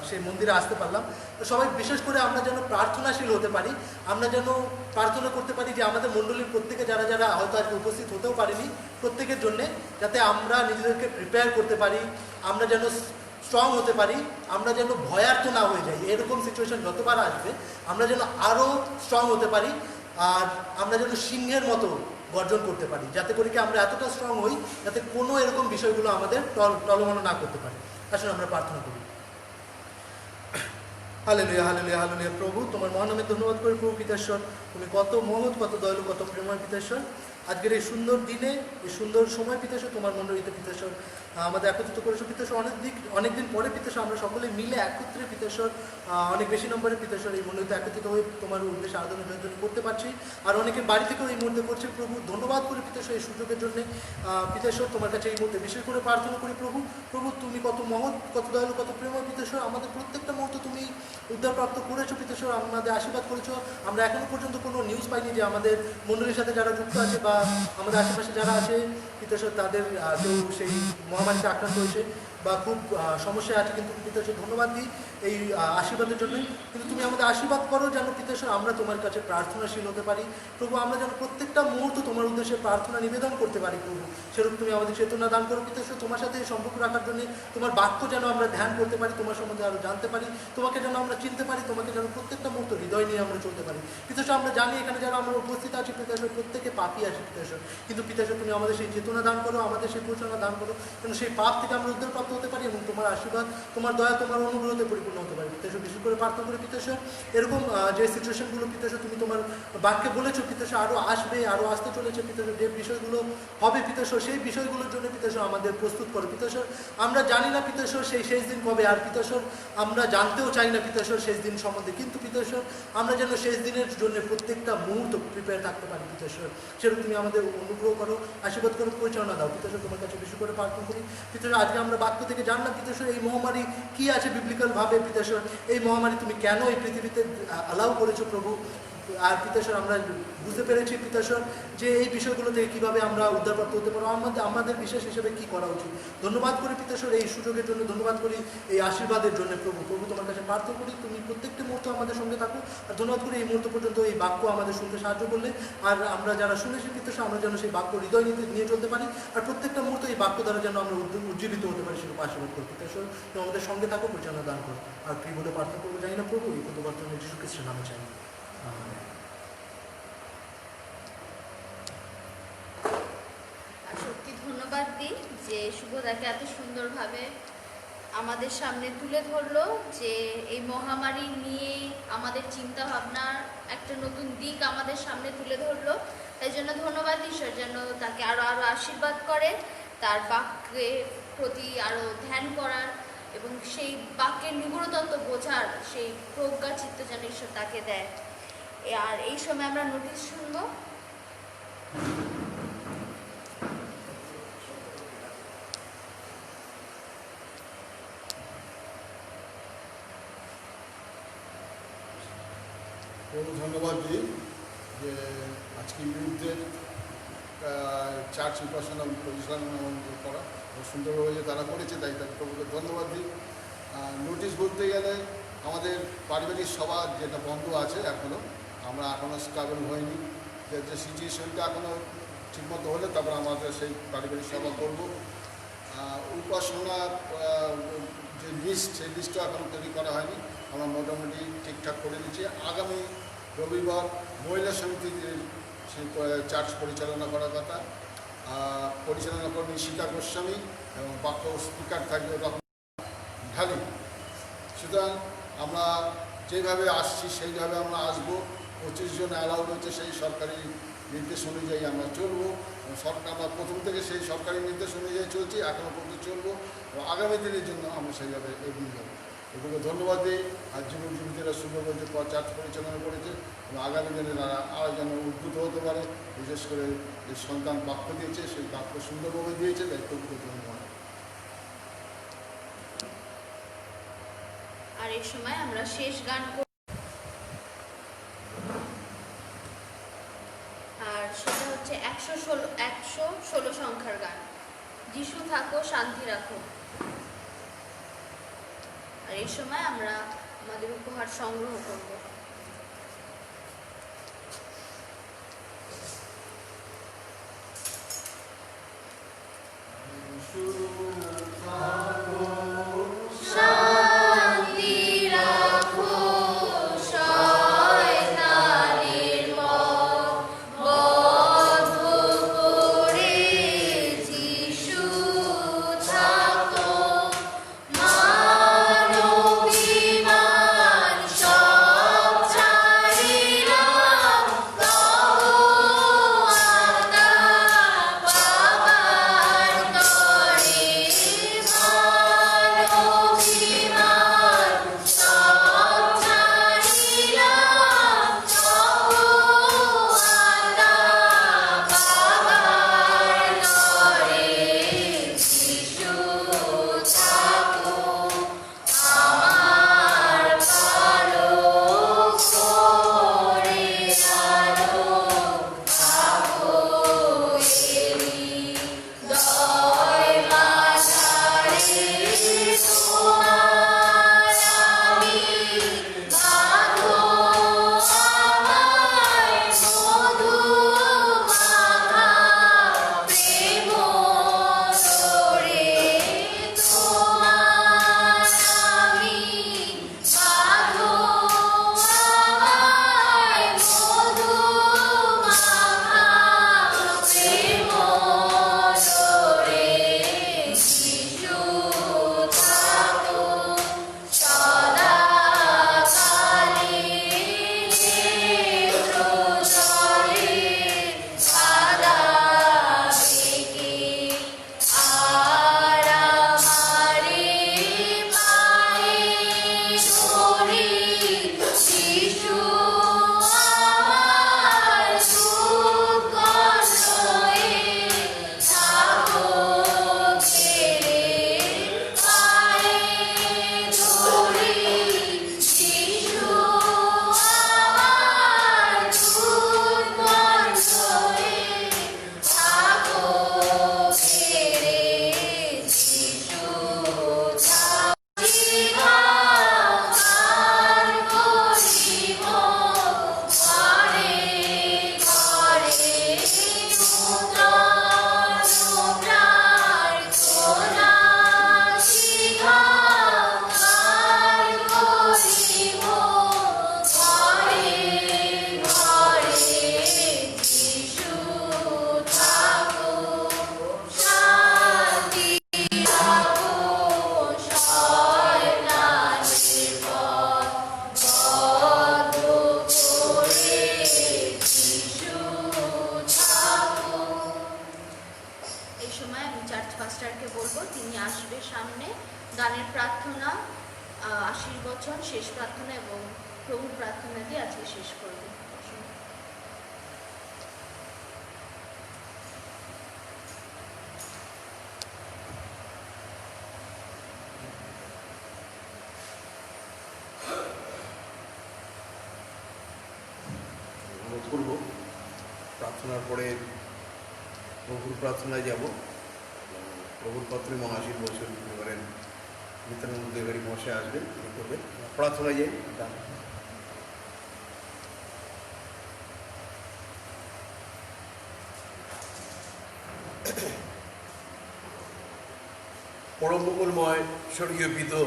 সেই মন্দিরে আসতে পারলাম। তো সবাই বিশেষ করে আমরা যেন প্রার্থনাশীল হতে পারি, আমরা যেন প্রার্থনা করতে পারি যে আমাদের মণ্ডলীর প্রত্যেকে যারা যারা হয়তো আজকে উপস্থিত হতেও পারিনি, প্রত্যেকের জন্যে যাতে আমরা নিজেদেরকে প্রিপেয়ার করতে পারি, আমরা যেন স্ট্রং হতে পারি, আমরা যেন ভয়ার্থ না হয়ে যাই। এরকম সিচুয়েশন যতবার আসবে আমরা যেন আরও স্ট্রং হতে পারি, আর আমরা যেন সিংহের মতো গর্জন করতে পারি, যাতে করে কি আমরা এতটা স্ট্রং হই যাতে কোনো এরকম বিষয়গুলো আমাদের টলমল না করতে পারে। আসলে আমরা প্রার্থনা করি। Hallelujah, hallelujah, hallelujah. প্রভু তোমার মহানামে ধন্যবাদ করি। প্রভু পিতাশ্বর, তুমি কত মহৎ, কত দয়ালু, কত প্রেমময় পিতাশ্বর। আজকের এই সুন্দর দিনে, এই সুন্দর সময় পিতাশ্বর, তোমার মণ্ডলীতে পিতাশ্বর আমাদের একত্রিত করেছো পিতাশ্বর। অনেকদিন পরে পিতাশ্বর আমরা সকলে মিলে একত্রে পিতাশ্বর, অনেক বেশি নম্বরে পিতাশ্বর এই মণ্ডলীতে একত্রিত হয়ে তোমার উদ্দেশ্যে আরাধনা জন্য করতে পারছি, আর অনেকের বাড়ি থেকেও এই মুহূর্তে করছে। প্রভু ধন্যবাদ করি পিতাশ্বর এই সুযোগের জন্য। পিতাশ্বর তোমার কাছে এই মুহূর্তে বিশেষ করে প্রার্থনা করি প্রভু। প্রভু তুমি কত মহৎ, কত দয়ালু, কত প্রেমময় পিতাশ্বর। আমাদের প্রত্যেকটা মুহূর্ত তুমি উদ্ধারপ্রাপ্ত করেছো পিতাশ্বর, আমাদের আশীর্বাদ করেছো। আমরা এখনো পর্যন্ত কোনো নিউজ পাইনি যে আমাদের মণ্ডলীর সাথে যারা যুক্ত আছে বা আমাদের আশেপাশে যারা আছে পিতাশ্বর তাদের কেউ সেই মহামারীতে আক্রান্ত হয়েছে বা খুব সমস্যায় আছে। কিন্তু পিতাশ্বর ধন্যবাদ দিই এই আশীর্বাদের জন্যই। কিন্তু তুমি আমাদের আশীর্বাদ করো যেন পিতাশ্বর আমরা তোমার কাছে প্রার্থনাশীল হতে পারি প্রভু, আমরা যেন প্রত্যেকটা মুহূর্ত তোমার উদ্দেশ্যে প্রার্থনা নিবেদন করতে পারি প্রভু। সেরকম তুমি আমাদের চেতনা দান করো পিতাশ্বর, তোমার সাথে সম্পর্ক রাখার জন্য, তোমার বাক্য যেন আমরা ধ্যান করতে পারি, তোমার সম্বন্ধে আরও জানতে পারি, তোমাকে যেন আমরা চিনতে পারি, তোমাকে যেন প্রত্যেকটা মুহূর্ত হৃদয় নিয়ে আমরা চলতে পারি পিতাশ্বর। আমরা জানি এখানে যারা আমরা উপস্থিত আছি পিতাশ্বর প্রত্যেকে পাপী আছে পিতাশ্বর, কিন্তু পিতাশ্বর তুমি আমাদের সেই চেতনা দান করো, আমাদের সেই পরিচালনা দান করো, যেন সেই পাপ থেকে আমরা উদ্ধারপ্রাপ্ত হতে পারি এবং তোমার আশীর্বাদ, তোমার দয়া, তোমার অনুগ্রহতে পরিপূর্ণ হতে পারি পিতাশ্বর। বিশেষ করে প্রার্থনা করি পিতাশ্বর এরকম যে সিচুয়েশনগুলো পিতাশ্বর তুমি তোমার বাক্যে বলেছো পিতাশ্বর আরও আসবে, আরও আসতে চলেছে পিতাশ্বর, যে বিষয়গুলো হবে পিতাশ্বর সেই বিষয়গুলোর জন্য পিতাশ্বর আমাদের প্রস্তুত করো পিতাশ্বর। আমরা জানি না পিতাশ্বর সেই শেষ দিন কবে, আর পিতাশ্বর আমরা জানতেও চাই না পিতাশ্বর শেষ দিন সম্বন্ধে, কিন্তু পিতাশ্বর আমরা যেন শেষ দিনের জন্য প্রত্যেকটা মুহূর্ত প্রিপেয়ার থাকতে পারি পিতাশ্বর। সেরকম তুমি আমাদের অনুগ্রহ করো, আশীর্বাদ করো, পরিচালনা দাও পিতাশ্বর। তোমার কাছে বিশেষ করে প্রার্থনা করি পিতাশ্বর। আজকে আমরা বাক্য থেকে জানলাম পিতাশ্বর এই মহামারী কি আছে বিবলিক্যাল ভাবে পিতাশ্বর, এই মহামারী তুমি কেন এই পৃথিবীতে অ্যালাউ করেছো প্রভু। আর পিতাশ্বর আমরা বুঝতে পেরেছি পিতাশ্বর যে এই বিষয়গুলো থেকে কীভাবে আমরা উদ্ধারপ্রাপ্ত হতে পারবো, আমাদের বিশেষ হিসেবে কী করা উচিত। ধন্যবাদ করি পিতাশ্বর এই সুযোগের জন্য, ধন্যবাদ করি এই আশীর্বাদের জন্য প্রভু। প্রভু তোমার কাছে প্রার্থনা করি তুমি প্রত্যেকটি মুহূর্ত আমাদের সঙ্গে থাকো, আর ধন্যবাদ করি এই মুহূর্ত পর্যন্ত এই বাক্য আমাদের শুনতে সাহায্য করলে, আর আমরা যারা শুনেছি পিতাশ্বর আমরা যেন সেই বাক্য হৃদয় নিয়ে চলতে পারি, আর প্রত্যেকটা মুহূর্ত এই বাক্য দ্বারা যেন আমরা উজ্জীবিত হতে পারি সেরকম আশীর্বাদ করি পিতাশ্বর। তুমি আমাদের সঙ্গে থাকো, পরিচালনা দান করো। আর কী বলে প্রার্থনা করবো জানি না প্রভু, এই প্রতিবর্তনে যীশু খ্রিস্টের নামে চাই। সত্যি ধন্যবাদ দিই যে শুভদাকে এত সুন্দরভাবে আমাদের সামনে তুলে ধরলো, যে এই মহামারী নিয়ে আমাদের চিন্তা ভাবনার একটা নতুন দিক আমাদের সামনে তুলে ধরলো। তাই জন্য ধন্যবাদ ঈশ্বর যেন তাকে আরও আশীর্বাদ করে, তার বাক্যের প্রতি আরও ধ্যান করার এবং সেই বাক্যের নিগুড়তত্ত্ব বোঝার সেই প্রজ্ঞা চিত্ত যেন ঈশ্বর তাকে দেয়। আর এই সময় আমরা নোটিশ শুনবো। প্রভু ধন্যবাদ দিই যে আজকে বিরুদ্ধে চার্চ উপাসনা পরিচালনা করা খুব সুন্দরভাবে যে তারা করেছে, তাই তাদের প্রভুকে ধন্যবাদ দিই। নোটিশ বলতে গেলে আমাদের পারিবারিক সভা যেটা বন্ধ আছে এখনও, আমরা এখনও স্টেবল হয়নি, যে সিচুয়েশনটা এখনও ঠিকমতো হলে তারপর আমাদের সেই পারিবারিক সভা করব। উপাসনা যে লিস্ট, সেই লিস্টও এখনও তৈরি করা হয়নি, আমরা মোটামুটি ঠিকঠাক করে দিচ্ছি। আগামী রবিবার মহিলা সমিতির সেই চার্চ পরিচালনা করার কথা, পরিচালনা করবেন সীতা গোস্বামী এবং বাক্য স্পিকার থাকবে ঢালি। সুতরাং আমরা যেভাবে আসছি সেইভাবে আমরা আসবো, 25 জন অ্যালাউ রয়েছে, সেই সরকারি নির্দেশ অনুযায়ী আমরা চলবো। সরকার আমরা প্রথম থেকে সেই সরকারি নির্দেশ অনুযায়ী চলছি, এখনও পর্যন্ত চলবো এবং আগামী দিনের জন্য আমরা সেইভাবে এগিয়ে যাবো। এগুলো ধন্যবাদ দিই। আর যুবক যুবতীরা সুন্দরবনে চার্চ পরিচালনা করেছে এবং আগামী দিনে তারা আরও যেন উদ্ভূত হতে পারে, বিশেষ করে যে সন্তান বাক্য দিয়েছে সেই বাক্য সুন্দরভাবে দিয়েছে, দায়িত্বগুলো ধন্যবাদ। আর এই সময় আমরা শেষ গান আর সেটা হচ্ছে 116 সংখ্যার গান, যিশু থাকো শান্তি রাখো। আর এই সময় আমরা আমাদের উপহার সংগ্রহ করব। গানের প্রার্থনা, আশীর্বচন, শেষ প্রার্থনা এবং প্রভুর প্রার্থনা দিয়ে আজকে শেষ করব। অনুরোধ করব প্রার্থনার পরে প্রভুর প্রার্থনায় যাব। প্রভুর পত্রে এবং আশীর্বচন করেন নিত্যানন্দ দেবারী মশাই আসবেন, তিনি করবেন। প্রার্থনায় যাই। পরম মঙ্গলময় স্বর্গীয় পিতা,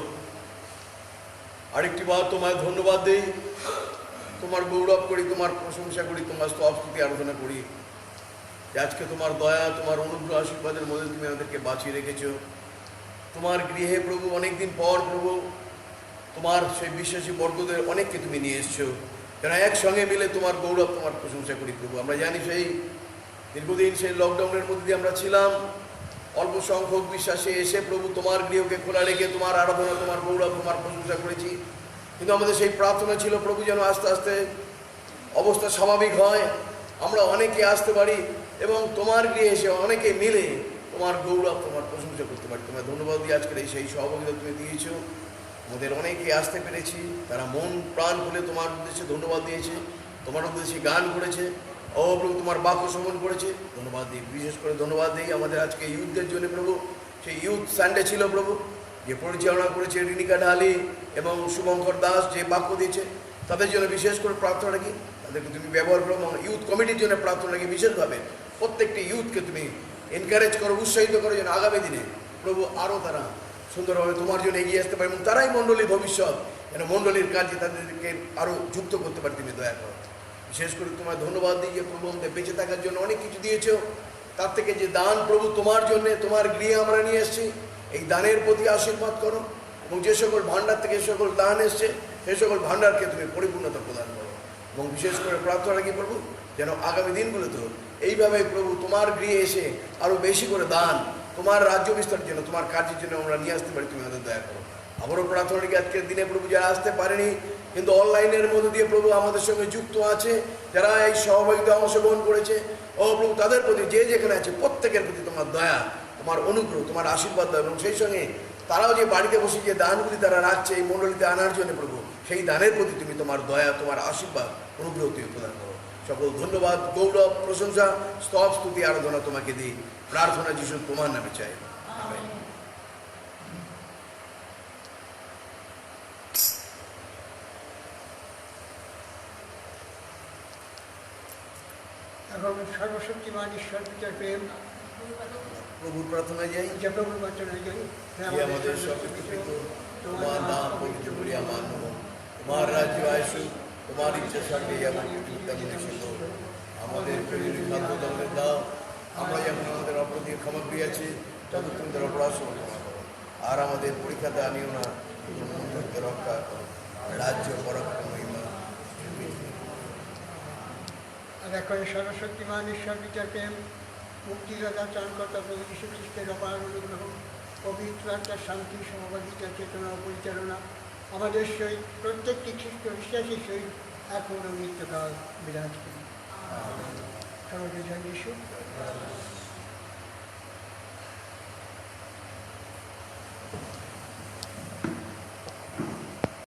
আরেকটি বার তোমায় ধন্যবাদ দেই, তোমার গৌরব করি, তোমার প্রশংসা করি, তোমার স্তব স্তুতি আরাধনা করি। আজকে তোমার দয়া, তোমার অনুগ্রহ, আশীর্বাদের মধ্যে তুমি আমাদেরকে বাঁচিয়ে রেখেছ। তোমার গৃহে প্রভু অনেকদিন পর প্রভু তোমার সেই বিশ্বাসী বর্গদের অনেককে তুমি নিয়ে এসছো। যেন একসঙ্গে মিলে তোমার গৌরব, তোমার প্রশংসা করি প্রভু। আমরা জানি সেই দীর্ঘদিন সেই লকডাউনের মধ্যে দিয়ে আমরা ছিলাম, অল্প সংখ্যক বিশ্বাসে এসে প্রভু তোমার গৃহকে খোলা রেখে তোমার আরাধনা, তোমার গৌরব, তোমার প্রশংসা করেছি। কিন্তু আমাদের সেই প্রার্থনা ছিল প্রভু যেন আস্তে আস্তে অবস্থা স্বাভাবিক হয়, আমরা অনেকে আসতে পারি এবং তোমার গৃহে এসে অনেকে মিলে তোমার গৌরব, তোমার প্রশংসা করতে পারি। তোমার ধন্যবাদ দিয়ে আজকের এই সেই সহযোগিতা তুমি দিয়েছো। আমাদের অনেকে আসতে পেরেছি, তারা মন প্রাণ খুলে তোমার উদ্দেশ্যে ধন্যবাদ দিয়েছে, তোমার উদ্দেশ্যে গান করেছে, ও প্রভু তোমার বাক্য শ্রবণ করেছে। ধন্যবাদ দিই, বিশেষ করে ধন্যবাদ দিই আমাদের আজকে ইউথদের জন্য প্রভু। সেই ইউথ সানডে ছিল প্রভু, যে পরিচালনা করেছে রিনিকা ঢালি এবং শুভঙ্কর দাস, যে বাক্য দিয়েছে তাদের জন্য বিশেষ করে প্রার্থনা রাখি। তাদেরকে তুমি ব্যবহার করো। ইউথ কমিটির জন্য প্রার্থনা রাখি বিশেষভাবে। প্রত্যেকটি ইউথকে তুমি এনকারেজ করো, উৎসাহিত করো যেন আগামী দিনে প্রভু আরও তারা সুন্দরভাবে তোমার জন্য এগিয়ে আসতে পারে এবং তারাই মণ্ডলীর ভবিষ্যৎ, যেন মণ্ডলীর কাজে তাদেরকে আরও যুক্ত করতে পারে তুমি দয়া করো। বিশেষ করে তোমার ধন্যবাদ দিই যে প্রভু আমাদের বেঁচে থাকার জন্য অনেক কিছু দিয়েছো, তার থেকে যে দান প্রভু তোমার জন্য তোমার গৃহে আমরা নিয়ে এসেছি, এই দানের প্রতি আশীর্বাদ করো এবং যে সকল ভাণ্ডার থেকে সকল দান এসছে সেই সকল ভাণ্ডারকে তুমি পরিপূর্ণতা প্রদান করো। এবং বিশেষ করে প্রার্থনা রাখি প্রভু যেন আগামী দিনগুলোতেও এইভাবে প্রভু তোমার গৃহে এসে আরও বেশি করে দান তোমার রাজ্য বিস্তারের জন্য, তোমার কাজের জন্য আমরা নিয়ে আসতে পারি, তুমি আমাদের দয়া করো। আবারও প্রার্থনা রাখি আজকের দিনে প্রভু যারা আসতে পারেনি কিন্তু অনলাইনের মধ্যে দিয়ে প্রভু আমাদের সঙ্গে যুক্ত আছে, যারা এই সহভাগিতা অংশগ্রহণ করেছে, ও প্রভু তাদের প্রতি যে যেখানে আছে প্রত্যেকের প্রতি তোমার দয়া, তোমার অনুগ্রহ, তোমার আশীর্বাদ দাও। এবং সেই সঙ্গে তারাও যে বাড়িতে বসে যে দানগুলি তারা রাখছে এই মণ্ডলীতে আনার জন্য প্রভু, সেই দানের প্রতি তুমি তোমার দয়া, তোমার আশীর্বাদ, অনুগ্রহ তুমি প্রদান করো। সকল ধন্যবাদ, গৌরব, প্রশংসা, স্তব, স্তুতি, আরাধনা তোমাকে দিই। প্রার্থনা যিশু তোমার নামে চাই, আমেন। এবং সর্বশক্তিমান ঈশ্বর পিতার প্রেম, প্রভুর প্রার্থনা যাই, যে প্রভুর বচনে যাই, হে আমাদের সবকিছু তোমার নাম পবিত্র করিয়া মান্য, তোমার রাজ্য আসুক, তোমার ইচ্ছা স্বর্গে যেমন তেমনি ছিল। আমাদের প্রয়োজনীয় খাদ্য আমাদের দাও, আমরা যেমন আমাদের অপরাধীকে ক্ষমা করিয়াছি তত তোমাদের অপরাধ ক্ষমা করো। আর আমাদের পরীক্ষাতে আনিও না, মনকে রক্ষা করো। রাজ্য পরাক্রম মহিমা। আর এখন সর্বশক্তিমান ঈশ্বর পিতার প্রেম, মুক্তিদাতা ত্রাণকর্তা প্রভু যীশু খ্রিস্টের অপার অনুগ্রহ, পবিত্র আত্মার শান্তি, সমবাদিতা, চেতনা ও পরিচালনা আমাদের সহিত প্রত্যেকটি খ্রিস্ট বিশ্বাসীর সহিত এখন ও মৃত্যুকাল বিরাজ করি। সর্বজয় যিশু।